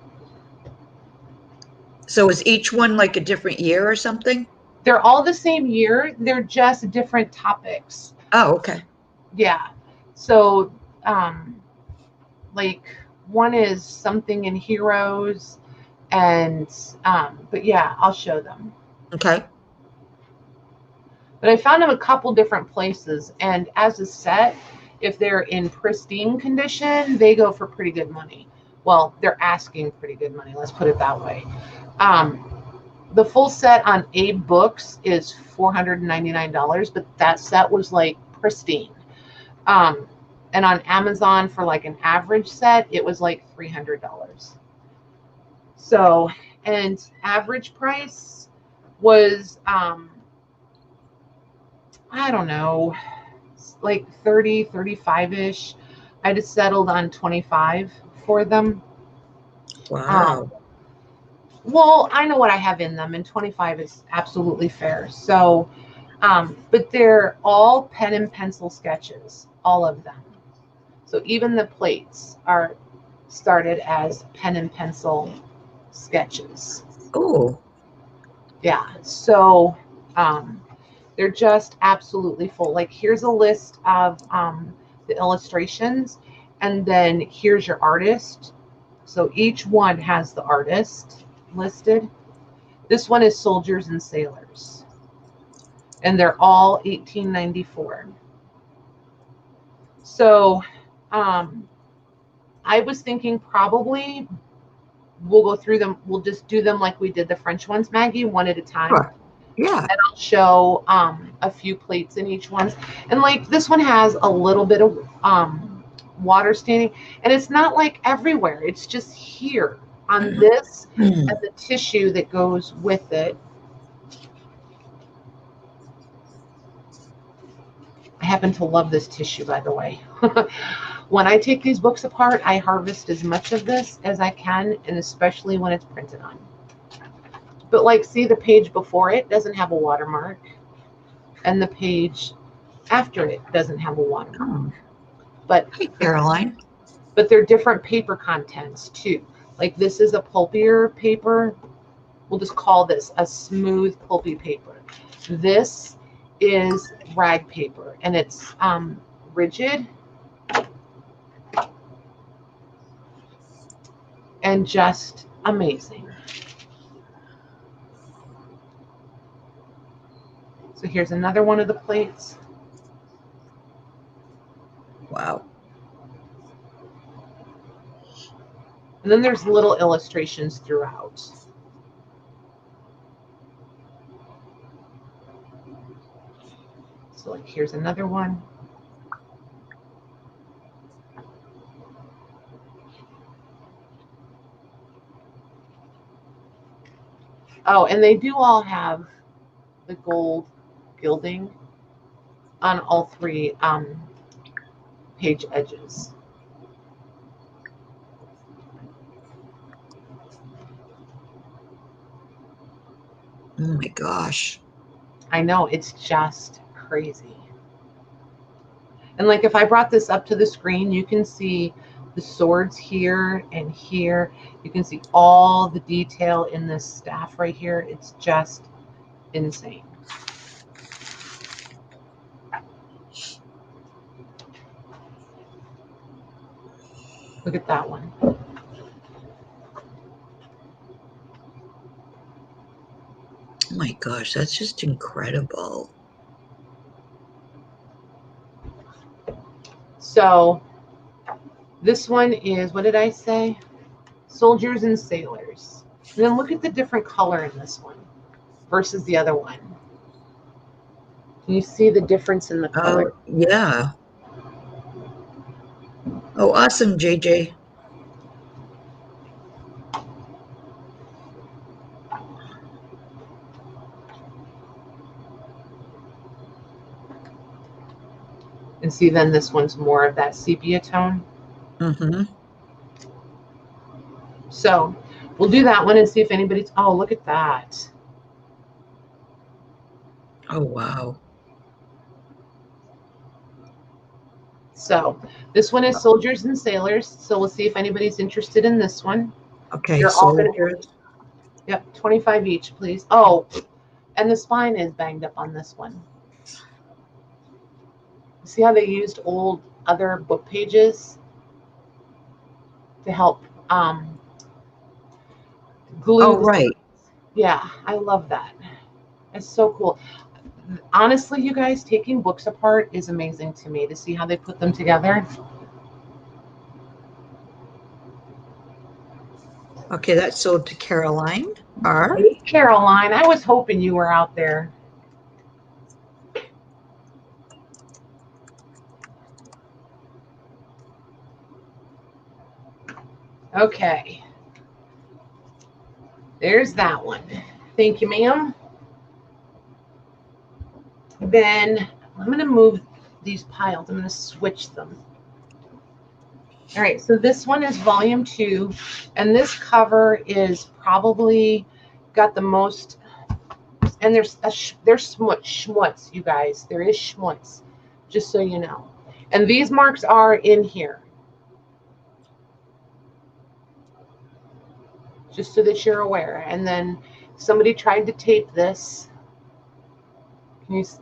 So is each one like a different year or something? They're all the same year. They're just different topics. Oh, okay. Yeah. So, like one is something in heroes, and but yeah, I'll show them. Okay. But I found them a couple different places, and as a set, if they're in pristine condition, they go for pretty good money. Well, they're asking pretty good money. Let's put it that way. The full set on Abe Books is $499, but that set was like pristine. And on Amazon for like an average set, it was like $300. So, and average price was, I don't know, like 30, 35-ish. I just settled on 25 for them. Wow. Well, I know what I have in them, and 25 is absolutely fair. So, but they're all pen and pencil sketches, all of them. So even the plates are started as pen and pencil sketches. Oh, Yeah. So they're just absolutely full. Like here's a list of the illustrations, and then here's your artist. So each one has the artist listed. This one is Soldiers and Sailors, and they're all 1894. So I was thinking probably we'll go through them. We'll just do them like we did the French ones, Maggie, one at a time. sure. Yeah. And I'll show a few plates in each one. And like this one has a little bit of water standing, and it's not like everywhere. It's just here on this and the tissue that goes with it. I happen to love this tissue, by the way. When I take these books apart, I harvest as much of this as I can, and especially when it's printed on. But like, see, the page before it doesn't have a watermark, and the page after it doesn't have a watermark. But Hey, Caroline. But they're different paper contents too. Like this is a pulpier paper. We'll just call this a smooth pulpy paper. This is rag paper, and it's rigid and just amazing. So here's another one of the plates. Wow. And then there's little illustrations throughout. So like here's another one. Oh, and they do all have the gold gilding on all three page edges. Oh my gosh. I know, it's just crazy. And like if I brought this up to the screen, you can see the swords here and here. You can see all the detail in this staff right here. It's just insane. Look at that one. Oh my gosh, that's just incredible. So this one is, what did I say? Soldiers and Sailors. And then look at the different color in this one versus the other one. Can you see the difference in the color? Oh, yeah. Oh, awesome, JJ. And see, then this one's more of that sepia tone. Mm-hmm. So we'll do that one and see if anybody's, oh, look at that. Oh, wow. So this one is Soldiers and Sailors. So we'll see if anybody's interested in this one. Okay, You're all gonna, soldiers. yep, 25 each, please. Oh, and the spine is banged up on this one. See how they used old other book pages to help glue? Oh, right. Yeah, I love that. It's so cool. Honestly, you guys, taking books apart is amazing to me to see how they put them together. Okay, that's sold to Caroline R. Hey, Caroline, I was hoping you were out there. Okay. There's that one. Thank you, ma'am. Then I'm going to move these piles. I'm going to switch them. All right, so this one is volume 2, and this cover is probably got the most, and there's schmutz, you guys. There is schmutz, just so you know. And these marks are in here, just so that you're aware. And then somebody tried to tape this.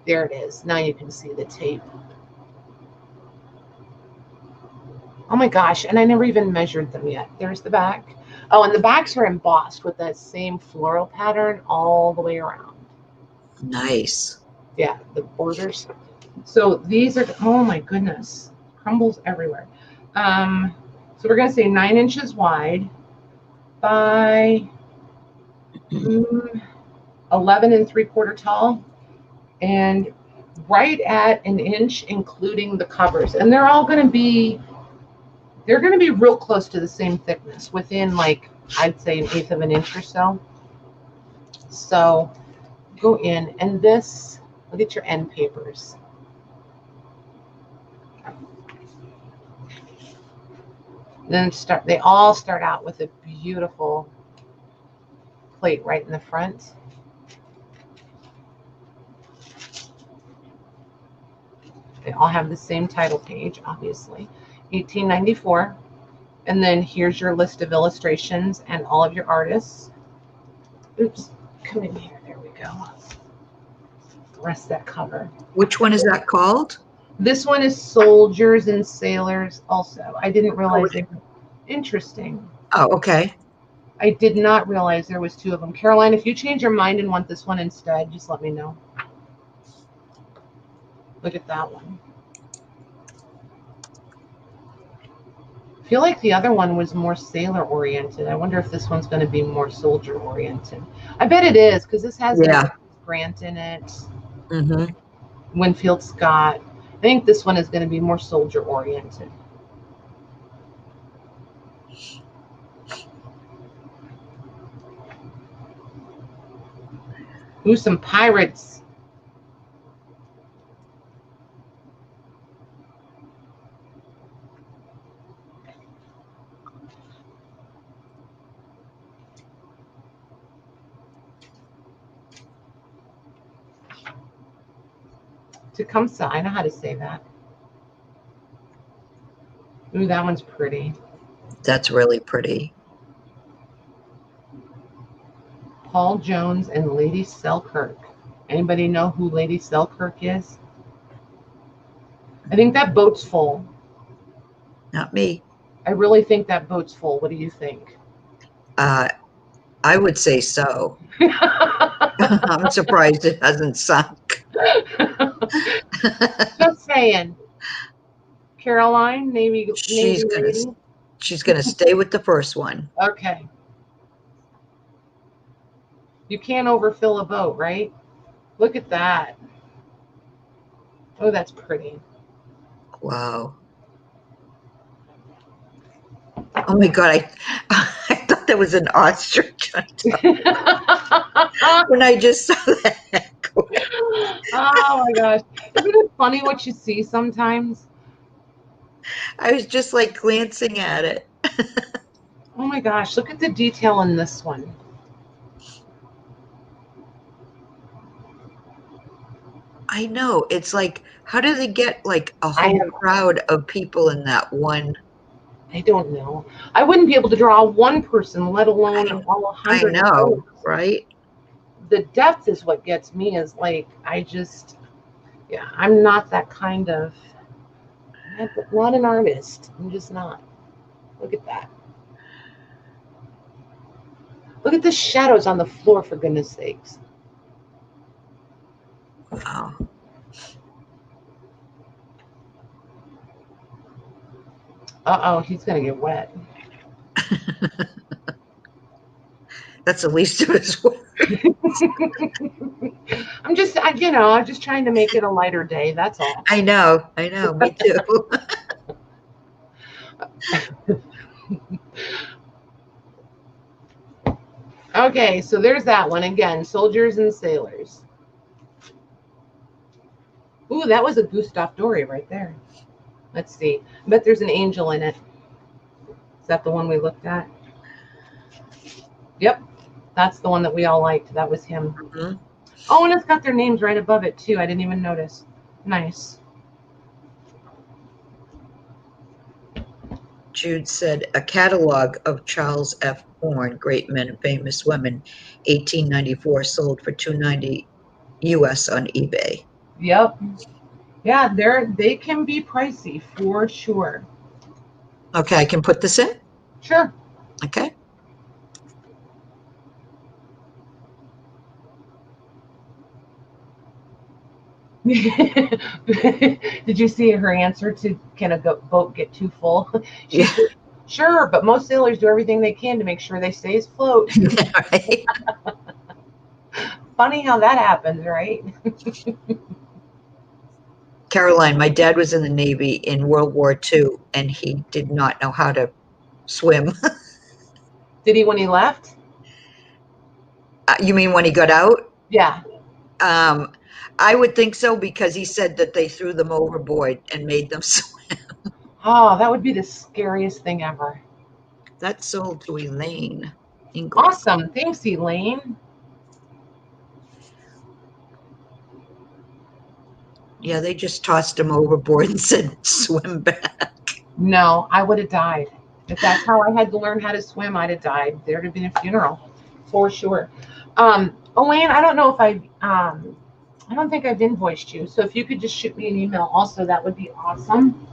There it is. Now you can see the tape. Oh my gosh, and I never even measured them yet. There's the back. Oh, and the backs are embossed with that same floral pattern all the way around. Nice. Yeah, the borders. So these are, oh my goodness, crumbles everywhere. So we're going to say 9 inches wide by 11 3/4 tall, and right at an inch, including the covers. And they're all going to be, they're going to be real close to the same thickness, within, like, I'd say 1/8 of an inch or so. So go in, and this, look at your end papers. Then they all start out with a beautiful plate right in the front. They all have the same title page, obviously. 1894. And then here's your list of illustrations and all of your artists. Oops, come in here. There we go. Rest that cover. Which one is that called? This one is Soldiers and Sailors also. I didn't realize they were interesting. Oh, okay. I did not realize there was 2 of them. Caroline, if you change your mind and want this one instead, just let me know. Look at that one. I feel like the other one was more sailor oriented. I wonder if this one's going to be more soldier oriented. I bet it is, because this has Grant in it. Mm-hmm. Winfield Scott. I think this one is going to be more soldier oriented. Ooh, some pirates. Tecumseh, I know how to say that. Ooh, that one's pretty. That's really pretty. Paul Jones and Lady Selkirk. Anybody know who Lady Selkirk is? I think that boat's full. Not me. I really think that boat's full. What do you think? I would say so. I'm surprised it hasn't sunk. Just saying. Caroline, Navy She's gonna stay with the first one. Okay. You can't overfill a boat, right? Look at that. Oh, that's pretty. Wow. Oh my God, I thought that was an ostrich when I just saw that. Oh my gosh. Isn't it funny what you see sometimes? I was just like glancing at it. Oh my gosh, look at the detail in this one. I know. It's like, how do they get like a whole crowd of people in that one? I don't know. I wouldn't be able to draw one person, let alone all 100. I know, right? The depth is what gets me, is like, I'm not that kind of, not an artist. I'm just not. Look at that. Look at the shadows on the floor, for goodness sakes. Wow. Uh-oh, he's going to get wet. That's the least of his worries. I'm just trying to make it a lighter day. That's all. I know. Me too. Okay, so there's that one again. Soldiers and Sailors. Ooh, that was a Gustave Doré right there. Let's see. I bet there's an angel in it. Is that the one we looked at? Yep. That's the one that we all liked. That was him. Mhm. Oh, and it's got their names right above it too. I didn't even notice. Nice. Jude said, a catalog of Charles F. Horn, Great Men and Famous Women, 1894, sold for $2.90 US on eBay. Yep. Yeah, they can be pricey for sure. Okay, I can put this in? Sure. Okay. Did you see her answer to can a boat get too full? She Yeah. said, sure, but most sailors do everything they can to make sure they stay afloat. Right. Funny how that happens, right? Caroline, my dad was in the Navy in World War II, and he did not know how to swim. Did he when he left? You mean when he got out? Yeah. I would think so, because he said that they threw them overboard and made them swim. Oh, that would be the scariest thing ever. That's sold to Elaine Ingram. Awesome. Thanks, Elaine. Yeah, they just tossed him overboard and said, swim back. No, I would have died. If that's how I had to learn how to swim, I'd have died. There'd have been a funeral for sure. Elaine, I don't know if I don't think I've invoiced you. So if you could just shoot me an email also, that would be awesome.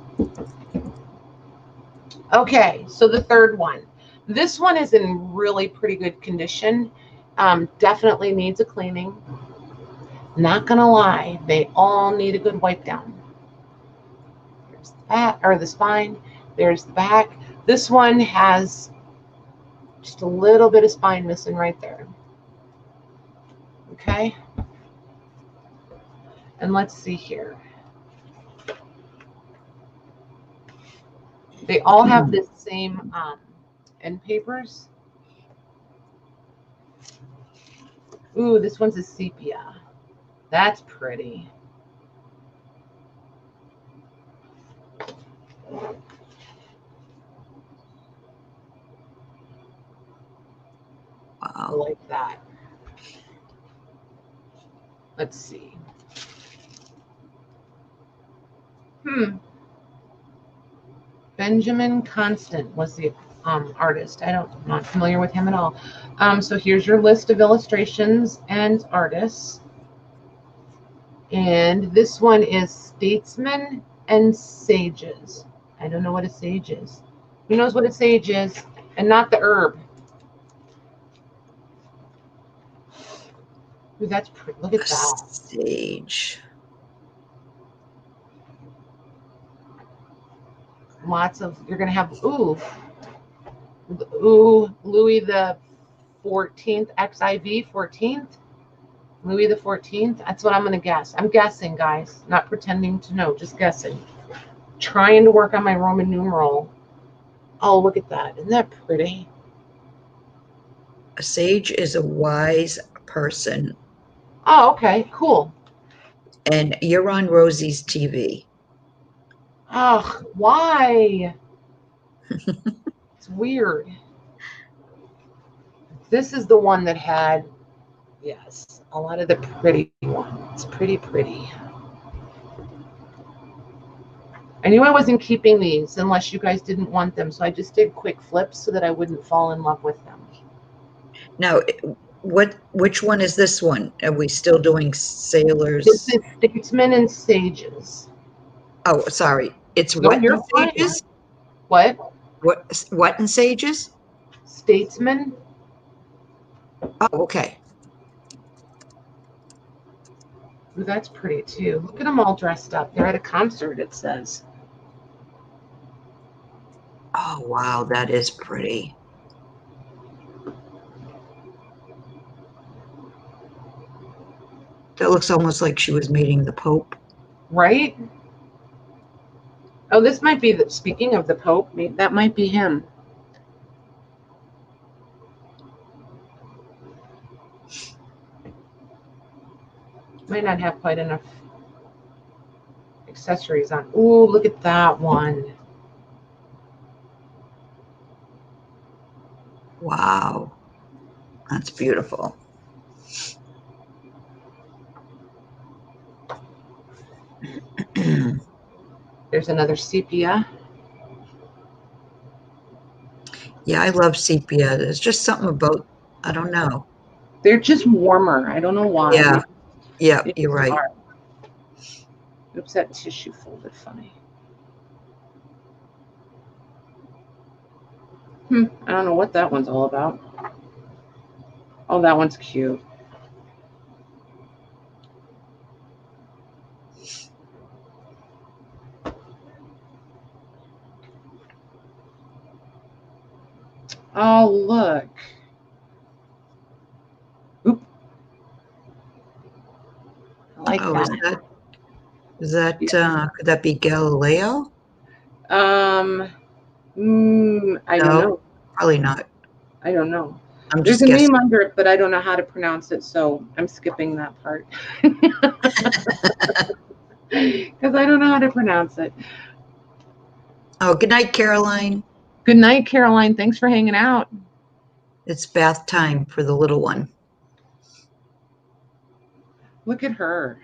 Okay, so the third one. This one is in really pretty good condition. Definitely needs a cleaning. Not gonna lie, they all need a good wipe down. There's the back, or the spine. There's the back. This one has just a little bit of spine missing right there. Okay. And let's see here. They all have the same end papers. Ooh, this one's a sepia. That's pretty. I Wow. like that. Let's see. Benjamin Constant was the artist. I'm not familiar with him at all. So here's your list of illustrations and artists. And this one is Statesmen and Sages. I don't know what a sage is. Who knows what a sage is? And not the herb. Ooh, that's pretty. Look at that. Sage. Lots of, you're going to have, Louis the 14th, XIV 14th. Louis the 14th. That's what I'm going to guess. I'm guessing, guys. Not pretending to know, just guessing. Trying to work on my Roman numeral. Oh, look at that. Isn't that pretty? A sage is a wise person. Oh, okay. Cool. And you're on Rosie's TV. Ugh, why? It's weird. This is the one that had, yes, a lot of the pretty ones. Pretty. I knew I wasn't keeping these unless you guys didn't want them, so I just did quick flips so that I wouldn't fall in love with them. Now, which one is this one? Are we still doing sailors? This is Statesmen and Sages. Oh, sorry. It's No, what you're and fine. sages? What? What and sages? Statesmen. Oh, okay. Ooh, that's pretty too. Look at them all dressed up. They're at a concert, it says. Oh, wow, that is pretty. That looks almost like she was meeting the Pope. Right? Oh, this might be the, speaking of the Pope, that might be him. Might not have quite enough accessories on. Ooh, look at that one. Wow. That's beautiful. There's another sepia. Yeah, I love sepia. There's just something about, I don't know. They're just warmer. I don't know why. Yeah. Yeah, They you're right. are. Oops, that tissue folded funny. I don't know what that one's all about. Oh, that one's cute. Oh, look. Oop. I like that. Is that could that be Galileo? I don't know. Probably not. I don't know. I'm There's just a guessing. name under it, but I don't know how to pronounce it, so I'm skipping that part. Because I don't know how to pronounce it. Oh, good night, Caroline. Good night, Caroline. Thanks for hanging out. It's bath time for the little one. Look at her.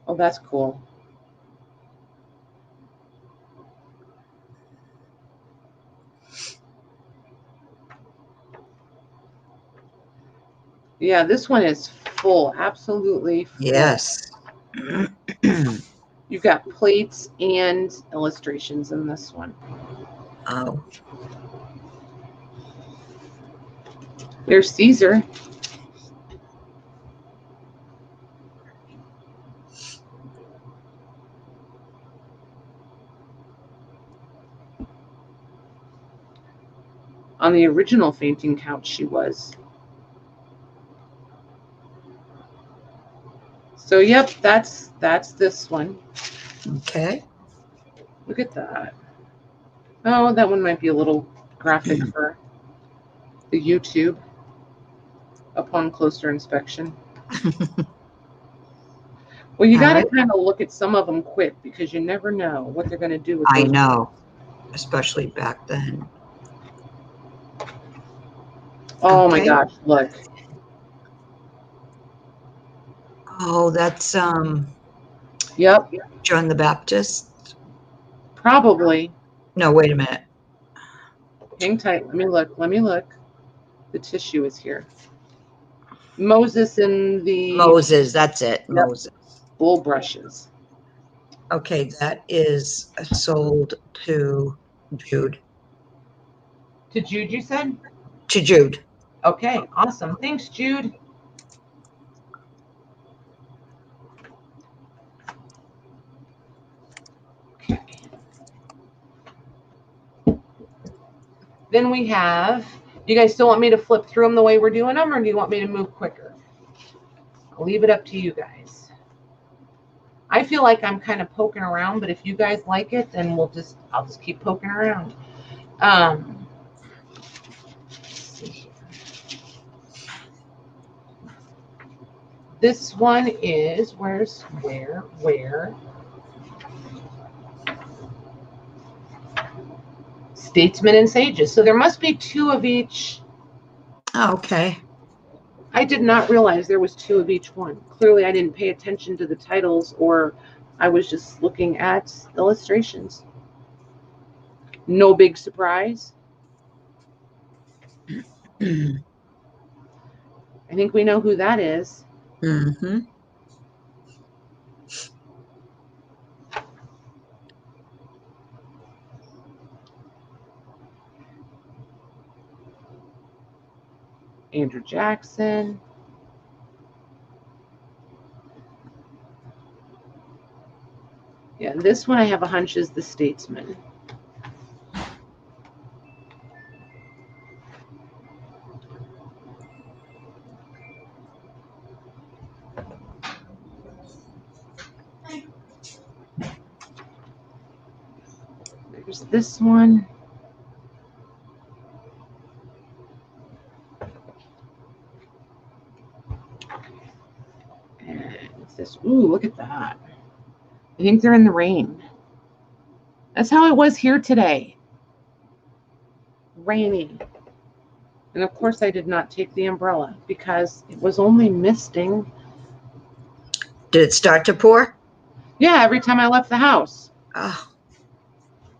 Oh, that's cool. Yeah, this one is full, absolutely full. Yes. You've got plates and illustrations in this one. Oh. There's Caesar. On the original fainting couch, she was. So, yep, that's this one. Okay. Look at that. Oh, that one might be a little graphic for the YouTube upon closer inspection. Well, you got to kind of look at some of them quick because you never know what they're going to do with those. I know, especially back then. Oh my gosh, look. Oh, that's Yep. John the Baptist. Probably. No, wait a minute. Hang tight. Let me look. Let me look. The tissue is here. Moses and the Moses, that's it. Yep. Moses. Bull brushes. Okay, that is sold to Jude. To Jude, you said? To Jude. Okay, awesome. Thanks, Jude. Okay. Then we have, you guys still want me to flip through them the way we're doing them, or do you want me to move quicker? I'll leave it up to you guys. I feel like I'm kind of poking around, but if you guys like it, then I'll just keep poking around. Let's see here. This one is where? Statesmen and Sages. So there must be two of each. Oh, okay. I did not realize there was two of each one. Clearly, I didn't pay attention to the titles, or I was just looking at illustrations. No big surprise. I think we know who that is. Mm-hmm. Andrew Jackson. Yeah, this one I have a hunch is the Statesman. There's this one. And it's this. Ooh, look at that. I think they're in the rain. That's how it was here today. Rainy. And of course I did not take the umbrella because it was only misting. Did it start to pour? Yeah, every time I left the house. Oh.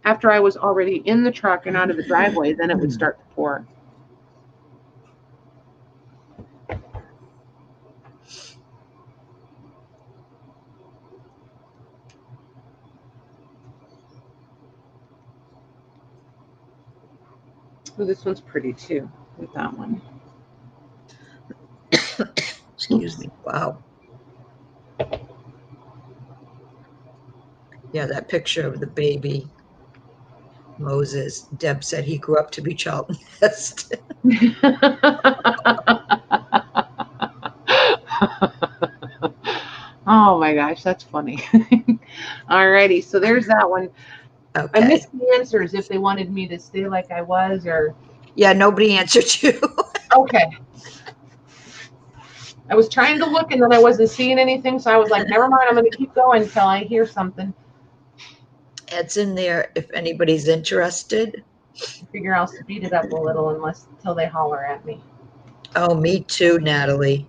After I was already in the truck and out of the driveway, then it would start to pour. Oh, this one's pretty too, with that one. Excuse me. Wow. Yeah, that picture of the baby Moses. Deb said he grew up to be Charlton Heston. Oh my gosh, that's funny. Alrighty, so there's that one. Okay. I missed the answers if they wanted me to stay like I was or. Yeah, nobody answered you. Okay. I was trying to look and then I wasn't seeing anything, so I was like, never mind, I'm going to keep going until I hear something. It's in there if anybody's interested. I figure I'll speed it up a little until they holler at me. Oh, me too, Natalie.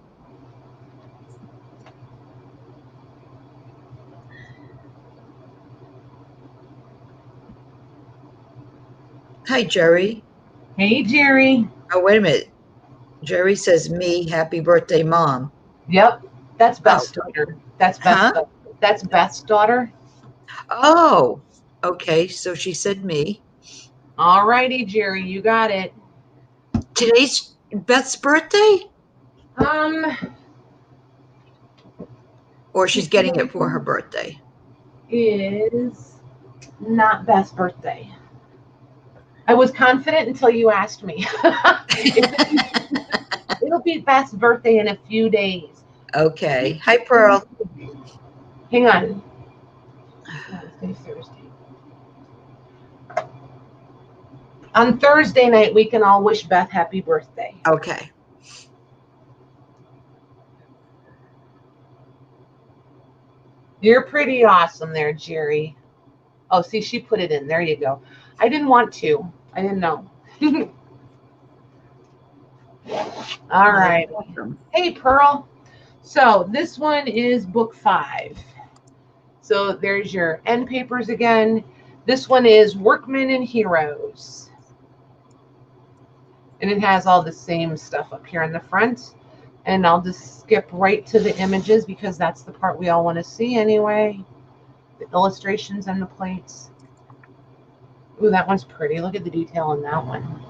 Hi, Jerry. Hey, Jerry. Oh, wait a minute. Jerry says me, happy birthday, Mom. Yep, that's Beth's daughter. That's Beth's daughter. That's Beth's daughter. Oh, okay. So she said me. All righty, Jerry, you got it. Today's Beth's birthday? Or she's getting it for her birthday? Is not Beth's birthday. I was confident until you asked me. It'll be Beth's birthday in a few days. Okay. Hi, Pearl. Hang on. Thursday. On Thursday night, we can all wish Beth happy birthday. Okay. You're pretty awesome there, Jerry. Oh, see, she put it in. There you go. I didn't want to. I didn't know. All right. Hey, Pearl. So this one is book 5. So there's your end papers again. This one is Workmen and Heroes. And it has all the same stuff up here in the front. And I'll just skip right to the images because that's the part we all want to see anyway. The illustrations and the plates. Ooh, that one's pretty. Look at the detail on that one.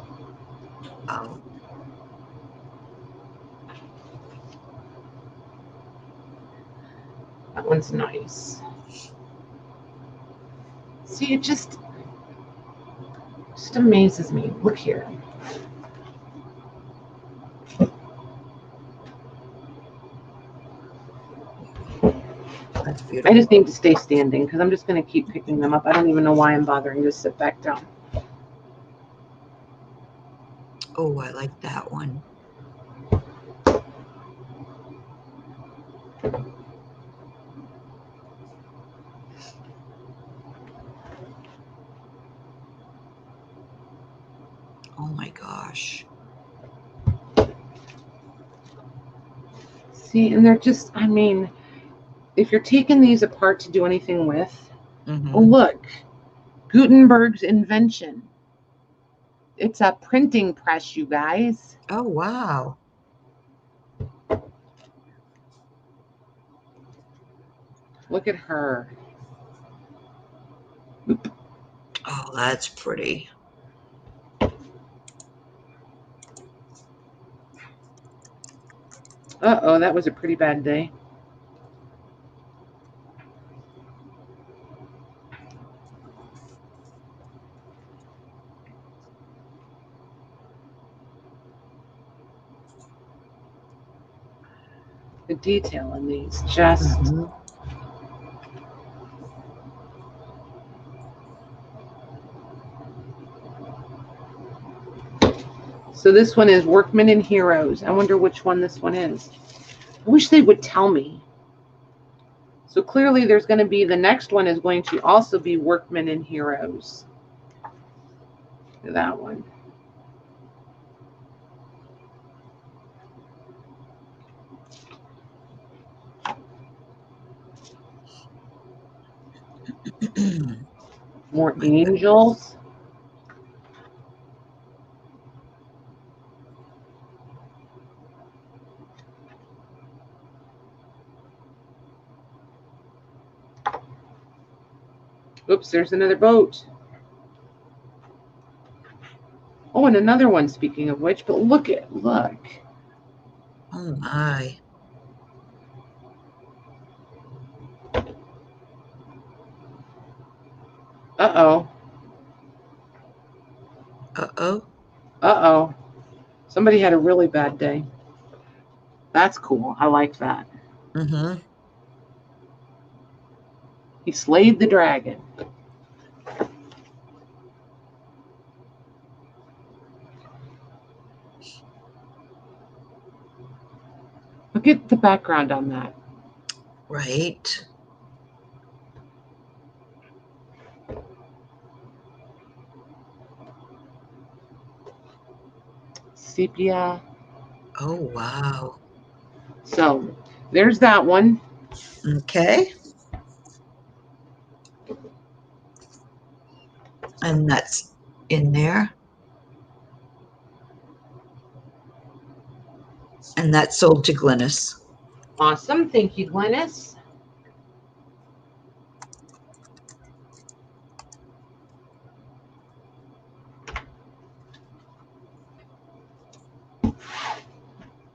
Oh. That one's nice. See, it just amazes me. Look here. That's beautiful. I just need to stay standing because I'm just going to keep picking them up. I don't even know why I'm bothering to sit back down. Oh, I like that one. Oh my gosh. See, and they're just, I mean, if you're taking these apart to do anything with, oh, look, Gutenberg's invention. It's a printing press, you guys. Oh, wow. Look at her. Oop. Oh, that's pretty. Uh-oh, that was a pretty bad day. The detail in these just... So this one is Workmen and Heroes. I wonder which one this one is. I wish they would tell me. So clearly there's going to be, the next one is going to also be Workmen and Heroes. That one. More angels. Oops, there's another boat. Oh, and another one, speaking of which, but look. Oh my. Uh-oh. Uh-oh. Uh-oh. Somebody had a really bad day. That's cool. I like that. Mm-hmm. He slayed the dragon. Look at the background on that. Right. Sepia. Oh, wow. So there's that one. Okay. And that's in there. And that's sold to Glynis. Awesome. Thank you, Glynis.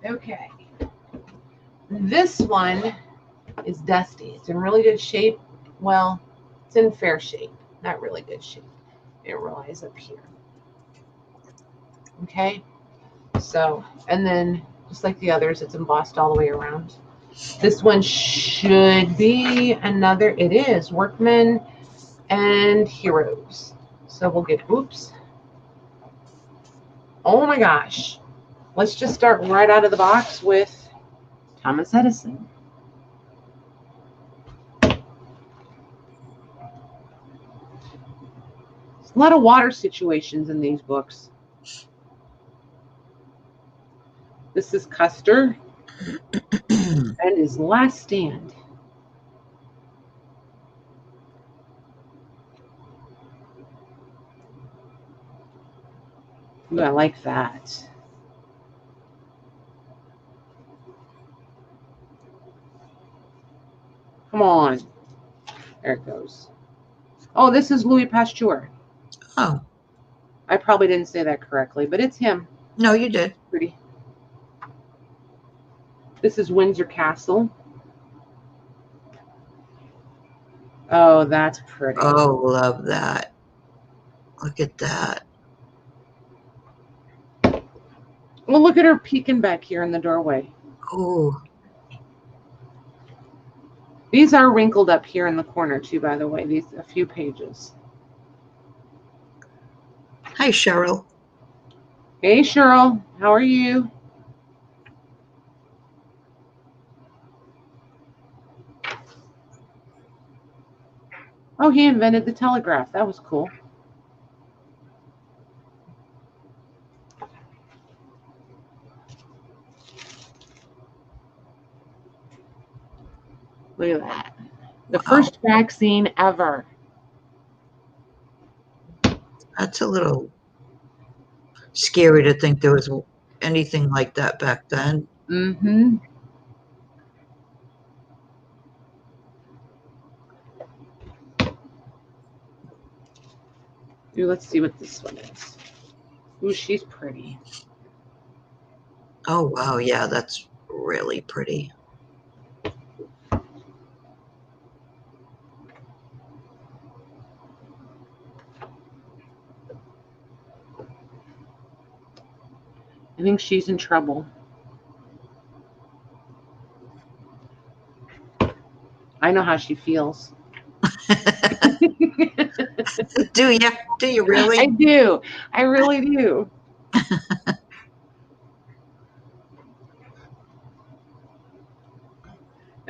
Okay. This one is dusty. It's in really good shape. Well, it's in fair shape. Not really good shape. It relies up here. Okay. So, and then just like the others, it's embossed all the way around. This one should be another, it is Workmen and Heroes. So we'll get, oops. Oh my gosh. Let's just start right out of the box with Thomas Edison. There's a lot of water situations in these books. This is Custer and his last stand. Ooh, I like that. Come on. There it goes. Oh, this is Louis Pasteur. Oh. I probably didn't say that correctly, but it's him. No, you did. Pretty. This is Windsor Castle. Oh, that's pretty. Oh, love that. Look at that. Well, look at her peeking back here in the doorway. Oh. These are wrinkled up here in the corner too, by the way. These a few pages. Hi, Cheryl. Hey, Cheryl. How are you? Oh, he invented the telegraph. That was cool. Look at that. The first vaccine ever. That's a little scary to think there was anything like that back then. Mm-hmm. Ooh, let's see what this one is. Ooh, she's pretty. Oh, wow. Yeah, that's really pretty. I think she's in trouble. I know how she feels. Do you? Do you really? I do. I really do.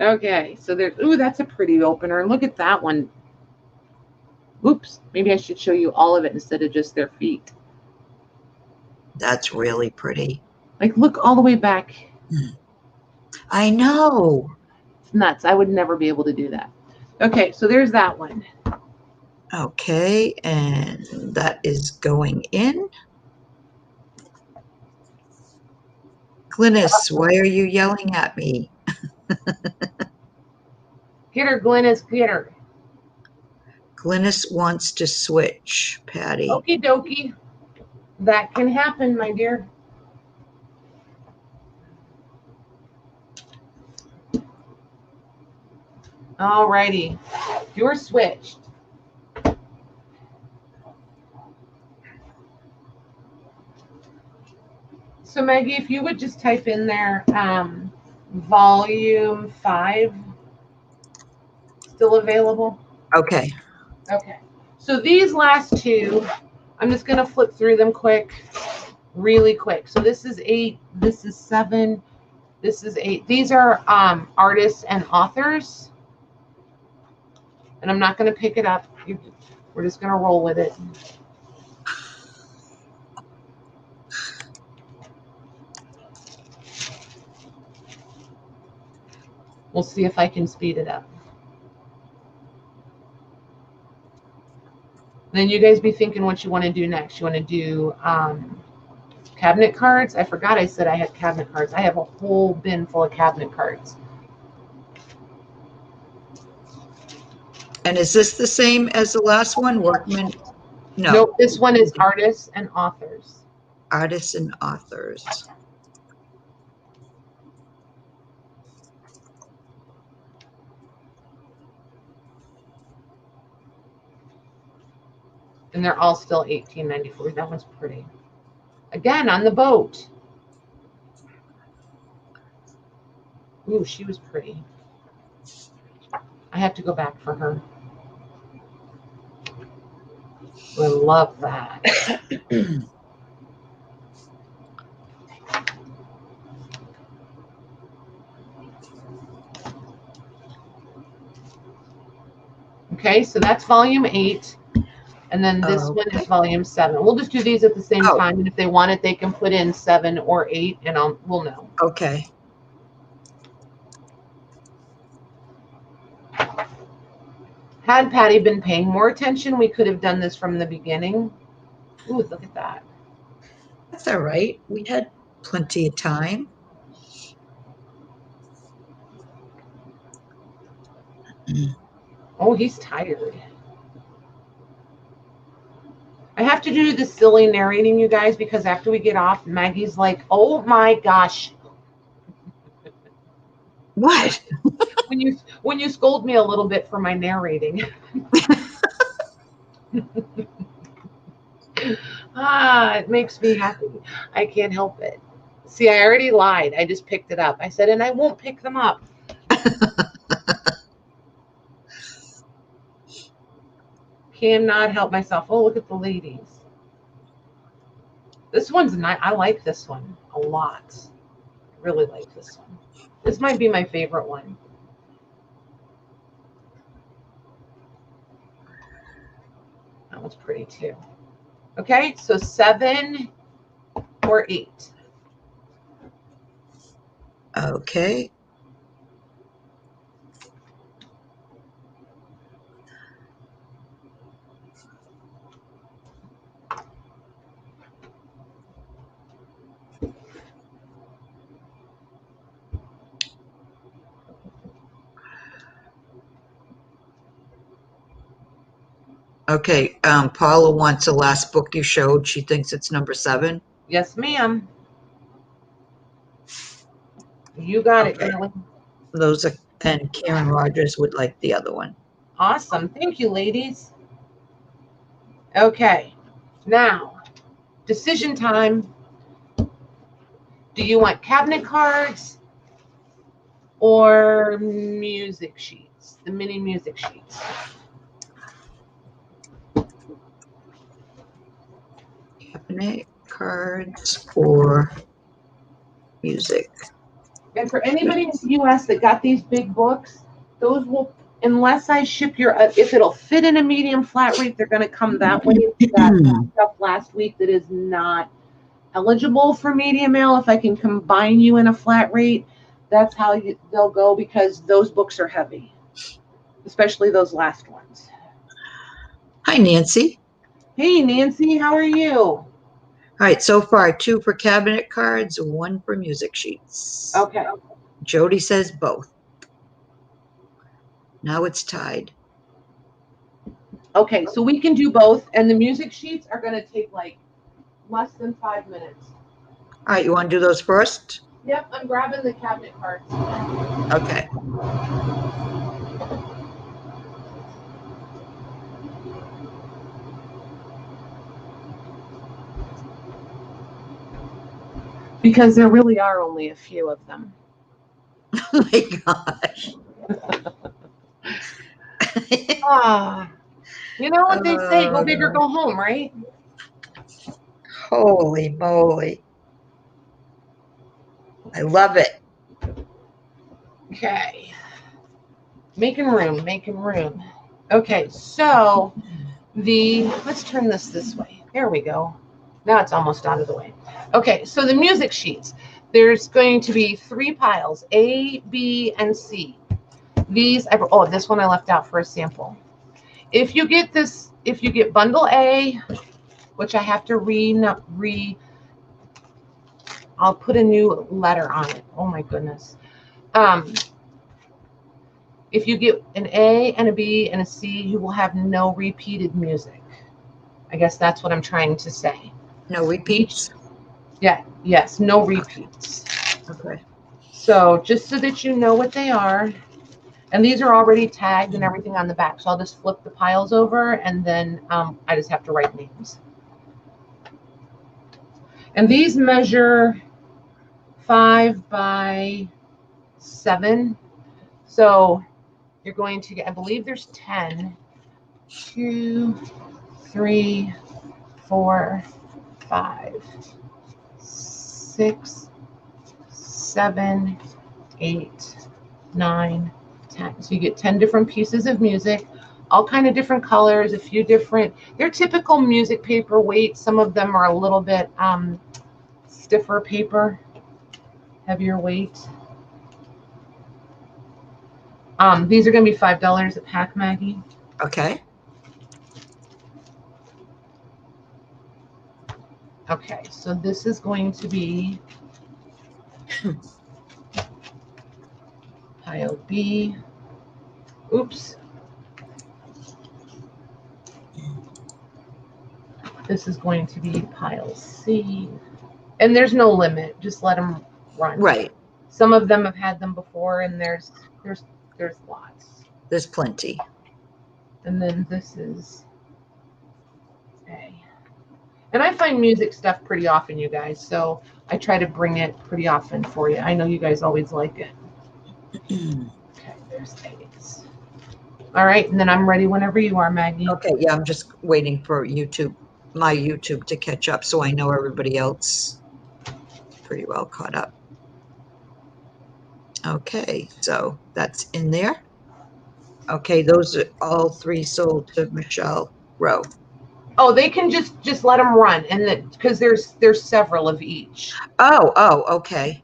Okay, so there's, ooh, that's a pretty opener. Look at that one. Oops, maybe I should show you all of it instead of just their feet. That's really pretty. Like, look all the way back. I know. It's nuts. I would never be able to do that. Okay, so there's that one. Okay, and that is going in. Glynis, why are you yelling at me? Get her, Glynis, get her. Glynis wants to switch, Patty. Okie dokie. That can happen, my dear. Alrighty. You're switched. So Maggie, if you would just type in there, volume 5 still available. Okay. Okay. So these last two, I'm just going to flip through them really quick. So this is 8, this is 7, this is 8. These are artists and authors. And I'm not going to pick it up. We're just going to roll with it. We'll see if I can speed it up. Then you guys be thinking what you want to do next. You want to do cabinet cards? I forgot I said I had cabinet cards. I have a whole bin full of cabinet cards. And is this the same as the last one, Workman? No. Nope, this one is artists and authors. Artists and authors. And they're all still $18.94. That one's pretty. Again, on the boat. Ooh, she was pretty. I have to go back for her. I love that. Okay, so that's volume 8. And then this one is volume 7. We'll just do these at the same time. And if they want it, they can put in 7 or 8, and we'll know. Okay. Had Patty been paying more attention, we could have done this from the beginning. Ooh, look at that. That's all right. We had plenty of time. Oh, he's tired. I have to do the silly narrating, you guys, because after we get off, Maggie's like, oh my gosh. What? when you scold me a little bit for my narrating. It makes me happy. I can't help it. See, I already lied. I just picked it up. I said, and I won't pick them up. Cannot help myself. Oh, look at the ladies. This one's nice. I like this one a lot. I really like this one. This might be my favorite one. That one's pretty too. Okay, so 7 or 8. Okay. Okay, Paula wants the last book you showed. She thinks it's number 7. Yes, ma'am. You got it, girlie. Those are, and Karen Rogers would like the other one. Awesome. Thank you, ladies. Okay, now, decision time. Do you want cabinet cards or music sheets? The mini music sheets. Cabinet cards or music? And for anybody in the U.S. that got these big books, those will, unless I ship your, if it'll fit in a medium flat rate, they're going to come that way. That stuff last week that is not eligible for medium mail, if I can combine you in a flat rate, that's how they'll go, because those books are heavy, especially those last ones. Hi, Nancy. Hey, Nancy, how are you? All right, so far 2 for cabinet cards, 1 for music sheets. Okay. Jody says both. Now it's tied. Okay, so we can do both, and the music sheets are going to take like less than 5 minutes. All right, you want to do those first? Yep, I'm grabbing the cabinet cards. Okay. Because there really are only a few of them. Oh my gosh. You know what they say, go big or go home, right? Holy moly. I love it. Okay. Making room, making room. Okay, so let's turn this way. There we go. Now it's almost out of the way. Okay, so the music sheets. There's going to be 3 piles, A, B, and C. These, this one I left out for a sample. If you get bundle A, which I have to I'll put a new letter on it. Oh my goodness. If you get an A and a B and a C, you will have no repeated music. I guess that's what I'm trying to say. No repeats? Yes, no repeats. Okay. So just so that you know what they are, and these are already tagged and everything on the back. So I'll just flip the piles over, and then I just have to write names. And these measure 5 by 7. So you're going to get, I believe there's 10. 2, 3, 4, 5, 6, 7, 8, 9, 10. So you get 10 different pieces of music, all kind of different colors, a few different, they're typical music paper weights. Some of them are a little bit stiffer paper, heavier weight. These are going to be $5 a pack, Maggie. Okay. Okay, so this is going to be pile B. Oops. This is going to be pile C. And there's no limit. Just let them run. Right. Some of them have had them before, and there's lots. There's plenty. And then this is A. And I find music stuff pretty often, you guys, so I try to bring it pretty often for you. I know you guys always like it. Okay, there's A's. All right, and then I'm ready whenever you are, Maggie. Okay, yeah, I'm just waiting for my YouTube to catch up, so I know everybody else is pretty well caught up. Okay, so that's in there. Okay, those are all 3 sold to Michelle Rowe. Oh, they can just let them run, and because there's several of each. Oh, okay.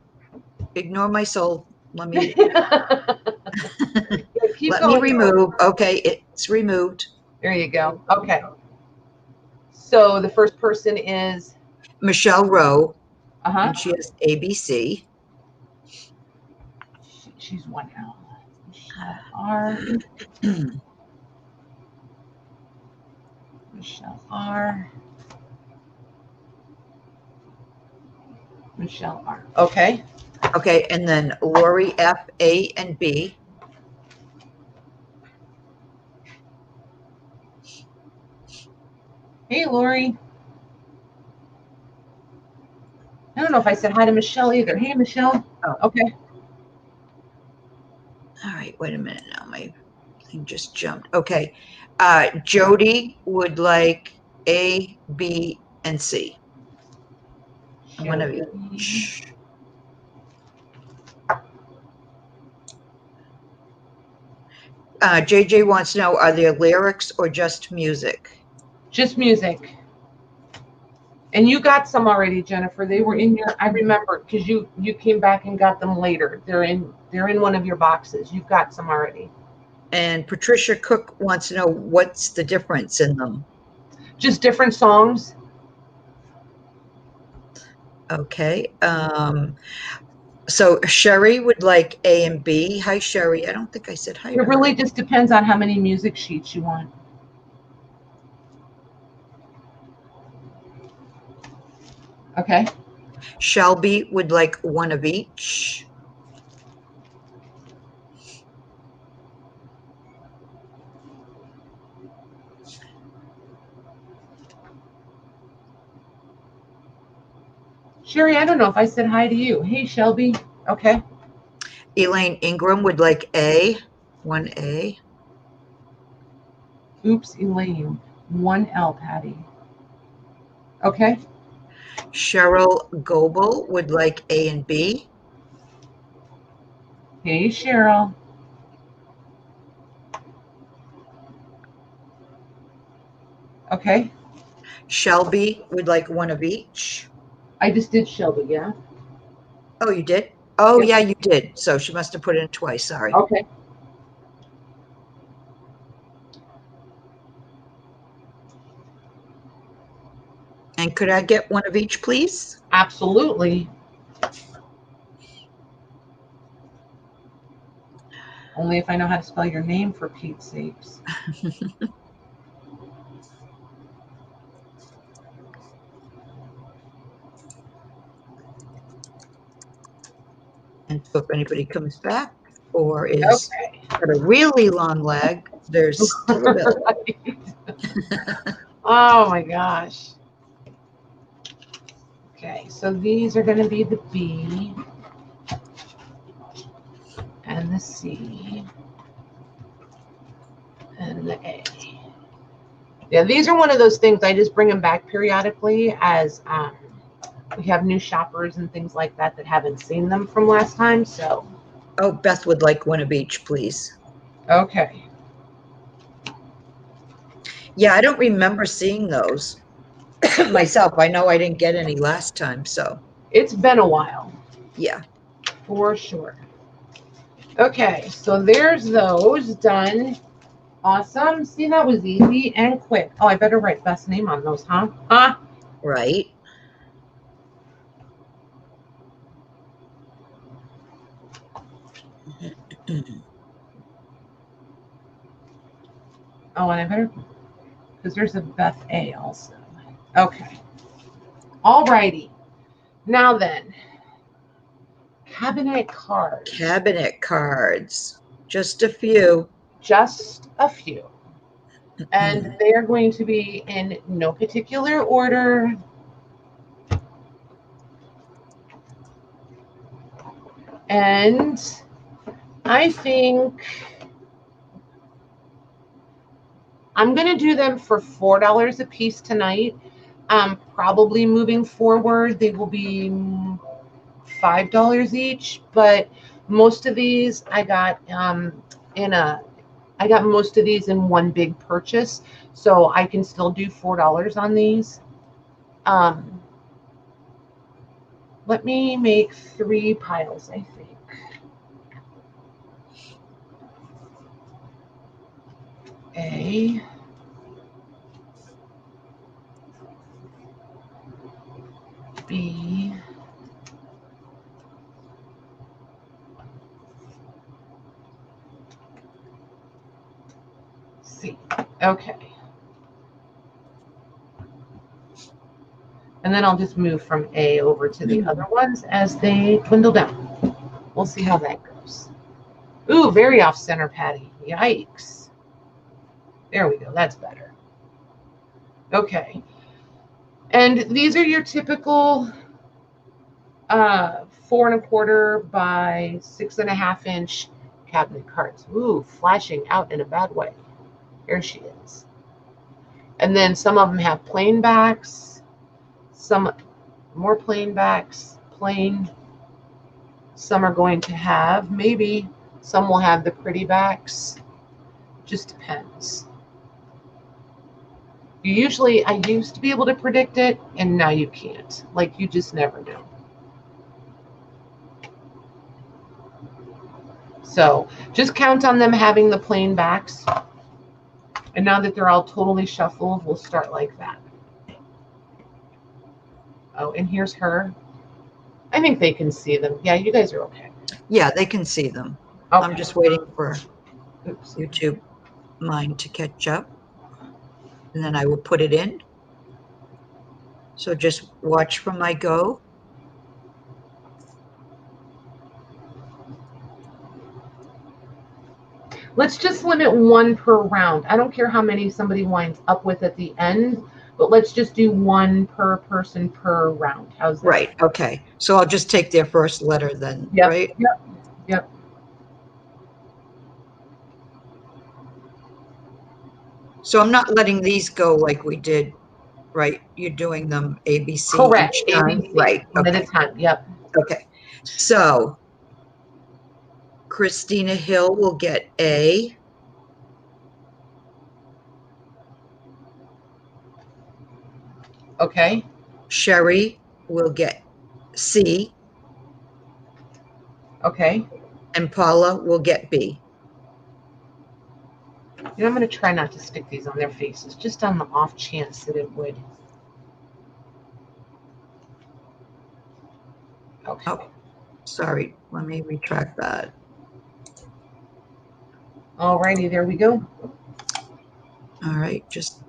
Ignore my soul. Let me let me remove. Okay, it's removed. There you go. Okay. So the first person is Michelle Rowe. Uh-huh. And she has ABC. She's 1 L. Michelle R. Michelle R. Michelle R. Okay. Okay, and then Lori F, A, and B. Hey, Lori. I don't know if I said hi to Michelle either. Hey, Michelle. Oh. Okay. All right, wait a minute now. My thing just jumped. Okay. Jody would like A, B, and C. One of each. JJ wants to know, are there lyrics or just music? Just music. And you got some already, Jennifer. They were in your, I remember, because you came back and got them later. They're in one of your boxes. You've got some already. And Patricia Cook wants to know, what's the difference in them? Just different songs. Okay. So Sherry would like A and B. Hi, Sherry. I don't think I said hi. It really just depends on how many music sheets you want. Okay. Shelby would like one of each. Sherry, I don't know if I said hi to you. Hey, Shelby. Okay. Elaine Ingram would like A, 1A. Oops, Elaine. 1L, Patty. Okay. Cheryl Goebel would like A and B. Hey, Cheryl. Okay. Shelby would like one of each. I just did Shelby, yeah? Oh, you did? Oh, Yep. yeah, you did. So she must have put it in twice. Sorry. Okay. And could I get one of each, please? Absolutely. Only if I know how to spell your name, for Pete's sakes. And so if anybody comes back or is got a really long leg, there's still a bill. Oh my gosh. Okay, so these are going to be the B and the C and the A. Yeah, these are one of those things I just bring them back periodically as we have new shoppers and things like that that haven't seen them from last time. So, oh, Beth would like one of each, please. Okay. Yeah, I don't remember seeing those myself. I know I didn't get any last time, so. It's been a while. Yeah. For sure. Okay, so there's those done. Awesome. See, that was easy and quick. Oh, I better write Beth's name on those, huh? Huh? Right. Oh, and I better, because there's a Beth A also. Okay. All righty. Now then, cabinet cards. Cabinet cards. Just a few. Just a few. And they are going to be in no particular order. And I think I'm going to do them for $4 a piece tonight. Probably moving forward, they will be $5 each, but most of these I got I got most of these in one big purchase, so I can still do $4 on these. Let me make 3 piles, I think. A, B, C. Okay. And then I'll just move from A over to the other ones as they dwindle down. We'll see how that goes. Ooh, very off center, Patty. Yikes. There we go. That's better. Okay. And these are your typical 4 1/4 by 6.5 inch cabinet cards. Ooh, flashing out in a bad way. Here she is. And then some of them have plain backs, some more plain backs, plain. Some are going to have, maybe some will have the pretty backs. Just depends. I used to be able to predict it, and now you can't. Like, you just never know. So just count on them having the plain backs. And now that they're all totally shuffled, we'll start like that. Oh, and here's her. I think they can see them. Yeah, you guys are okay. Yeah, they can see them. Okay. I'm just waiting for YouTube mine to catch up. And then I will put it in. So just watch from my go. Let's just limit one per round. I don't care how many somebody winds up with at the end, but let's just do one per person per round. How's that? Right. Okay. So I'll just take their first letter then, yep, right? Yep. Yep. So I'm not letting these go like we did, right? You're doing them ABC. Correct. Each time. ABC. Right. One Okay. at a time. Yep. Okay. So Christina Hill will get A. Okay. Sherry will get C. Okay. And Paula will get B. You know, I'm going to try not to stick these on their faces, just on the off chance that it would. Okay. Oh, sorry. Let me retract that. Alrighty, there we go. All right, just.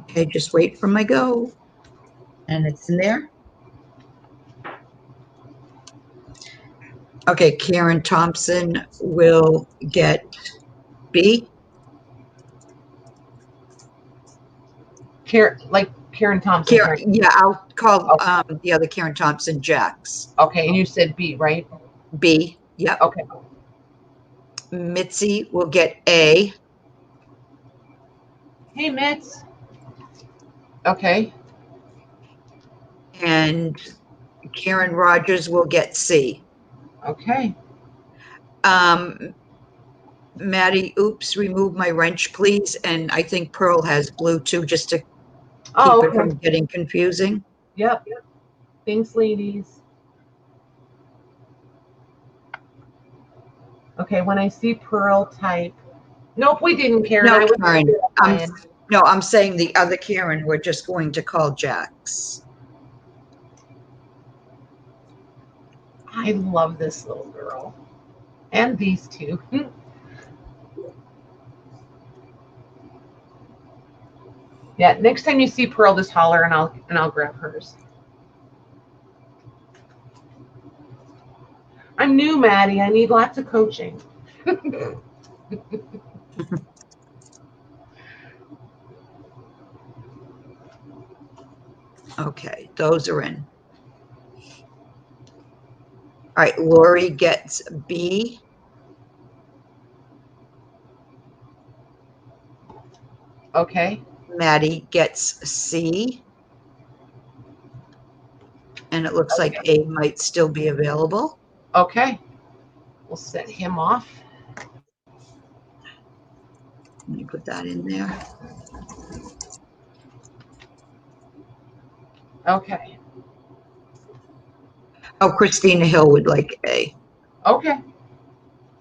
Okay, just wait for my go. And it's in there. Okay, Karen Thompson will get B. Karen Thompson. Yeah, I'll call the other Karen Thompson Jax. Okay, and you said B, right? B, yep. Okay. Mitzi will get A. Hey, Mitz. Okay. And Karen Rogers will get C. Okay. Maddie, oops, remove my wrench, please. And I think Pearl has blue too, just to keep it from getting confusing. Yep. Thanks, ladies. Okay, when I see Pearl type. Nope, we didn't, Karen. No, Karen. I'm saying the other Karen we're just going to call Jax. I love this little girl. And these two. Yeah, next time you see Pearl, just holler and I'll grab hers. I'm new, Maddie. I need lots of coaching. Okay, those are in. All right, Lori gets B. Okay. Maddie gets C. And it looks like A might still be available. Okay. We'll set him off. Let me put that in there. Okay. Oh, Christina Hill would like A. Okay.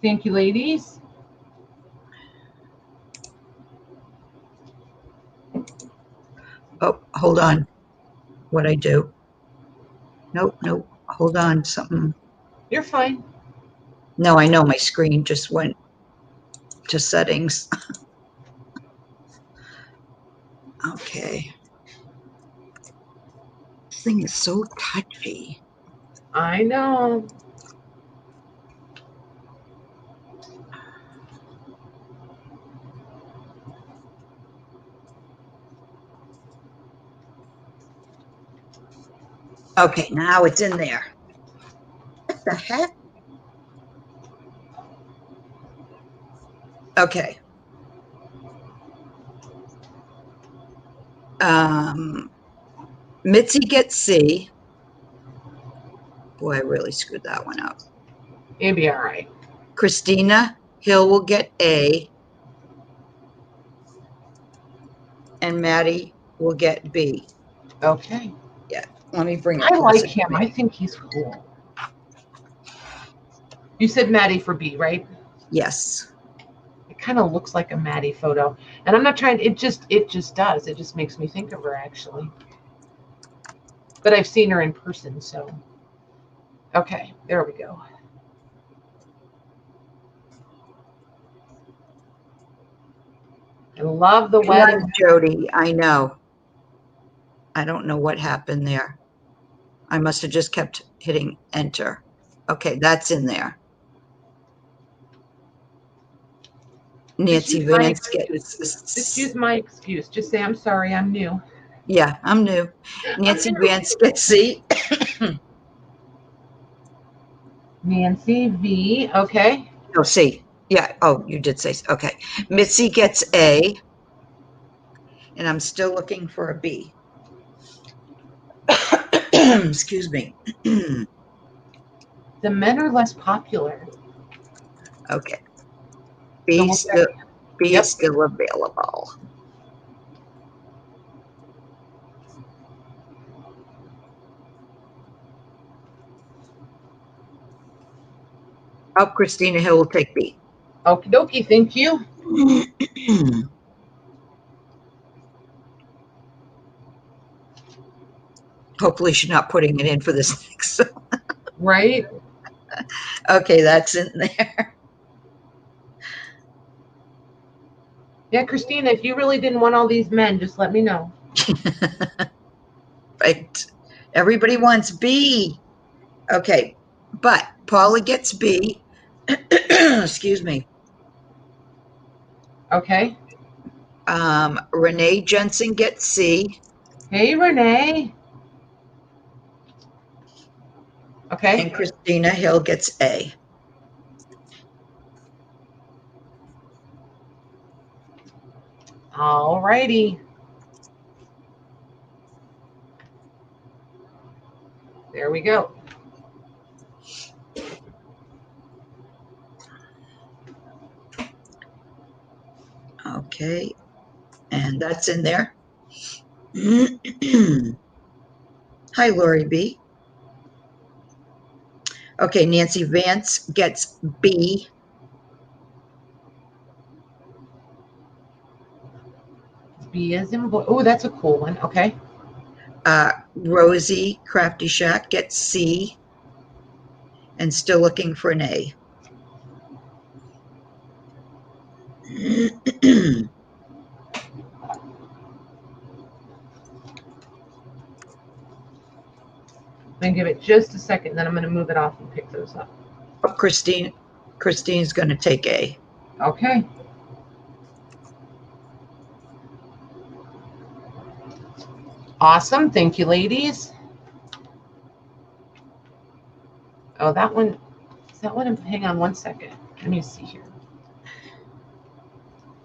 Thank you, ladies. Oh, hold on. What'd I do? Nope. Hold on. Something. You're fine. No, I know my screen just went to settings. Okay. This thing is so touchy. I know. Okay, now it's in there. What the heck? Okay. Mitzi gets C. Boy, I really screwed that one up. It'd be all right. Christina Hill will get A. And Maddie will get B. Okay. Yeah, let me bring it I closer like to him. me. I think he's cool. You said Maddie for B, right? Yes. It kind of looks like a Maddie photo. And I'm not trying, it just does. It just makes me think of her, actually. But I've seen her in person, so. Okay, there we go. I love the wedding. Jody, I know. I don't know what happened there. I must have just kept hitting enter. Okay, that's in there. Nancy Vance gets. Just use my excuse. Just say, I'm sorry, I'm new. Yeah, I'm new. Nancy Vance gets C. Nancy V. Okay. No, C. Yeah. Oh, you did say, okay. Mitzi gets A. And I'm still looking for a B. Excuse me. The men are less popular. Okay. B, So still, B is still available. Oh, Christina Hill will take B. Okie dokie, thank you. Hopefully she's not putting it in for this next. Right? Okay, that's in there. Yeah, Christina, if you really didn't want all these men, just let me know. Right. Everybody wants B. Okay, but Paula gets B. Excuse me. Okay. Renee Jensen gets C. Hey, Renee. Okay. And Christina Hill gets A. All righty. There we go. Okay, and that's in there. Hi, Lori B. Okay, Nancy Vance gets B. B is in boy. Oh, that's a cool one. Okay. Rosie Crafty Shack gets C. And still looking for an A. Then give it just a second, then I'm going to move it off and pick those up. Oh, Christine's going to take A. Okay. Awesome. Thank you, ladies. Oh, that one. Is that one? Hang on one second. Let me see here.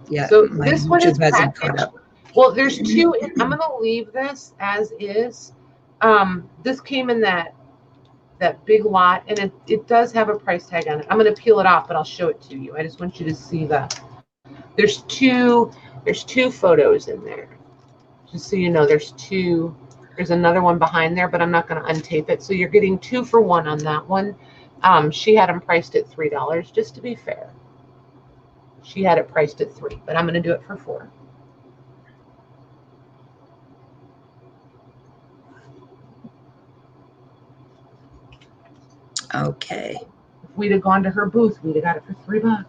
Yeah. So this one is packaged. Well, there's two. I'm going to leave this as is. This came in that big lot, and it does have a price tag on it. I'm going to peel it off, but I'll show it to you. I just want you to see there's two photos in there. Just so you know, there's two. There's another one behind there, but I'm not going to untape it. So you're getting 2 for 1 on that one. She had them priced at $3, just to be fair. She had it priced at $3, but I'm going to do it for $4. Okay. If we'd have gone to her booth, we'd have got it for $3.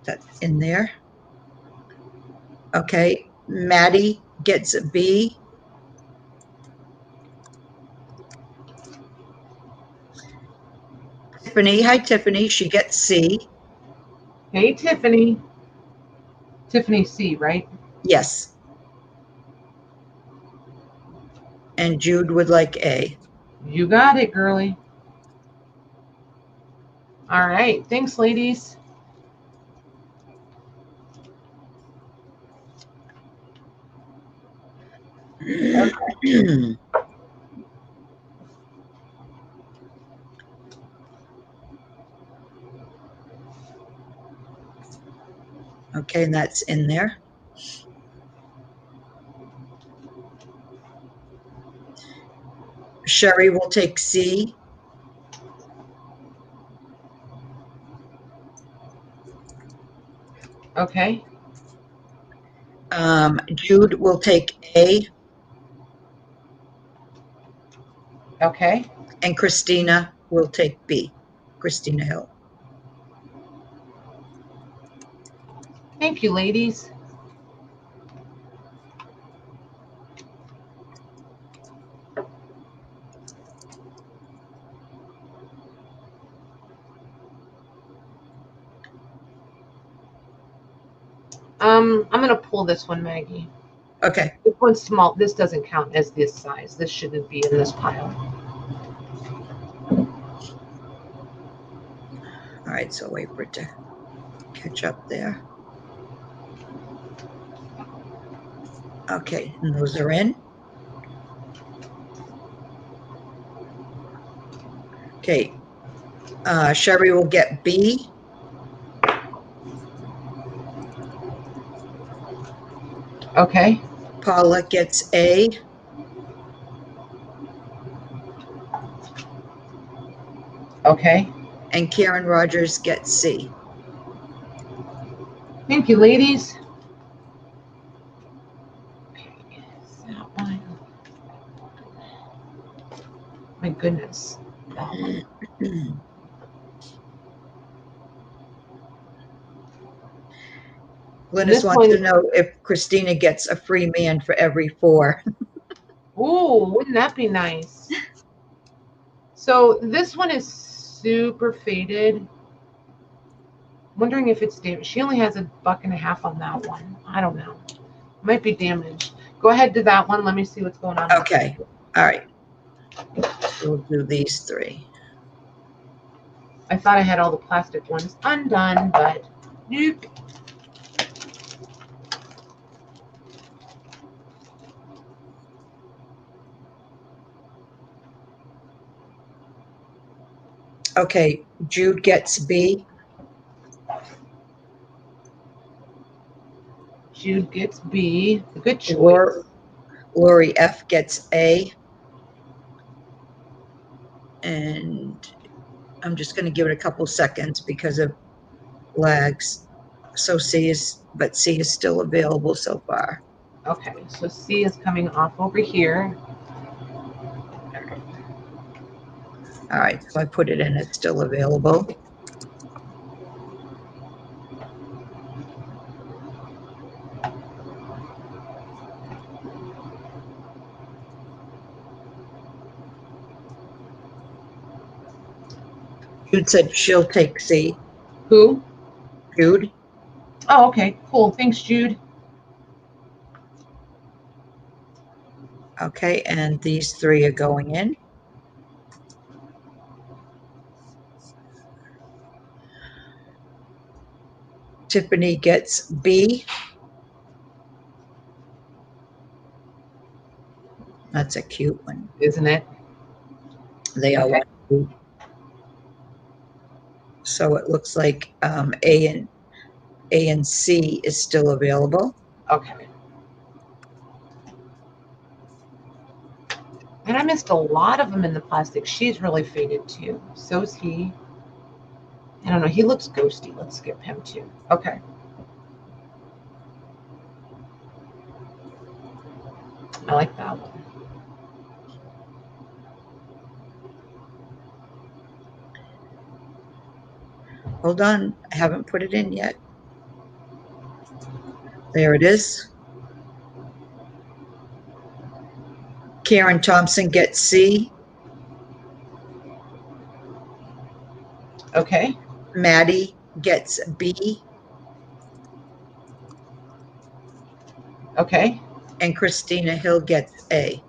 That's in there. Okay. Maddie gets a B. Tiffany. Hi, Tiffany. She gets C. Hey, Tiffany. Tiffany C, right? Yes. And Jude would like A. You got it, girly. All right. Thanks, ladies. Okay, and that's in there. Sherry will take C. Okay. Jude will take A. Okay. And Christina will take B. Christina Hill. Thank you, ladies. I'm gonna pull this one, Maggie. Okay. This one's small. This doesn't count as this size. This shouldn't be in this pile. All right, so wait for it to catch up there. Okay, and those are in. Okay, Sherry will get B. Okay. Paula gets A. Okay. And Karen Rogers gets C. Thank you, ladies. Okay, that one. My goodness. That one. Glynis wants to know if Christina gets a free man for every 4. Ooh, wouldn't that be nice? So this one is super faded. I'm wondering if it's damaged. She only has $1.50 on that one. I don't know. Might be damaged. Go ahead to that one. Let me see what's going on. Okay. All right. We'll do these 3. I thought I had all the plastic ones undone, but nope. Okay, Jude gets B. Jude gets B. Good choice. Lori F gets A. And I'm just going to give it a couple seconds because of lags. So C is still available so far. Okay, so C is coming off over here. All right, so I put it in, it's still available. Jude said she'll take C. Who? Jude. Oh, okay, cool. Thanks, Jude. Okay, and these 3 are going in. Tiffany gets B. That's a cute one, isn't it? They all want B. So it looks like A and C is still available. Okay. And I missed a lot of them in the plastic. She's really faded too. So's he. I don't know. He looks ghosty. Let's skip him too. Okay. I like that one. Hold on, I haven't put it in yet. There it is. Karen Thompson gets C. Okay. Maddie gets B. Okay. And Christina Hill gets A.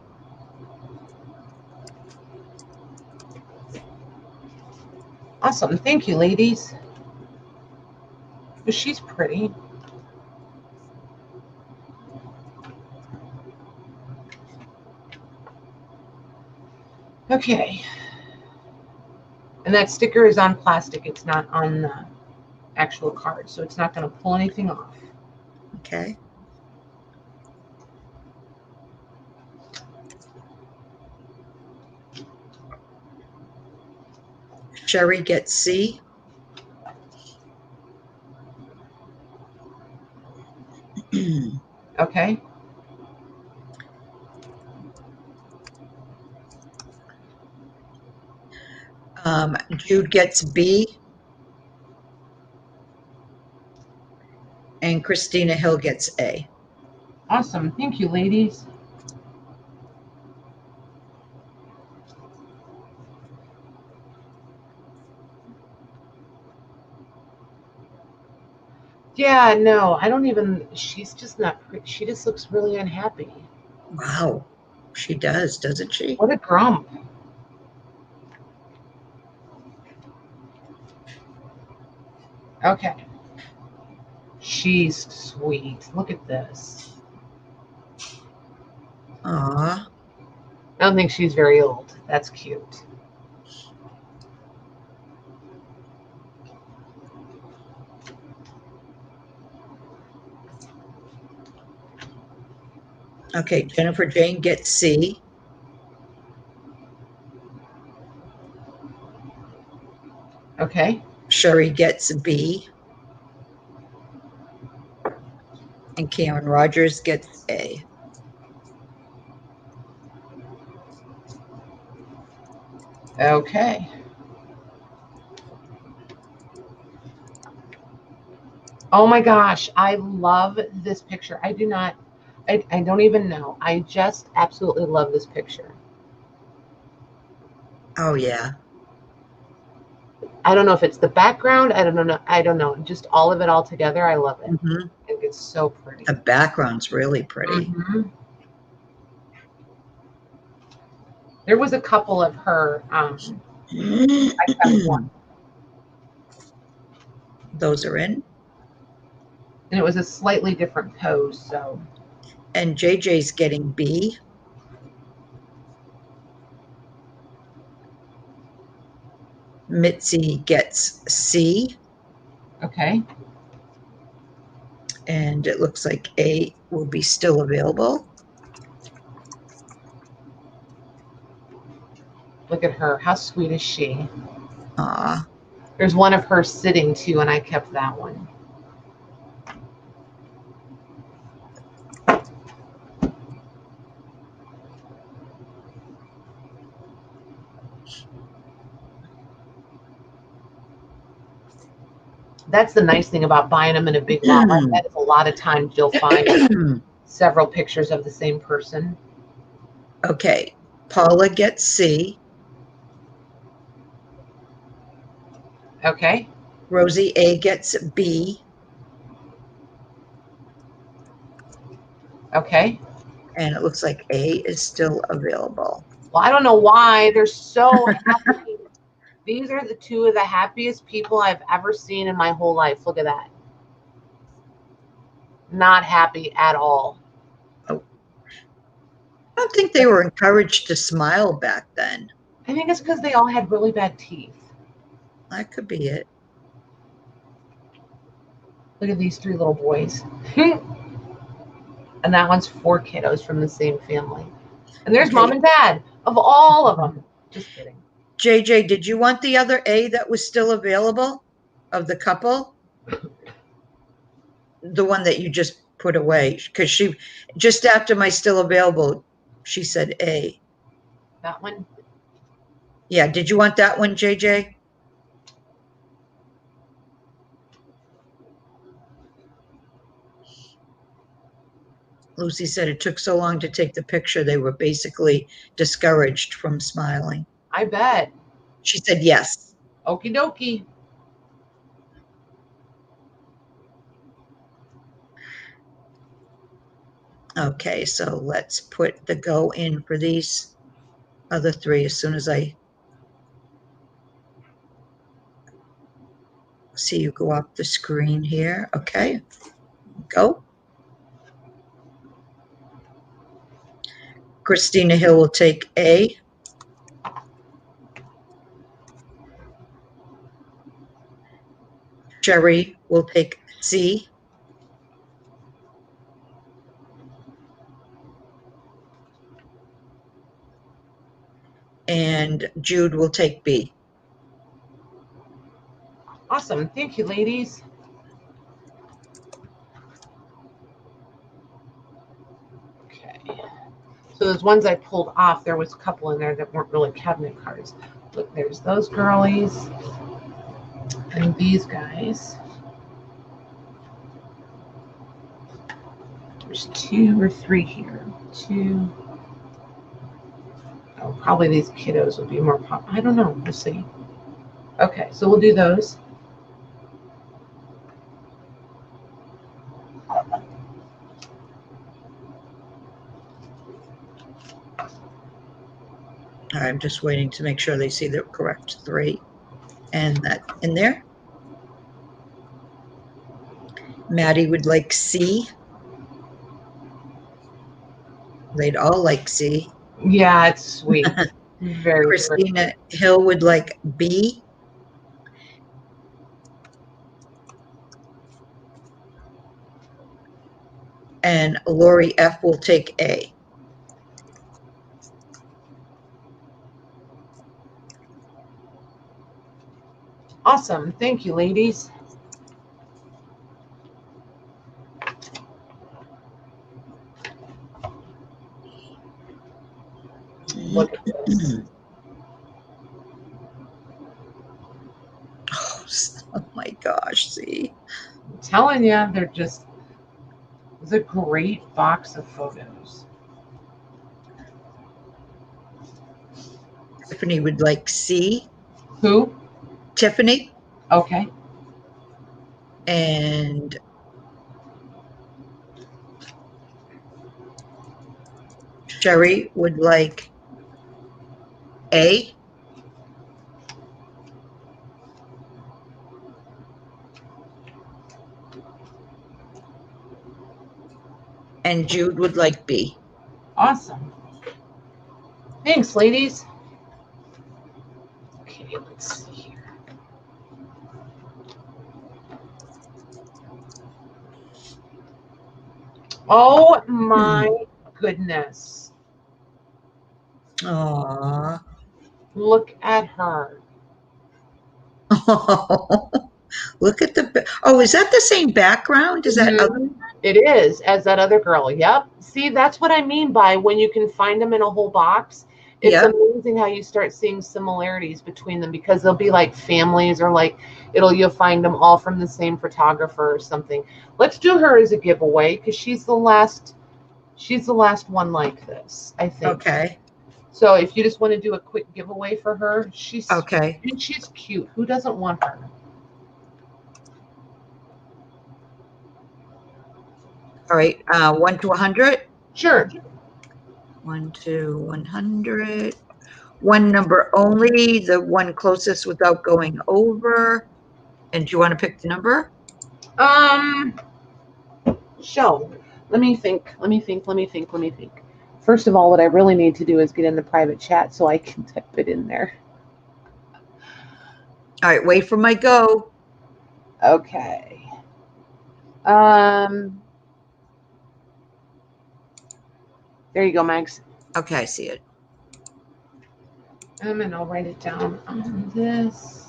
Awesome. Thank you, ladies. Oh, she's pretty. Okay. And that sticker is on plastic. It's not on the actual card, so it's not going to pull anything off. Okay. Sherry gets C. Okay. Jude gets B. And Christina Hill gets A. Awesome. Thank you, ladies. Yeah, no, I don't even, she's just not, she just looks really unhappy. Wow. She does, doesn't she? What a grump. Okay. She's sweet. Look at this. Aw. I don't think she's very old. That's cute. Okay, Jennifer Jane gets C. Okay. Sherry gets B. And Karen Rogers gets A. Okay. Oh my gosh, I love this picture. I don't even know. I just absolutely love this picture. Oh, yeah. I don't know if it's the background. I don't know. Just all of it all together. I love it. Mm-hmm. I think it's so pretty. The background's really pretty. Mm-hmm. There was a couple of her. I kept one. Those are in. And it was a slightly different pose. So. And JJ's getting B. Mitzi gets C. Okay. And it looks like A will be still available. Look at her. How sweet is she? Aw. There's one of her sitting too, and I kept that one. That's the nice thing about buying them in a big lot like that. Is a lot of times you'll find several pictures of the same person. Okay. Paula gets C. Okay. Rosie A gets B. Okay. And it looks like A is still available. Well, I don't know why they're so happy. These are the two of the happiest people I've ever seen in my whole life. Look at that. Not happy at all. Oh. I don't think they were encouraged to smile back then. I think it's because they all had really bad teeth. That could be it. Look at these three little boys. And that one's 4 kiddos from the same family. And there's mom and dad of all of them. Just kidding. JJ, did you want the other A that was still available of the couple? The one that you just put away? Because she, just after my still available, she said A. That one? Yeah, did you want that one, JJ? Lucy said it took so long to take the picture, they were basically discouraged from smiling. I bet. She said yes. Okie dokie. Okay, so let's put the go in for these other three as soon as I see you go up the screen here. Okay, go. Christina Hill will take A. Sherry will take C. And Jude will take B. Awesome. Thank you, ladies. Okay. So those ones I pulled off, there was a couple in there that weren't really cabinet cards. Look, there's those girlies and these guys. There's 2 or 3 here. 2. Oh, probably these kiddos will be more popular. I don't know. We'll see. Okay, so we'll do those. I'm just waiting to make sure they see the correct 3 and that in there. Maddie would like C. They'd all like C. Yeah, it's sweet. Very Christina Hill would like B. And Lori F will take A. Awesome. Thank you, ladies. Look at this. Oh my gosh, see? I'm telling you, they're just, it's a great box of photos. Tiffany would like C. Who? Tiffany. Okay. And Sherry would like A. And Jude would like B. Awesome. Thanks, ladies. Okay, let's see here. Oh my goodness. Aww. Look at her. Oh, look at the, oh, is that the same background? Is that other? It is, as that other girl. Yep. See, that's what I mean by when you can find them in a whole box. It's Yep. amazing how you start seeing similarities between them because they'll be like families or like you'll find them all from the same photographer or something. Let's do her as a giveaway because she's the last one like this, I think. Okay. So if you just want to do a quick giveaway for her, she's Okay. and she's cute. Who doesn't want her? All right. 1 to 100. Sure. 1 to 100. One number only, the one closest without going over. And do you want to pick the number? Show. Let me think. First of all, what I really need to do is get in the private chat so I can type it in there. All right, wait for my go. Okay. There you go, Mags. Okay, I see it. And I'll write it down on this.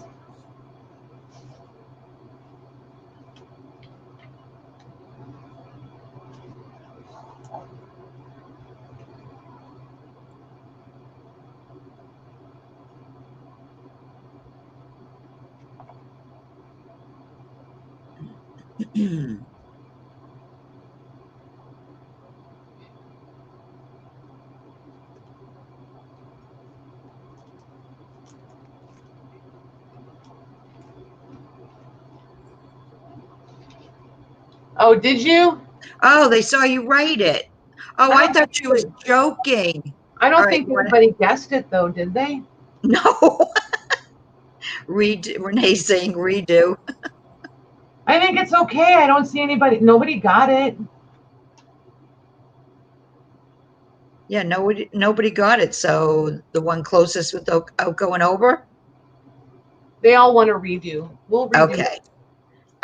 Oh, did you? Oh, they saw you write it. Oh, I thought she was joking. I don't think anybody guessed it, though, did they? No. Renee's saying redo. I think it's okay. I don't see anybody. Nobody got it. Yeah, nobody got it. So the one closest without going over? They all want to redo. We'll redo. Okay.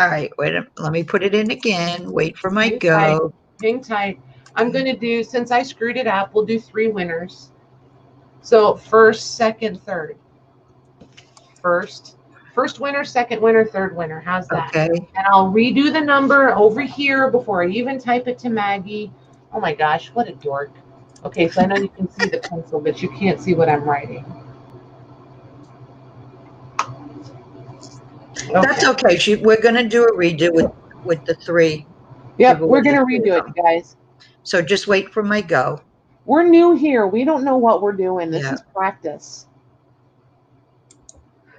All right, wait, let me put it in again. Wait for my Hang go. tight. Hang tight. I'm going to do, since I screwed it up, we'll do 3 winners. So first, second, third. First winner, second winner, third winner. How's that? Okay. And I'll redo the number over here before I even type it to Maggie. Oh my gosh, what a dork. Okay, so I know you can see the pencil, but you can't see what I'm writing. Okay. That's okay. We're going to do a redo with the 3. Yep, we're going to redo it, guys. So just wait for my go. We're new here. We don't know what we're doing. This is practice.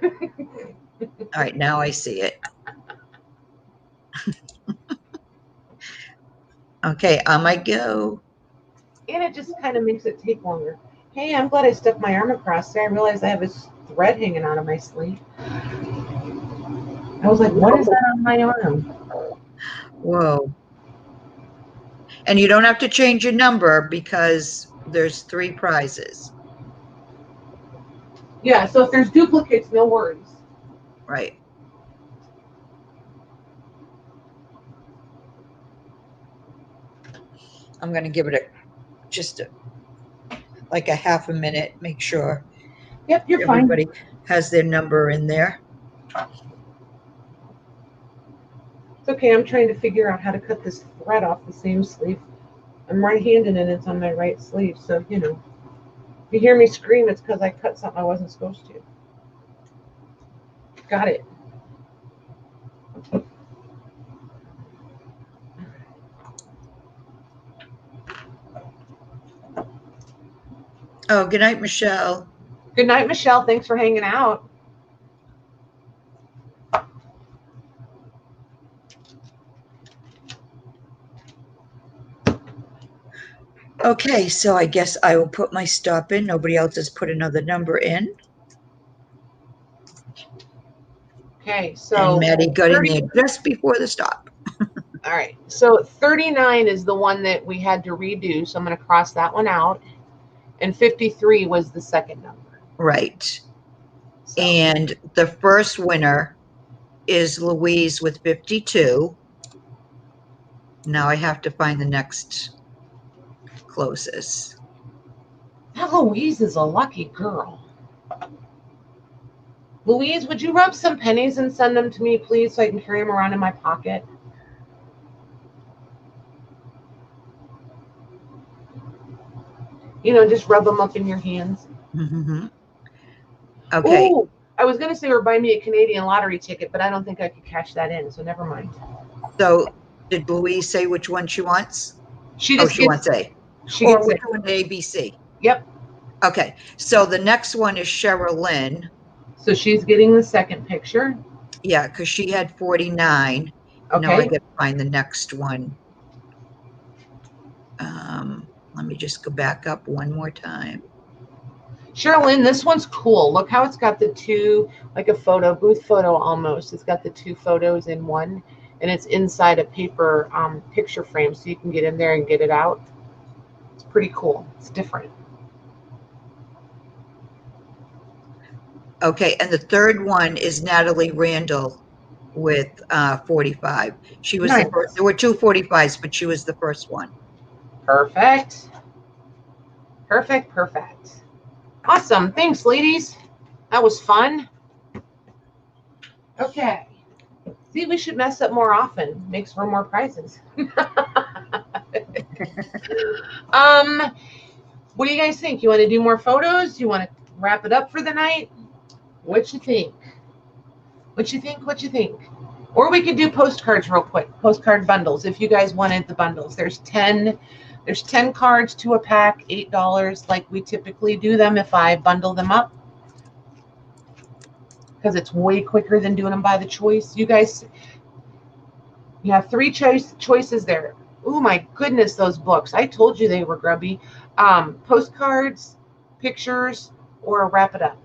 All right, now I see it. Okay, on my go. And it just kind of makes it take longer. Hey, I'm glad I stuck my arm across there. I realized I have a thread hanging out of my sleeve. I was like, what is that on my arm? Whoa. And you don't have to change your number because there's 3 prizes. Yeah, so if there's duplicates, no worries. Right. I'm going to give it just like a half a minute, make sure. Yep, you're fine. Everybody has their number in there. It's okay. I'm trying to figure out how to cut this thread off the same sleeve. I'm right-handed and it's on my right sleeve, so you know. If you hear me scream, it's because I cut something I wasn't supposed to. Got it. Oh, good night, Michelle. Good night, Michelle. Thanks for hanging out. Okay, so I guess I will put my stop in. Nobody else has put another number in. Okay, so and Maddie got in there just before the stop. All right, so 39 is the one that we had to redo, so I'm going to cross that one out. And 53 was the second number. Right. So. And the first winner is Louise with 52. Now I have to find the next closest. That Louise is a lucky girl. Louise, would you rub some pennies and send them to me, please, so I can carry them around in my pocket? You know, just rub them up in your hands. Mm-hmm. Okay. Ooh, I was going to say, or buy me a Canadian lottery ticket, but I don't think I could cash that in, so never mind. So did Louise say which one she wants? She just wants A. Or we're doing A, B, C. Yep. Okay. So the next one is Cheryl Lynn. So she's getting the second picture. Yeah, because she had 49. Okay. Now I got to find the next one. Let me just go back up one more time. Sherilyn, this one's cool. Look how it's got the 2, like a photo booth photo almost. It's got the 2 photos in one, and it's inside a paper picture frame, so you can get in there and get it out. It's pretty cool. It's different. Okay, and the third one is Natalie Randall with 45. She was the first. There were 2 45s, but she was the first one. Perfect. Perfect, perfect. Awesome. Thanks, ladies. That was fun. Okay. See, we should mess up more often. Makes for more prizes. What do you guys think? You want to do more photos? You want to wrap it up for the night? What you think? What you think? What you think? Or we could do postcards real quick. Postcard bundles. If you guys wanted the bundles, there's 10 cards to a pack, $8, like we typically do them if I bundle them up, because it's way quicker than doing them by the choice. You guys, you have 3 choices there. Oh my goodness, those books. I told you they were grubby. Postcards, pictures, or wrap it up.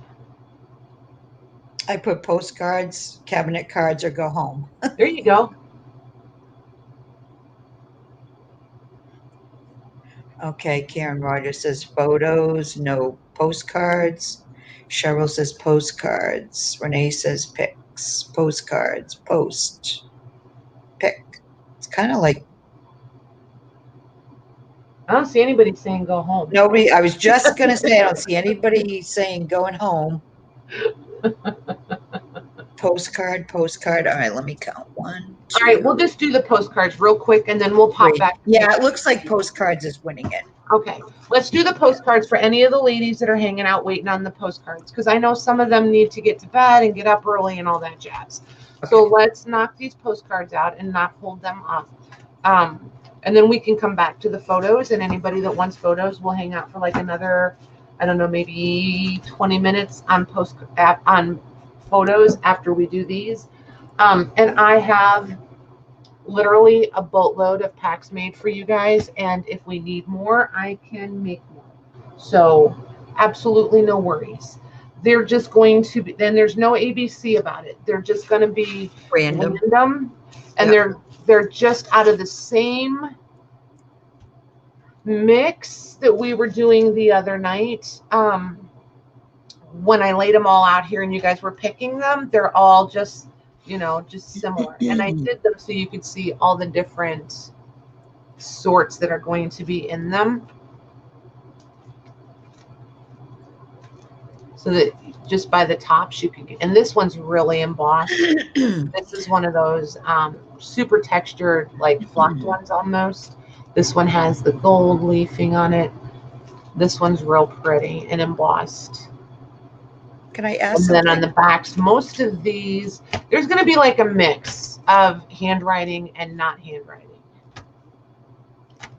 I put postcards, cabinet cards, or go home. There you go. Okay, Karen Rogers says photos, no postcards. Cheryl says postcards. Renee says pics, postcards, post. pick. It's kind of like I don't see anybody saying go home. nobody. I was just going to say, I don't see anybody saying going home. Postcard. All right, let me count. 1, 2. All right, we'll just do the postcards real quick, and then we'll pop 3. back. Yeah, it looks like postcards is winning it. Okay, let's do the postcards for any of the ladies that are hanging out waiting on the postcards, because I know some of them need to get to bed and get up early and all that jazz. Okay. So let's knock these postcards out and not hold them up. And then we can come back to the photos, and anybody that wants photos will hang out for like another, I don't know, maybe 20 minutes on photos after we do these. And I have literally a boatload of packs made for you guys, and if we need more, I can make more. So absolutely no worries. They're just going to be, then there's no ABC about it. They're just going to be random and yep. They're just out of the same mix that we were doing the other night. When I laid them all out here and you guys were picking them, they're all just, you know, just similar. And I did them so you could see all the different sorts that are going to be in them. So that just by the tops you can get, and this one's really embossed. This is one of those super textured, like flocked ones almost. This one has the gold leafing on it. This one's real pretty and embossed. Can I ask and something? Then on the backs, most of these, there's going to be like a mix of handwriting and not handwriting.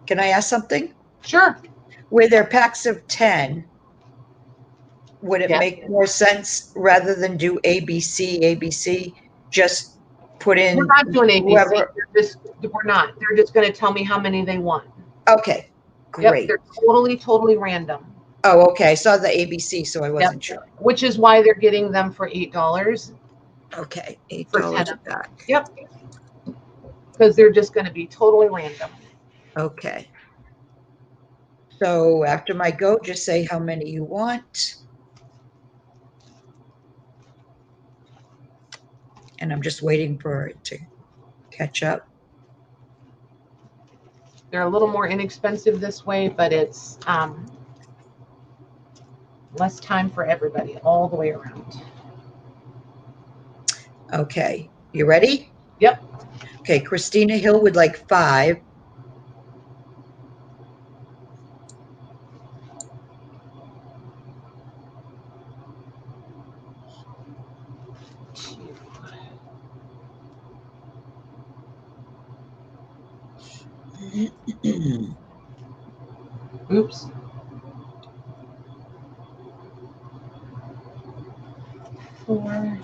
Can I ask something? Sure. Where there are packs of 10, would it make more sense rather than do ABC, just put in We're not doing ABC. Whoever... We're not. They're just going to tell me how many they want. Okay, great. Yep, they're totally random. Oh, okay. I saw the ABC, so I wasn't sure. Which is why they're getting them for $8. Okay, $8 a pack. Yep. Because they're just going to be totally random. Okay. So after my go, just say how many you want. And I'm just waiting for it to catch up. They're a little more inexpensive this way, but it's less time for everybody all the way around. Okay, you ready? Yep. Okay, Christina Hill would like 5. Oops. Four.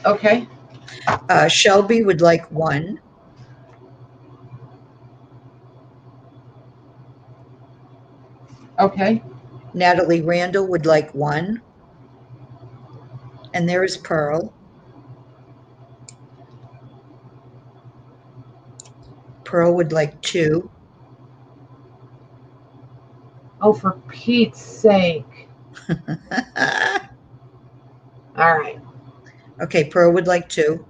Okay. Shelby would like 1. Okay. Natalie Randall would like 1. And there is Pearl. Pearl would like 2. Oh, for Pete's sake. All right. Okay, Pearl would like 2.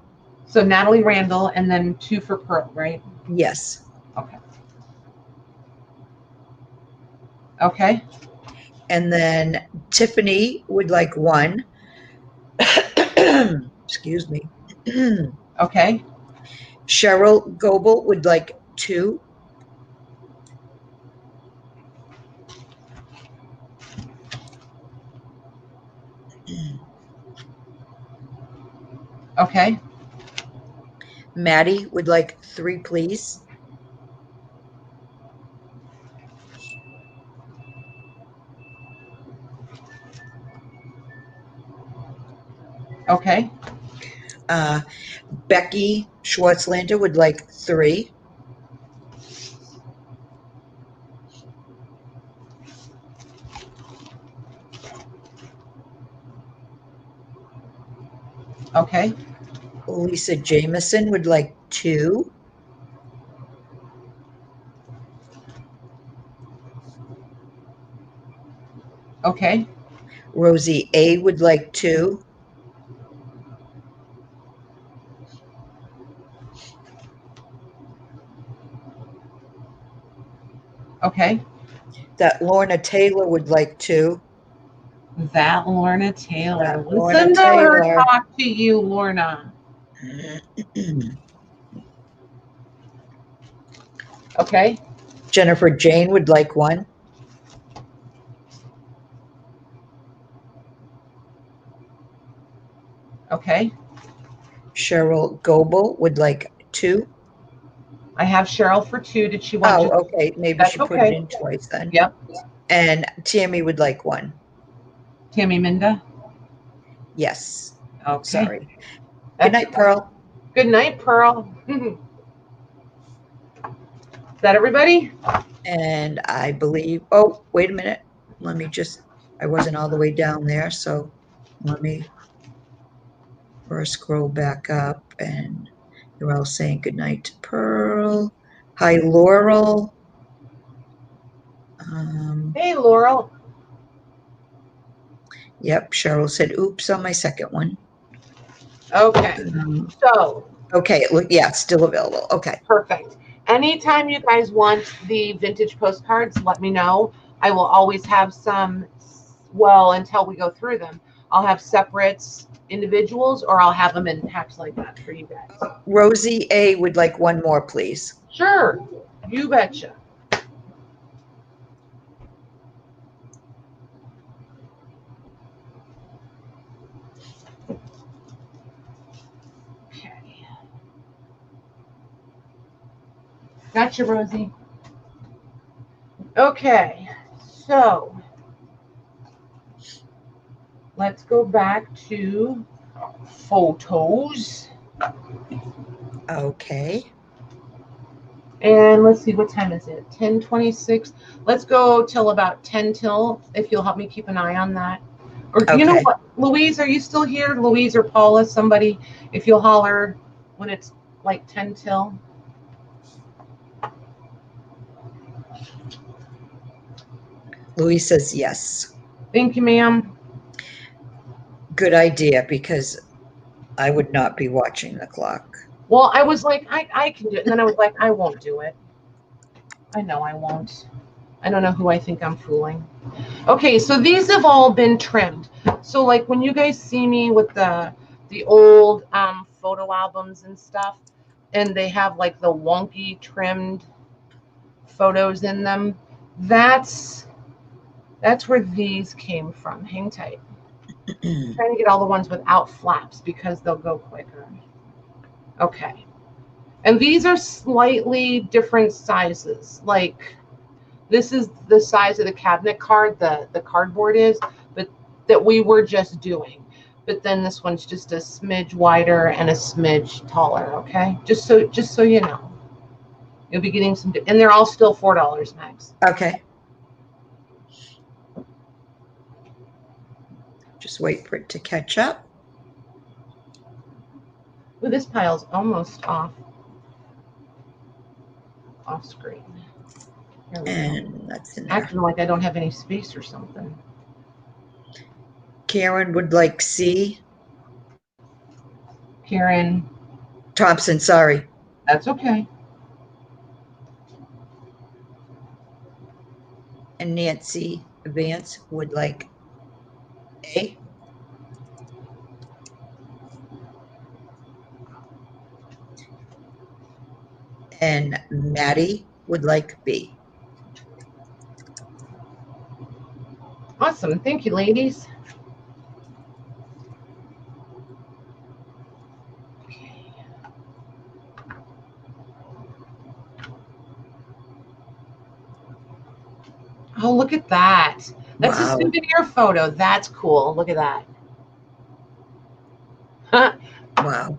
So Natalie Randall and then 2 for Pearl, right? Yes. Okay. Okay. And then Tiffany would like 1. Excuse me. Okay. Cheryl Goebel would like 2. Okay. Maddie would like 3, please. Okay. Becky Schwartzlander would like 3. Okay. Lisa Jameson would like 2. Okay. Rosie A would like 2. Okay. That Lorna Taylor would like 2. That Lorna Taylor. That Listen Lorna to her Taylor. talk to you, Lorna. Okay. Jennifer Jane would like 1. Okay. Cheryl Goebel would like 2. I have Cheryl for 2. Did she want Oh, just? okay. Maybe That's she put okay. it in twice then. Yep. And Tammy would like 1. Tammy Minda. Yes. Okay. Sorry. Good night, Pearl. Good night, Pearl. Is that everybody? And I believe, oh, wait a minute. Let me just, I wasn't all the way down there, so let me first scroll back up, and they're all saying good night to Pearl. Hi, Laurel. Hey, Laurel. Yep, Cheryl said, oops, on my second one. Okay. So. Okay, look, yeah, it's still available. Okay. Perfect. Anytime you guys want the vintage postcards, let me know. I will always have some, well, until we go through them. I'll have separates, individuals, or I'll have them in packs like that for you guys. Rosie A would like 1 more, please. Sure. You betcha. Okay. Gotcha, Rosie. Okay. So let's go back to photos. Okay. And let's see, what time is it? 10:26. Let's go till about 10 till, if you'll help me keep an eye on that. Or you know what, Louise, are you still here? Louise or Paula, somebody, if you'll holler when it's like 10 till. Louise says yes. Thank you, ma'am. Good idea, because I would not be watching the clock. Well, I was like, I can do it. And then I was like, I won't do it. I know I won't. I don't know who I think I'm fooling. Okay, so these have all been trimmed. So like when you guys see me with the old photo albums and stuff, and they have like the wonky trimmed photos in them, that's where these came from. Hang tight. I'm trying to get all the ones without flaps because they'll go quicker. Okay. And these are slightly different sizes. Like this is the size of the cabinet card, the cardboard is, but that we were just doing. But then this one's just a smidge wider and a smidge taller, okay? Just so you know. You'll be getting some, and they're all still $4 max. Okay. Just wait for it to catch up. Ooh, this pile's almost off screen. And that's in there. Acting like I don't have any space or something. Karen would like C. Karen Thompson, sorry. That's okay. And Nancy Vance would like A. And Maddie would like B. Awesome. Thank you, ladies. Oh, look at that. That's a souvenir photo. That's cool. Look at that. Wow.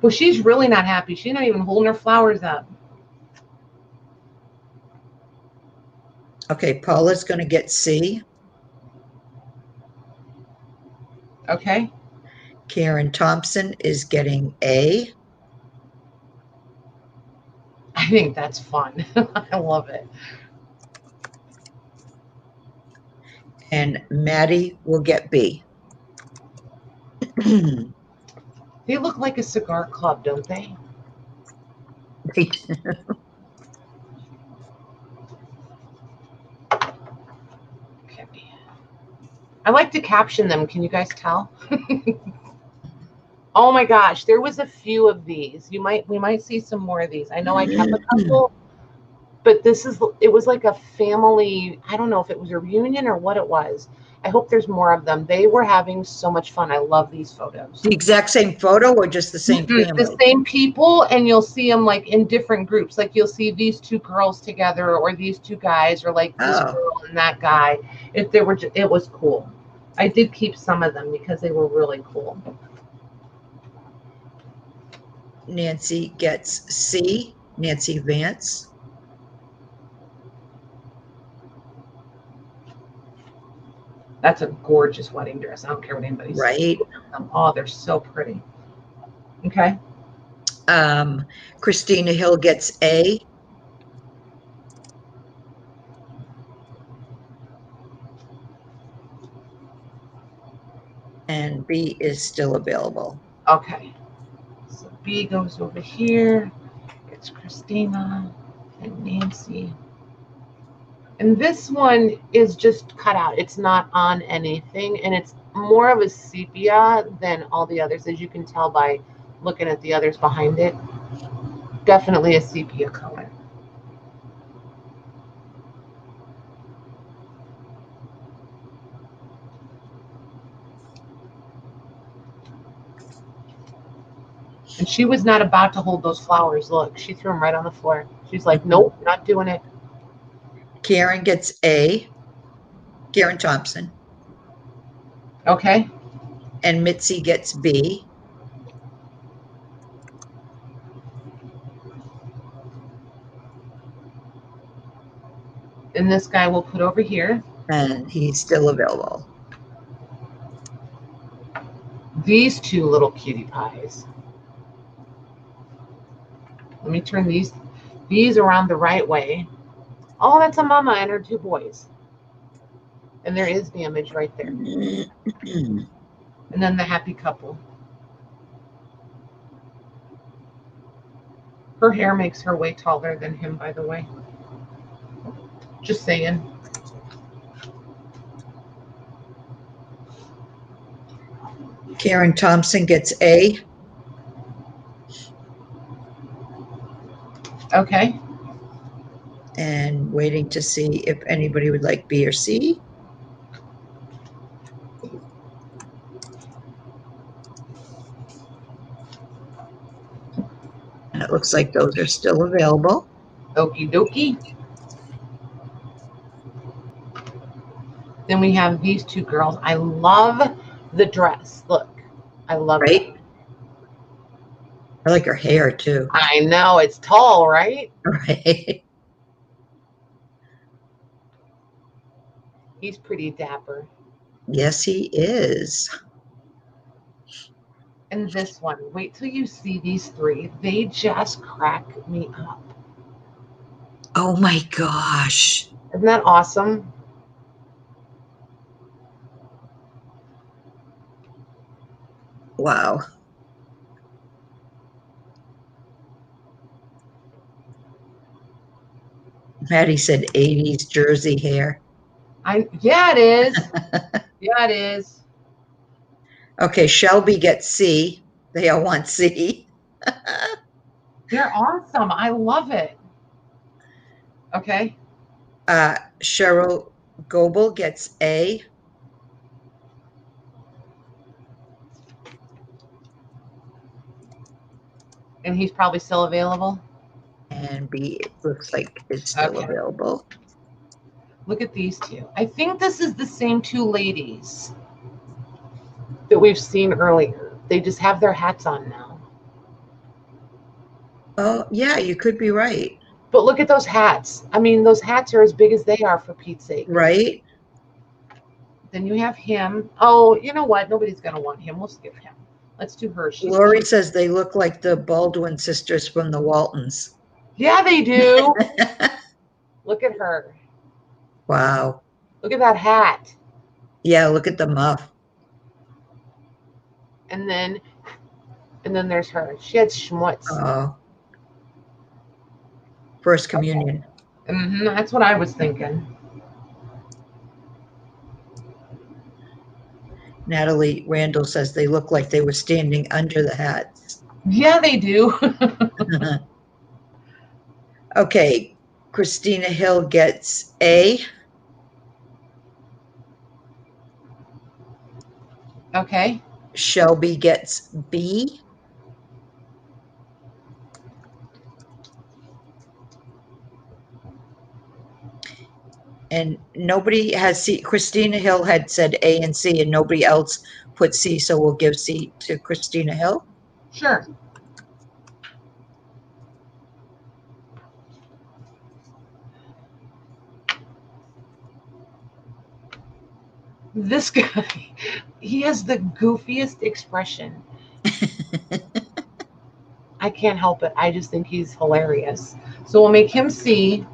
Well, she's really not happy. She's not even holding her flowers up. Okay, Paula's going to get C. Okay. Karen Thompson is getting A. I think that's fun. I love it. And Maddie will get B. They look like a cigar club, don't they? Right. Okay. I like to caption them. Can you guys tell? Oh my gosh, there was a few of these. We might see some more of these. I know I kept a couple, but it was like a family. I don't know if it was a reunion or what it was. I hope there's more of them. They were having so much fun. I love these photos. The exact same photo or just the same family? The same people, and you'll see them like in different groups. Like you'll see these two girls together, or these two guys, or like this girl and that guy. It was cool. I did keep some of them because they were really cool. Nancy gets C. Nancy Vance. That's a gorgeous wedding dress. I don't care what anybody says. Right. Oh, they're so pretty. Okay. Christina Hill gets A. And B is still available. Okay. So B goes over here. It's Christina and Nancy. And this one is just cut out. It's not on anything. And it's more of a sepia than all the others, as you can tell by looking at the others behind it. Definitely a sepia color. And she was not about to hold those flowers. Look, she threw them right on the floor. She's like, nope, not doing it. Karen gets A. Karen Thompson. Okay. And Mitzi gets B. And this guy we'll put over here. And he's still available. These two little cutie pies. Let me turn these around the right way. Oh, that's a mama and her two boys. And there is the image right there. And then the happy couple. Her hair makes her way taller than him, by the way. Just saying. Karen Thompson gets A. Okay. And waiting to see if anybody would like B or C. And it looks like those are still available. Okie dokie. Then we have these two girls. I love the dress. Look, I love it. I like her hair too. I know, it's tall, right? Right. He's pretty dapper. Yes, he is. And this one, wait till you see these three. They just crack me up. Oh my gosh. Isn't that awesome? Wow. Maddie said 80s Jersey hair. Yeah, it is. Yeah, it is. Okay, Shelby gets C. They all want C. They're awesome. I love it. Okay. Cheryl Goebel gets A. And he's probably still available. And B, it looks like it's still available. Look at these two. I think this is the same two ladies that we've seen earlier. They just have their hats on now. Oh, yeah, you could be right. But look at those hats. I mean, those hats are as big as they are, for Pete's sake. Right. Then you have him. Oh, you know what? Nobody's going to want him. We'll skip him. Let's do her. Lori says they look like the Baldwin sisters from the Waltons. Yeah, they do. Look at her. Wow. Look at that hat. Yeah, look at the muff. And then there's her. She had schmutz. Oh. First communion. Okay. That's what I was thinking. Natalie Randall says they look like they were standing under the hats. Yeah, they do. Okay, Christina Hill gets A. Okay. Shelby gets B. And nobody has C. Christina Hill had said A and C, and nobody else put C, so we'll give C to Christina Hill. Sure. This guy, he has the goofiest expression. I can't help it. I just think he's hilarious. So we'll make him C.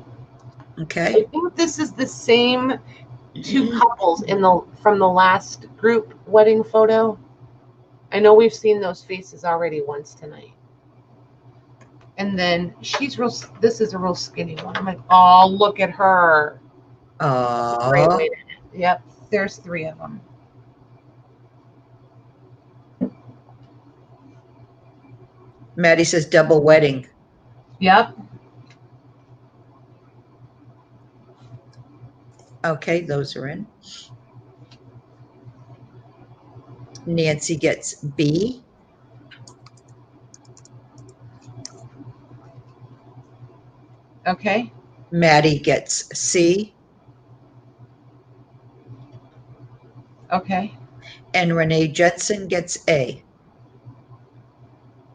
Okay. I think this is the same two couples from the last group wedding photo. I know we've seen those faces already once tonight. And then this is a real skinny one. I'm like, oh, look at her. Oh. Great way to end. Yep. There's 3 of them. Maddie says double wedding. Yep. Okay, those are in. Nancy gets B. Okay. Maddie gets C. Okay. And Renee Jensen gets A.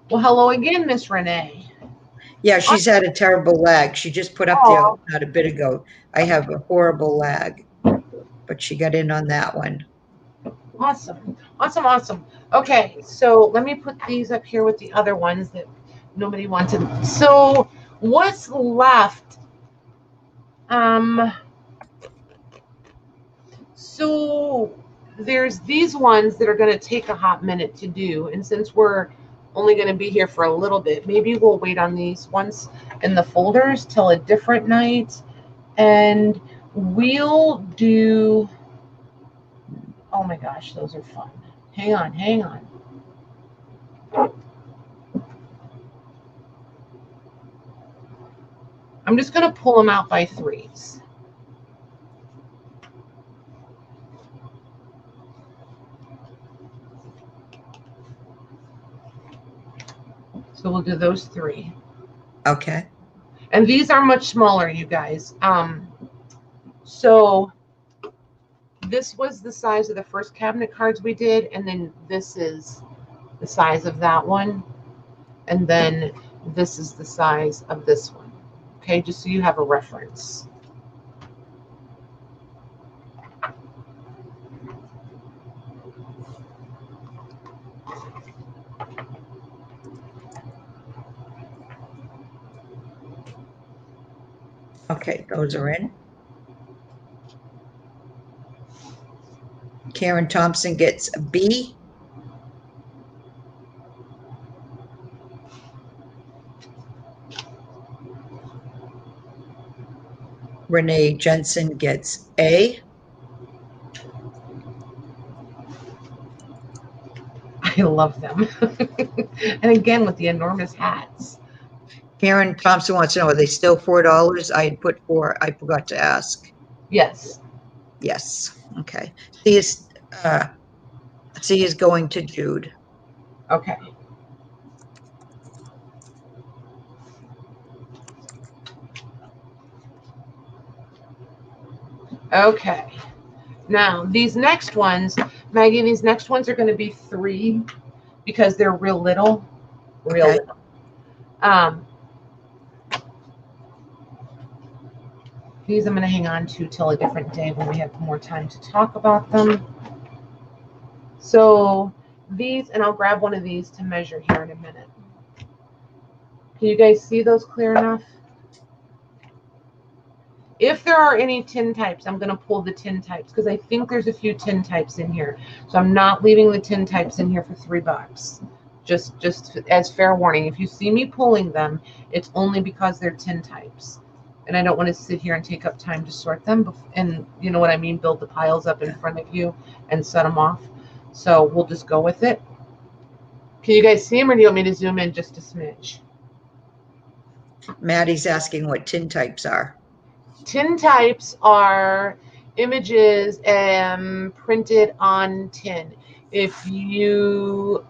Well, hello again, Miss Renee. Yeah, she's had a terrible lag. She just put up there not a bit ago. I have a horrible lag, but she got in on that one. Awesome. Awesome. Awesome. Okay. So let me put these up here with the other ones that nobody wanted. So what's left? So there's these ones that are going to take a hot minute to do. And since we're only going to be here for a little bit, maybe we'll wait on these ones in the folders till a different night. And we'll do, oh my gosh, those are fun. Hang on, hang on. I'm just going to pull them out by 3s. So we'll do those 3. Okay. And these are much smaller, you guys. So this was the size of the first cabinet cards we did, and then this is the size of that one, and then this is the size of this one. Okay, just so you have a reference. Okay, those are in. Karen Thompson gets B. Renee Jensen gets A. I love them. And again, with the enormous hats. Karen Thompson wants to know, are they still $4? I had put 4. I forgot to ask. Yes. Yes. Okay. C is going to Jude. Okay. Okay. Now, these next ones, Maggie, these next ones are going to be 3 because they're real little. Real Okay. little. These I'm going to hang on to till a different day when we have more time to talk about them. So these, and I'll grab one of these to measure here in a minute. Can you guys see those clear enough? If there are any tin types, I'm going to pull the tin types because I think there's a few tin types in here. So I'm not leaving the tin types in here for $3. Just as fair warning, if you see me pulling them, it's only because they're tin types. And I don't want to sit here and take up time to sort them. And you know what I mean? Build the piles up in front of you and set them off. So we'll just go with it. Can you guys see them, or do you want me to zoom in just a smidge? Maddie's asking what tin types are. Tin types are images printed on tin. If you,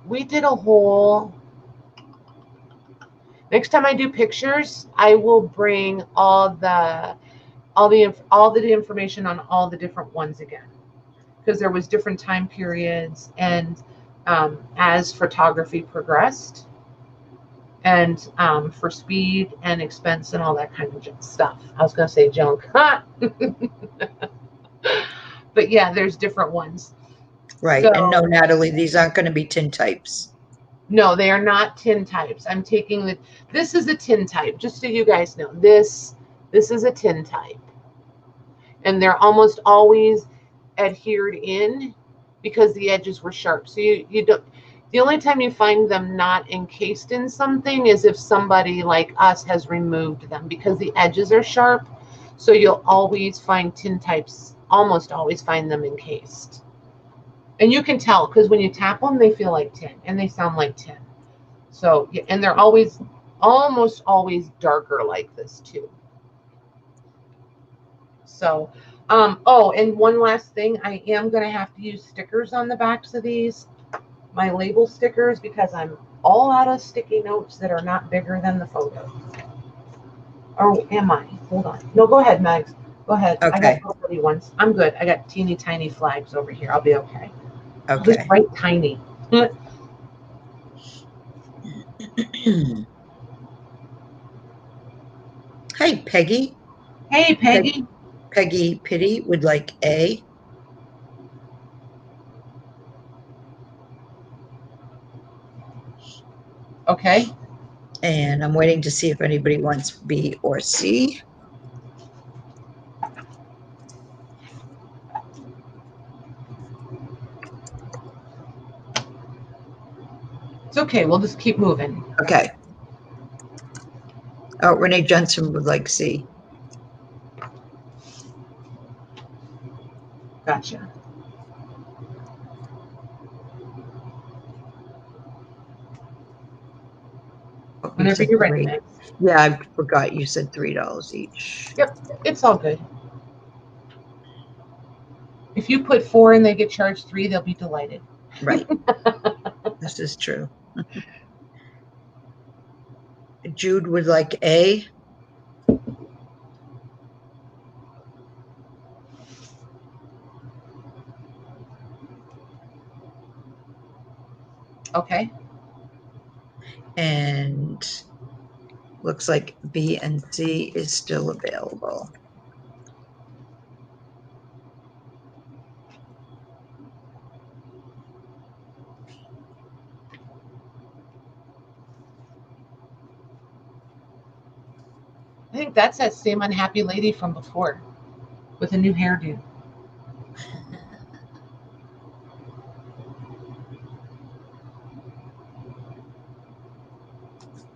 we did a whole, next time I do pictures, I will bring all the information on all the different ones again, because there was different time periods, and as photography progressed, and for speed and expense and all that kind of stuff. I was going to say junk. But yeah, there's different ones. Right. So, and no, Natalie, these aren't going to be tin types. No, they are not tin types. I'm taking this is a tin type, just so you guys know. This is a tin type. And they're almost always adhered in because the edges were sharp. So you don't, the only time you find them not encased in something is if somebody like us has removed them, because the edges are sharp. So you'll always find tin types, almost always find them encased. And you can tell because when you tap them, they feel like tin and they sound like tin. So, and they're almost always darker like this too. So, oh, and one last thing, I am going to have to use stickers on the backs of these, my label stickers, because I'm all out of sticky notes that are not bigger than the photo. Or am I? Hold on. No, go ahead, Megs. Go ahead. Okay. I got little ones. I'm good. I got teeny tiny flags over here. I'll be okay. Okay. Just right tiny. Hey, Peggy. Hey, Peggy. Peggy Pitty would like A. Okay. And I'm waiting to see if anybody wants B or C. It's okay. We'll just keep moving. Okay. Oh, Renee Johnson would like C. Gotcha. Whenever you're ready, Meg. Yeah, I forgot you said $3 each. Yep, it's all good. If you put 4 and they get charged 3, they'll be delighted. Right. This is true. Jude would like A. Okay. And looks like B and C is still available. I think that's that same unhappy lady from before with a new hairdo.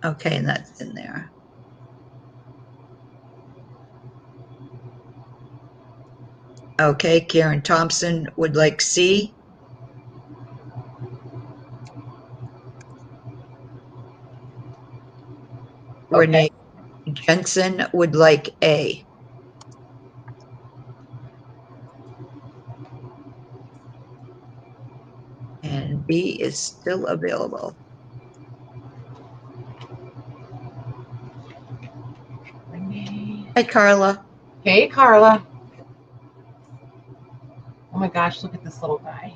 Okay, and that's in there. Okay, Karen Thompson would like C. Okay. Renee Jensen would like A. And B is still available. Hey, Carla. Hey, Carla. Oh my gosh, look at this little guy.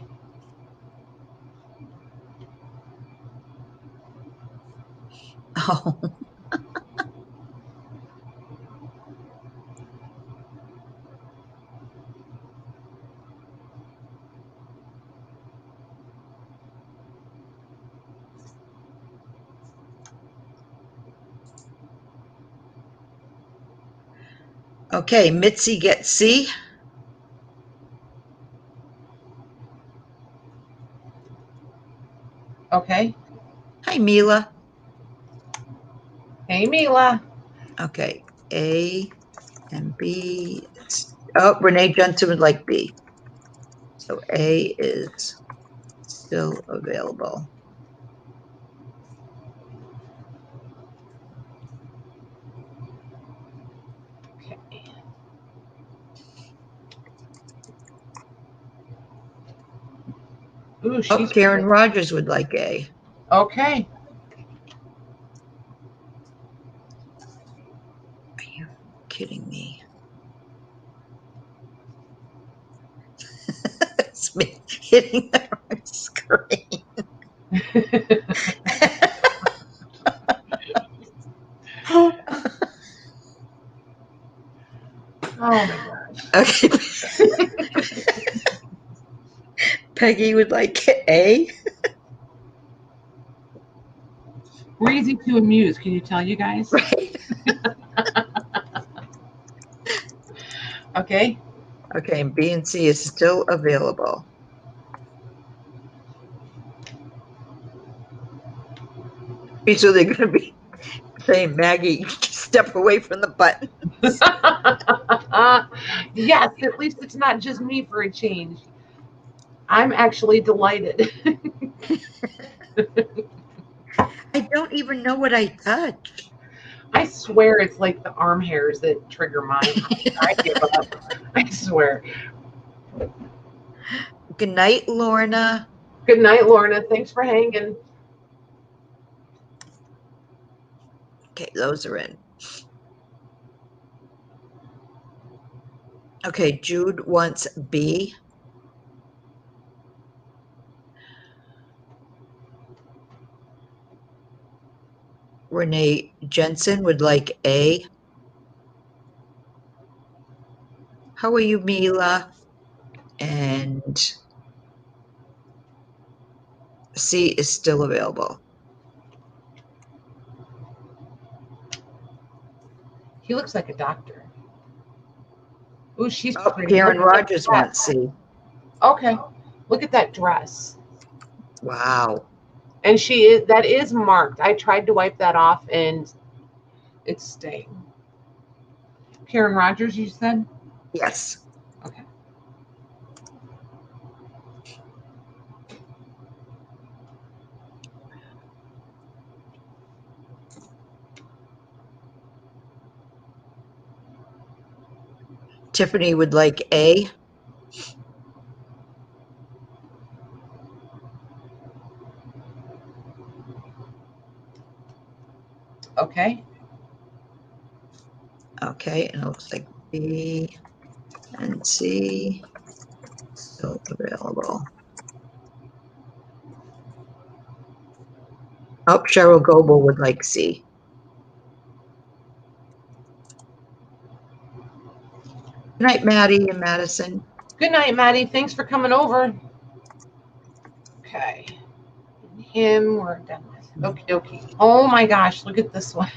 Oh. Okay, Mitzi gets C. Okay. Hi, Mila. Hey, Mila. Okay, A and B. Oh, Renee Johnson would like B. So A is still available. Okay. Ooh, she's Karen Rogers would like A. okay. Are you kidding me? It's me hitting the wrong screen. Oh my gosh. Okay. Peggy would like A. We're easy to amuse. Can you tell you guys? Right. Okay. Okay, and B and C is still available. So they're going to be saying, Maggie, step away from the button. Yes, at least it's not just me for a change. I'm actually delighted. I don't even know what I touched. I swear it's like the arm hairs that trigger mine. I give up. I swear. Good night, Lorna. Good night, Lorna. Thanks for hanging. Okay, those are in. Okay, Jude wants B. Renee Jensen would like A. How are you, Mila? And C is still available. He looks like a doctor. Ooh, she's Oh, pretty. Karen Look at Rogers that. wants C. Okay. Look at that dress. Wow. And that is marked. I tried to wipe that off and it's staying. Karen Rogers, you said? Yes. Okay. Tiffany would like A. Okay. Okay, and it looks like B and C still available. Oh, Cheryl Goebel would like C. Good night, Maddie and Madison. Good night, Maddie. Thanks for coming over. Okay. Him, we're done with. Okie dokie. Oh my gosh, look at this one.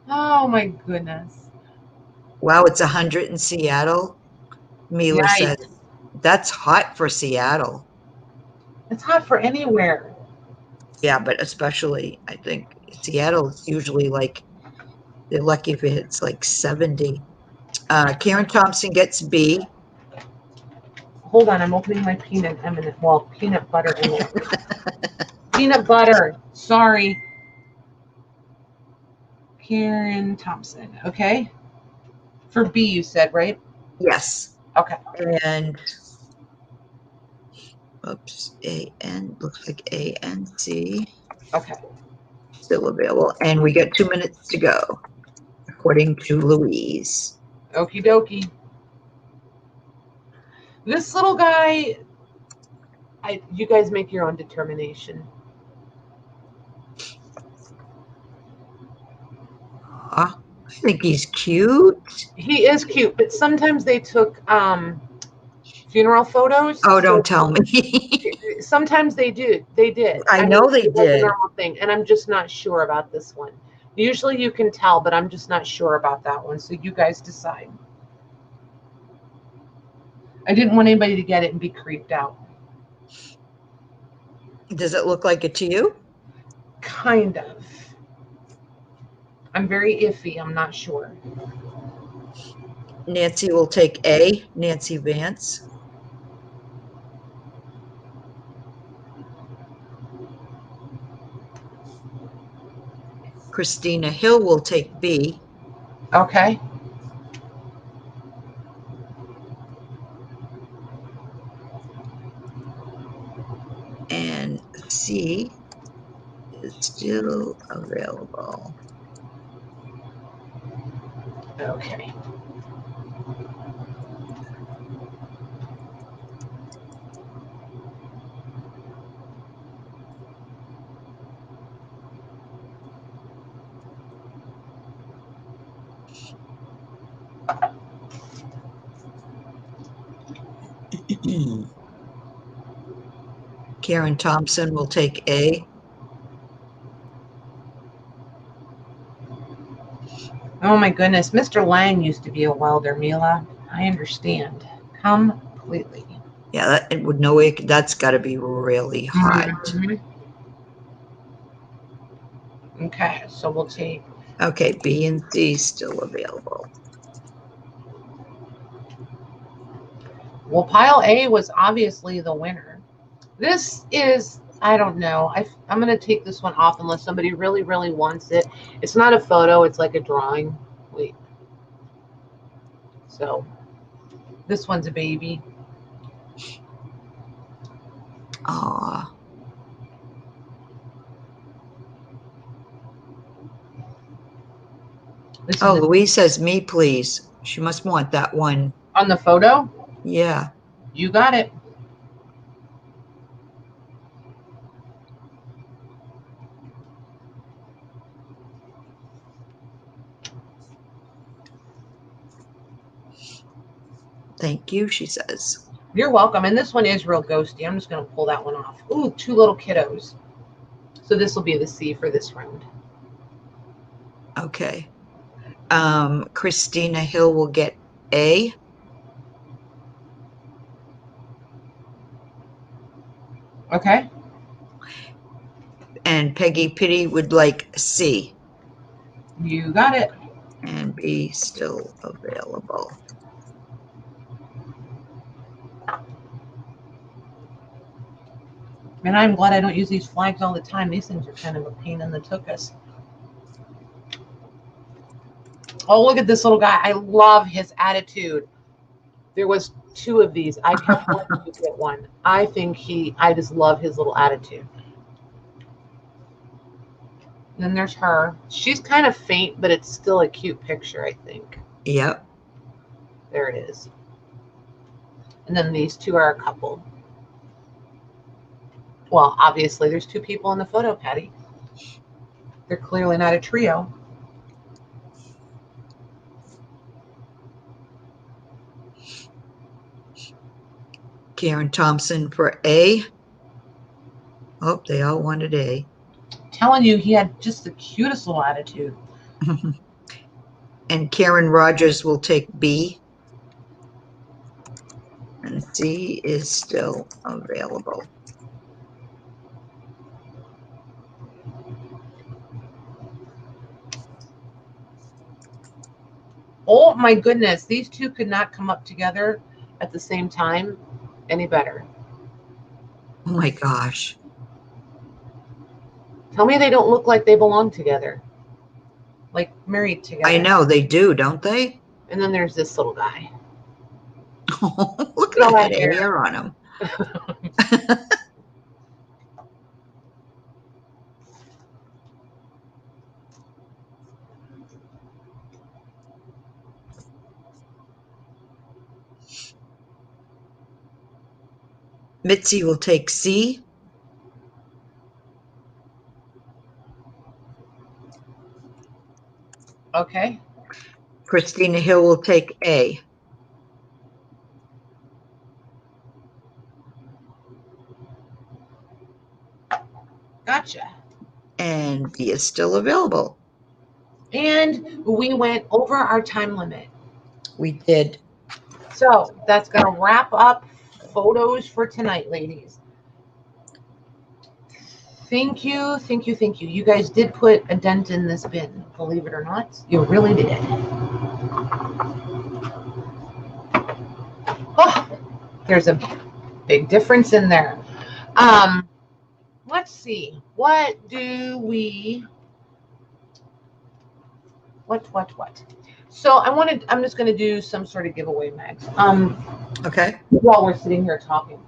Oh my goodness. Wow, it's 100 in Seattle. Mila said, that's hot for Seattle. It's hot for anywhere. Yeah, but especially, I think Seattle is usually like, they're lucky if it's like 70. Karen Thompson gets B. Hold on, I'm opening my peanut butter in there. Peanut butter. Sorry. Karen Thompson. Okay. For B, you said, right? Yes. Okay. And oops, A-N, looks like A and C. Okay. Still available. And we got 2 minutes to go, according to Louise. Okie dokie. This little guy, you guys make your own determination. I think he's cute. He is cute, but sometimes they took funeral photos. Oh, don't tell me. Sometimes they did. I know they it was a did. normal thing, and I'm just not sure about this one. Usually you can tell, but I'm just not sure about that one. So you guys decide. I didn't want anybody to get it and be creeped out. Does it look like it to you? Kind of. I'm very iffy. I'm not sure. Nancy will take A, Nancy Vance. Christina Hill will take B. Okay. And C is still available. Okay. Karen Thompson will take A. Oh my goodness. Mr. Lang used to be a welder, Mila. I understand completely. Yeah, it would no way. That's got to be really hot. Mhm. Okay, so we'll take. Okay, B and C still available. Well, pile A was obviously the winner. This is, I don't know. I'm going to take this one off unless somebody really, really wants it. It's not a photo. It's like a drawing. Wait. So this one's a baby. Aw. Oh, Louise says me, please. She must want that one. On the photo? Yeah. You got it. Thank you, she says. You're welcome. And this one is real ghosty. I'm just going to pull that one off. Ooh, 2 little kiddos. So this will be the C for this round. Okay. Christina Hill will get A. Okay. And Peggy Pitty would like C. You got it. And B still available. And I'm glad I don't use these flags all the time. These things are kind of a pain in the tuchus. Oh, look at this little guy. I love his attitude. There was 2 of these. I kept wanting to get one. I just love his little attitude. And then there's her. She's kind of faint, but it's still a cute picture, I think. Yep. There it is. And then these 2 are a couple. Well, obviously, there's 2 people in the photo, Patty. They're clearly not a trio. Karen Thompson for A. Oh, they all wanted A. Telling you, he had just the cutest little attitude. And Karen Rogers will take B. And C is still available. Oh my goodness, these 2 could not come up together at the same time any better. Oh my gosh. Tell me they don't look like they belong together. Like married together. I know, they do, don't they? And then there's this little guy. Look at all that hair on him. Mitzi will take C. Okay. Christina Hill will take A. Gotcha. And B is still available. And we went over our time limit. We did. So that's going to wrap up photos for tonight, ladies. Thank you, thank you, thank you. You guys did put a dent in this bin, believe it or not. You really did. Oh, there's a big difference in there. Let's see. What do we... What? So I'm just going to do some sort of giveaway, Mags. Okay. While we're sitting here talking.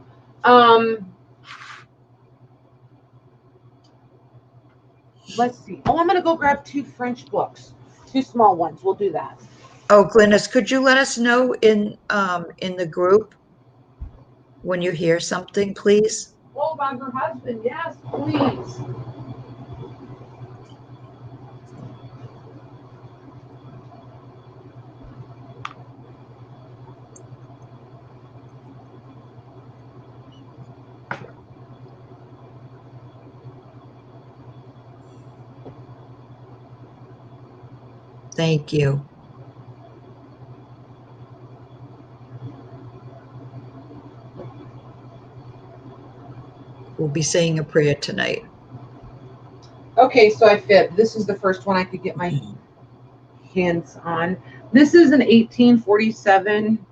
Let's see. Oh, I'm going to go grab 2 French books. 2 small ones. We'll do that. Oh, Glynis, could you let us know in the group when you hear something, please? Oh, about her husband. Yes, please. Thank you. We'll be saying a prayer tonight. Okay, so I fit. This is the first one I could get my hands on. This is an 1847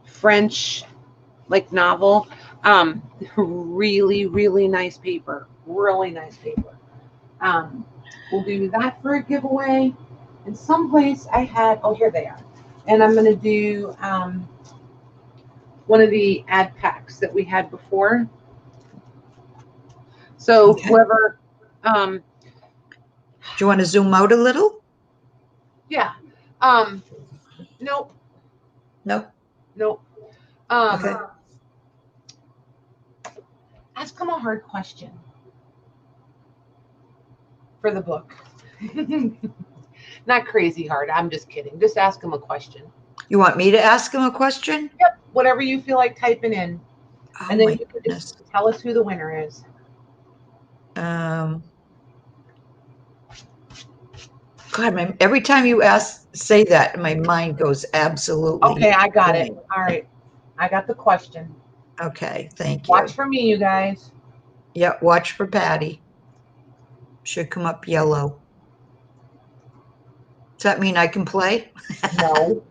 French novel. Really, really nice paper. Really nice paper. We'll do that for a giveaway. And someplace I had, oh, here they are. And I'm going to do one of the ad packs that we had before. So Okay. whoever, do you want to zoom out a little? Yeah. Nope. No. Nope. Okay. Ask them a hard question for the book. Not crazy hard. I'm just kidding. Just ask them a question. You want me to ask him a question? Yep. Whatever you feel like typing in. Oh, and then my you can goodness. just tell us who the winner is. God, every time you say that, my mind goes absolutely. Okay, I got it. All right. I got the question. Okay, thank you. Watch for me, you guys. Yeah, watch for Patty. Should come up yellow. Does that mean I can play? No.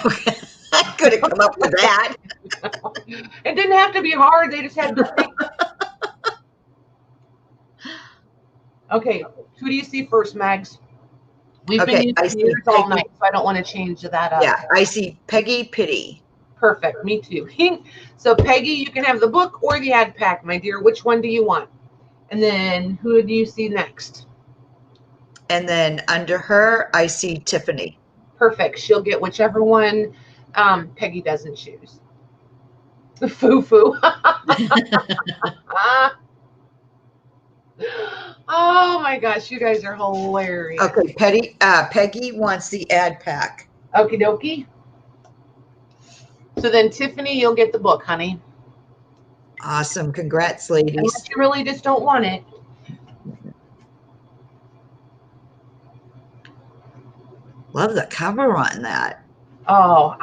Okay. I couldn't come up with that. It didn't have to be hard. They just had to think. Okay, who do you see first, Mags? We've been using yours all night, so I don't want to change that up. Yeah, I see Peggy Pitty. Perfect, me too. So Peggy, you can have the book or the ad pack, my dear. Which one do you want? And then who do you see next? And then under her, I see Tiffany. Perfect. She'll get whichever one Peggy doesn't choose. The foo-foo. Oh my gosh, you guys are hilarious. Okay, Peggy wants the ad pack. Okie dokie. So then Tiffany, you'll get the book, honey. Awesome. Congrats, ladies. Unless you really just don't want it. Love the cover on that. Oh,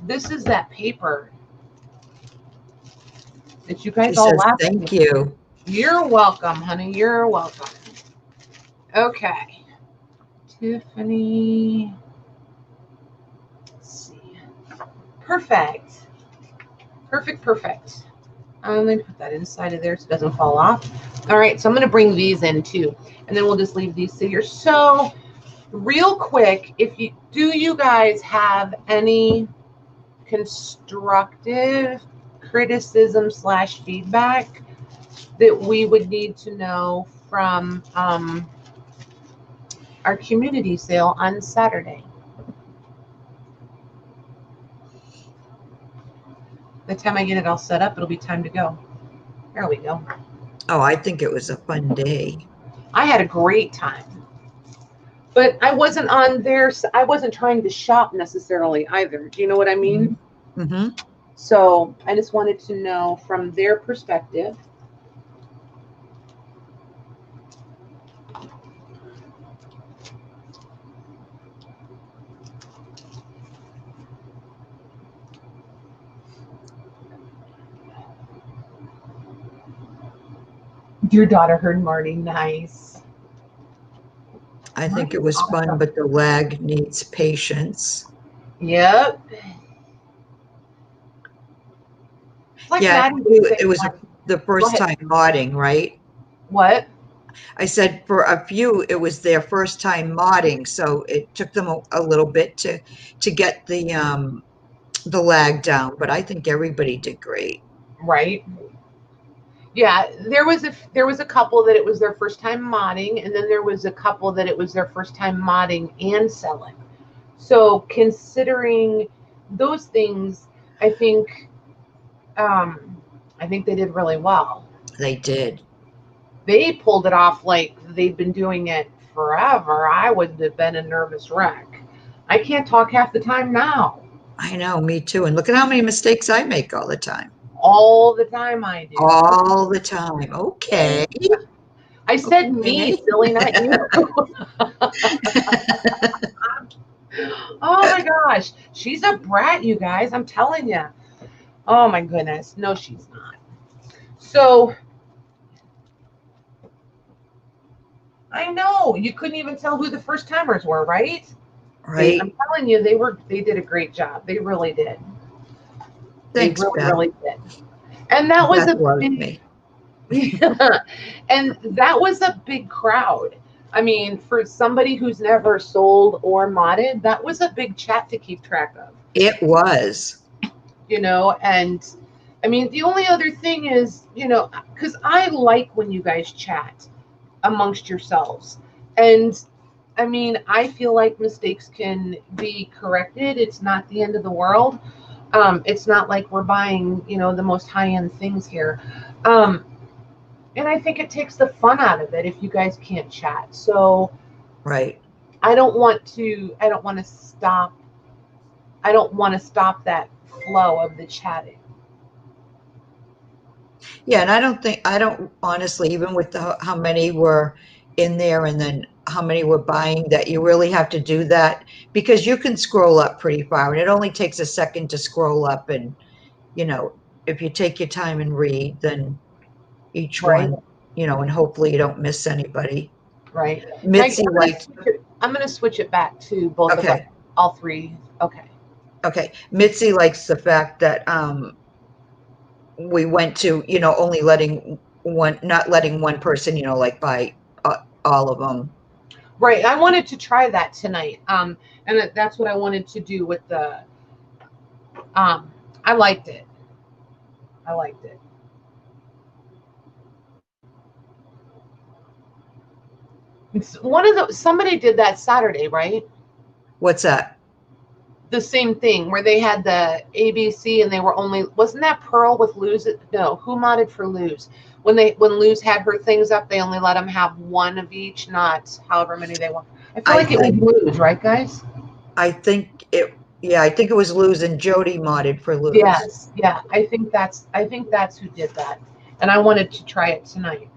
this is that paper that you guys all laugh at. Thank you. You're welcome, honey. You're welcome. Okay. Tiffany. Let's see. Perfect. Perfect. Let me put that inside of there so it doesn't fall off. All right, so I'm going to bring these in too, and then we'll just leave these here. So real quick, do you guys have any constructive criticism / feedback that we would need to know from our community sale on Saturday? By the time I get it all set up, it'll be time to go. There we go. Oh, I think it was a fun day. I had a great time. But I wasn't on there. I wasn't trying to shop necessarily either. Do you know what I mean? Mm-hmm. So I just wanted to know from their perspective. Your daughter heard Marty. Nice. I think it was fun, but the lag needs patience. Yep. Like Yeah, Maddie it was the first time modding, right? What? I said for a few, it was their first time modding, so it took them a little bit to get the lag down. But I think everybody did great. Right. Yeah, there was a couple that it was their first time modding, and then there was a couple that it was their first time modding and selling. So considering those things, I think they did really well. They did. They pulled it off like they've been doing it forever. I would have been a nervous wreck. I can't talk half the time now. I know, me too. And look at how many mistakes I make all the time. All the time I do. All the time. Okay. I said me, silly, not you. Oh my gosh. She's a brat, you guys. I'm telling you. Oh my goodness. No, she's not. So I know you couldn't even tell who the first timers were, right? Right. I'm telling you, they did a great job. They really did. Thanks, they really, Beth. really did. And that was Beth a big, yeah, and that was a big crowd. I mean, for somebody who's never sold or modded, that was a big chat to keep track of. It was. You know, and I mean, the only other thing is, you know, because I like when you guys chat amongst yourselves. And I mean, I feel like mistakes can be corrected. It's not the end of the world. It's not like we're buying, you know, the most high-end things here. And I think it takes the fun out of it if you guys can't chat. So right. I don't want to stop that flow of the chatting. Yeah, and I don't honestly, even with how many were in there and then how many were buying, that you really have to do that, because you can scroll up pretty far and it only takes a second to scroll up, and you know, if you take your time and read, then each Right. one, you know, and hopefully you don't miss anybody. Right. Mitzi, I'm going to switch it back to both of us, all three. Okay. Okay. Mitzi likes the fact that we went to, you know, only not letting one person, you know, like buy all of them. Right. I wanted to try that tonight. And that's what I wanted to do with the, I liked it. It's somebody did that Saturday, right? What's that? The same thing where they had the ABC and they were only, wasn't that Pearl with Luz? No, who modded for Luz? When Luz had her things up, they only let them have one of each, not however many they want. I feel like it was Luz, right, guys? I think it was Luz, and Jody modded for Luz. Yes, yeah. I think that's who did that. And I wanted to try it tonight.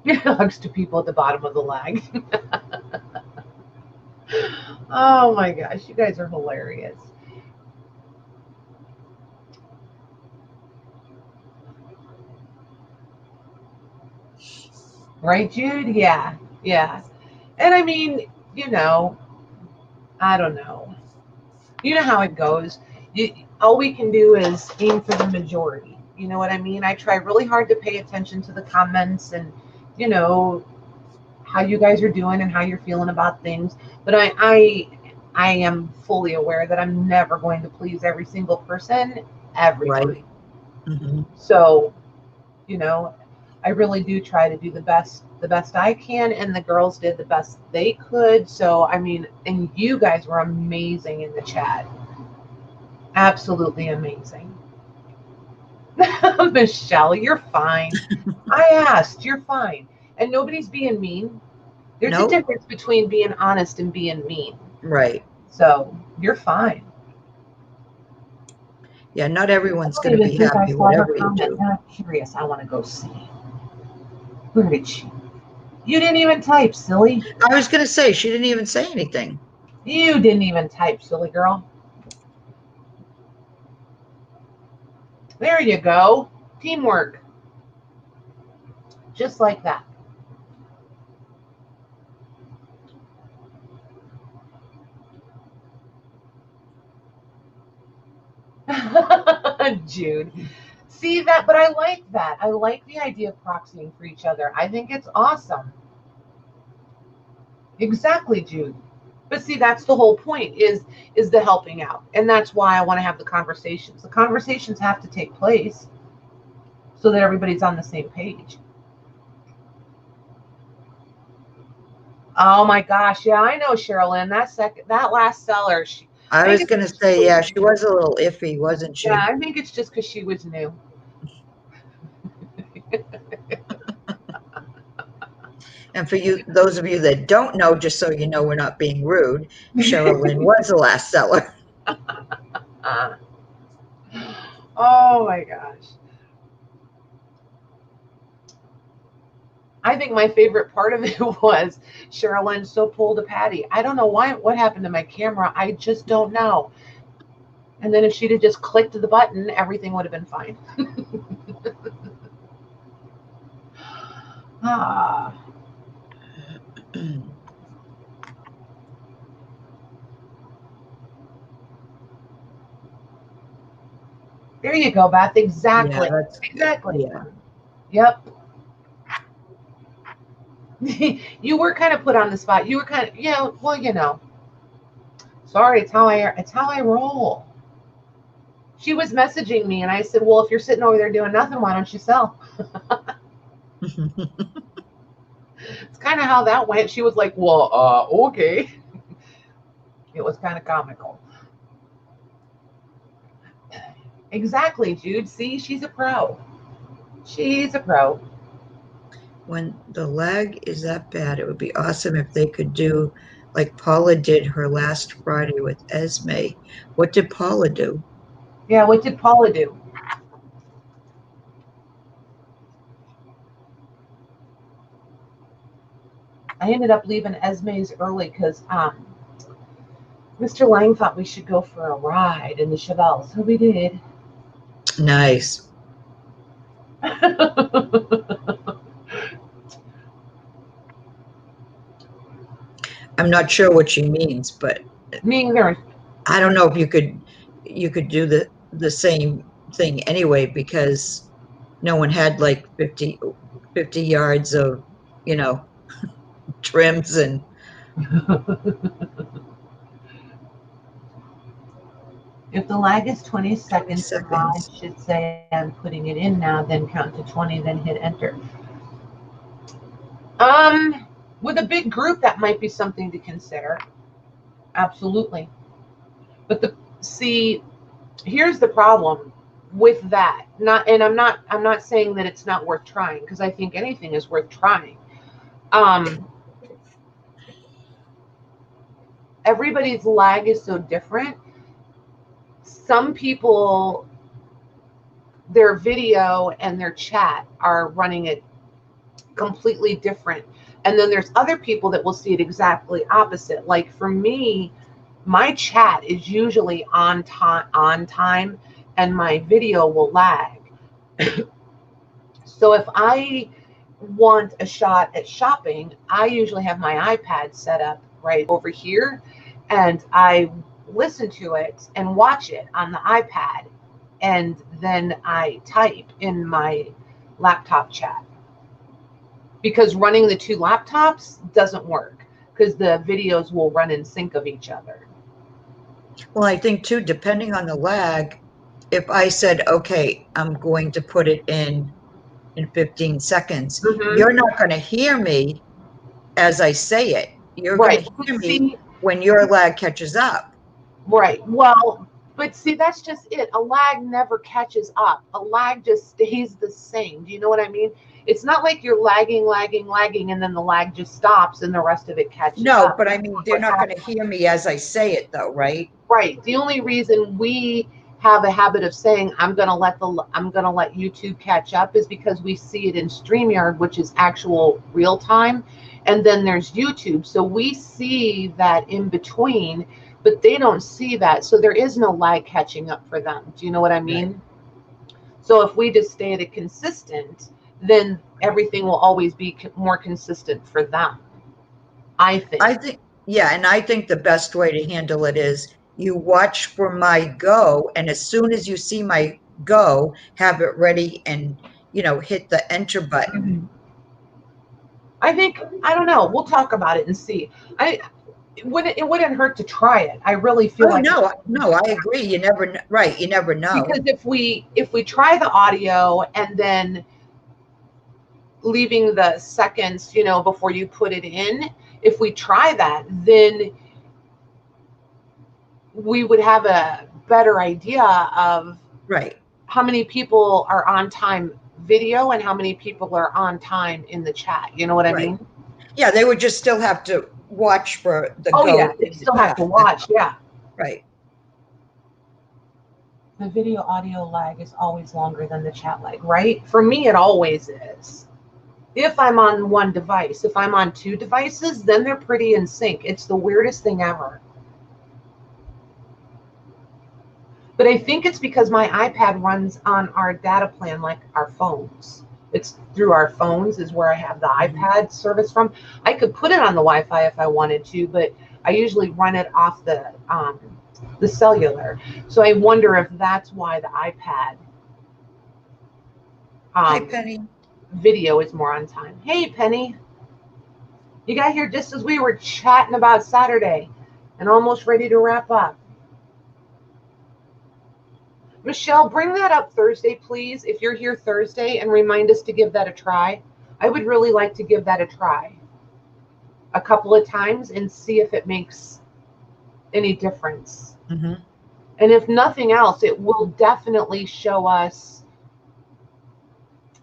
Hugs to people at the bottom of the lag. Oh my gosh, you guys are hilarious. Right, Jude? Yeah. And I mean, you know, I don't know. You know how it goes. All we can do is aim for the majority. You know what I mean? I try really hard to pay attention to the comments and, you know, how you guys are doing and how you're feeling about things. But I am fully aware that I'm never going to please every single person every time. Mm-hmm. So, you know, I really do try to do the best I can, and the girls did the best they could. So, I mean, and you guys were amazing in the chat. Absolutely amazing. Michelle, you're fine. I asked, you're fine. And nobody's being mean. There's a difference between being honest and being mean. Right. So you're fine. Yeah, not everyone's I going don't to even be think I happy, saw her whatever you comment. do. Now I'm curious. I want to go see. Where did she? You didn't even type, silly. I was going to say, she didn't even say anything. You didn't even type, silly girl. There you go. Teamwork. Just like that. Jude. See that? But I like that. I like the idea of proxying for each other. I think it's awesome. Exactly, Jude. But see, that's the whole point is the helping out. And that's why I want to have the conversations. The conversations have to take place so that everybody's on the same page. Oh my gosh, yeah, I know, Sherilyn. That last seller, I was going to say, yeah, she was a little iffy, wasn't she? Yeah, I think it's just because she was new. And for you, those of you that don't know, just so you know, we're not being rude, Sherilyn was the last seller. Oh my gosh. I think my favorite part of it was Sherilyn so pulled a Patty. I don't know what happened to my camera. I just don't know. And then if she'd have just clicked the button, everything would have been fine. Ah. There you go, Beth. Exactly. Yeah, exactly. Yeah. Yep. You were kind of put on the spot. You were kind of, yeah, well, you know. Sorry, it's how I roll. She was messaging me and I said, well, if you're sitting over there doing nothing, why don't you sell? It's kind of how that went. She was like, well, okay. It was kind of comical. Exactly, Jude. See, she's a pro. She's a pro. When the lag is that bad, it would be awesome if they could do like Paula did her last Friday with Esme. What did Paula do? Yeah, what did Paula do? I ended up leaving Esme's early because Mr. Lang thought we should go for a ride in the Chevelle, so we did. Nice. I'm not sure what she means, but Me either. I don't know if you could do the same thing anyway, because no one had like 50 yards of, trims and If the lag is 20 seconds, the mod seconds. should say I'm putting it in now, then count to 20, then hit enter. With a big group, that might be something to consider. Absolutely. But see, here's the problem with that. I'm not saying that it's not worth trying, because I think anything is worth trying. Everybody's lag is so different. Some people, their video and their chat are running it completely different. And then there's other people that will see it exactly opposite. Like for me, my chat is usually on time and my video will lag. So if I want a shot at shopping, I usually have my iPad set up right over here and I listen to it and watch it on the iPad, and then I type in my laptop chat, because running the two laptops doesn't work because the videos will run in sync of each other. Well, I think too, depending on the lag, if I said, okay, I'm going to put it in 15 seconds, you're not going to hear me as I say it. You're going to hear me when your lag catches up. Right. Well, but see, that's just it. A lag never catches up. A lag just stays the same. Do you know what I mean? It's not like you're lagging, and then the lag just stops and the rest of it catches up. No, but I mean, they're not going to hear me as I say it though, right? Right. The only reason we have a habit of saying I'm gonna let YouTube catch up is because we see it in StreamYard, which is actual real time, and then there's YouTube. So we see that in between, but they don't see that. So there is no lag catching up for them. Do you know what I mean? Right. So if we just stay at a consistent, then everything will always be more consistent for them. I think. Yeah, and I think the best way to handle it is you watch for my go, and as soon as you see my go, have it ready and, hit the enter button. Mm-hmm. I don't know. We'll talk about it and see. It wouldn't hurt to try it. I really feel like no, I agree. You never know. Because if we try the audio and then leaving the seconds, before you put it in, if we try that, then we would have a better idea of how many people are on time video and how many people are on time in the chat. You know what I mean? Yeah, they would just still have to watch for the go. Yeah, they still have to watch. Yeah. Right. The video audio lag is always longer than the chat lag, right? For me, it always is. If I'm on one device. If I'm on two devices, then they're pretty in sync. It's the weirdest thing ever. But I think it's because my iPad runs on our data plan like our phones. It's through our phones is where I have the iPad service from. I could put it on the Wi-Fi if I wanted to, but I usually run it off the cellular. So I wonder if that's why the iPad Hi, Penny. Video is more on time. Hey, Penny. You got here just as we were chatting about Saturday and almost ready to wrap up. Michelle, bring that up Thursday, please, if you're here Thursday, and remind us to give that a try. I would really like to give that a try a couple of times and see if it makes any difference. Mm-hmm. And if nothing else, it will definitely show us,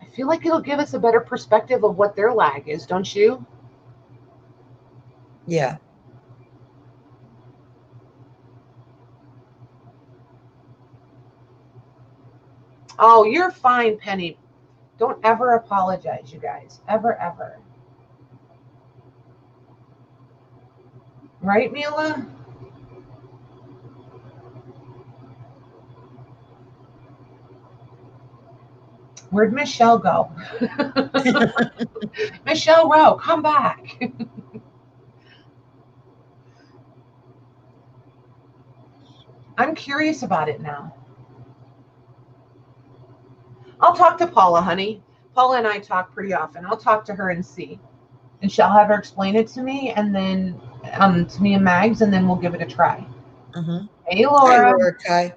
I feel like it'll give us a better perspective of what their lag is, don't you? Yeah. Oh, you're fine, Penny. Don't ever apologize, you guys. Ever, ever. Right, Mila? Where'd Michelle go? Michelle Rowe, come back. I'm curious about it now. I'll talk to Paula, honey. Paula and I talk pretty often. I'll talk to her and see. And she'll have her explain it to me, and then to me and Mags, and then we'll give it a try. Mm-hmm. Hey, Laura. Hi, Laura. Hi.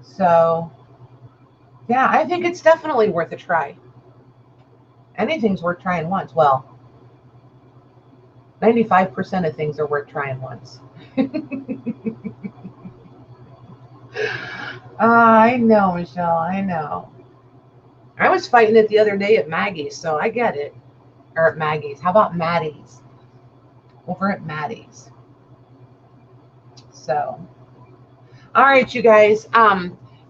So, yeah, I think it's definitely worth a try. Anything's worth trying once. Well, 95% of things are worth trying once. I know, Michelle. I know. I was fighting it the other day at Maggie's, so I get it. Or at Maggie's. How about Maddie's? Over at Maddie's. So, all right, you guys.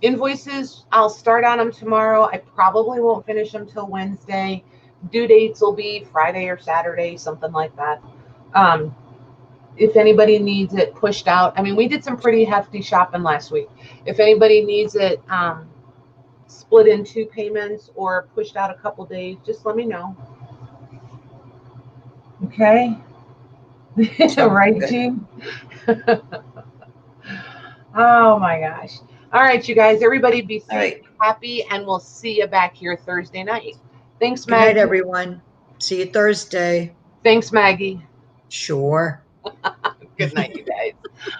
Invoices, I'll start on them tomorrow. I probably won't finish them till Wednesday. Due dates will be Friday or Saturday, something like that. If anybody needs it pushed out, I mean, we did some pretty hefty shopping last week. If anybody needs it split in 2 payments or pushed out a couple days, just let me know. Okay? Right, Jean? Oh my gosh. All right, you guys, everybody be safe, happy, and we'll see you back here Thursday night. Thanks, Maggie. Good night, everyone. See you Thursday. Thanks, Maggie. Sure. Good night, you guys.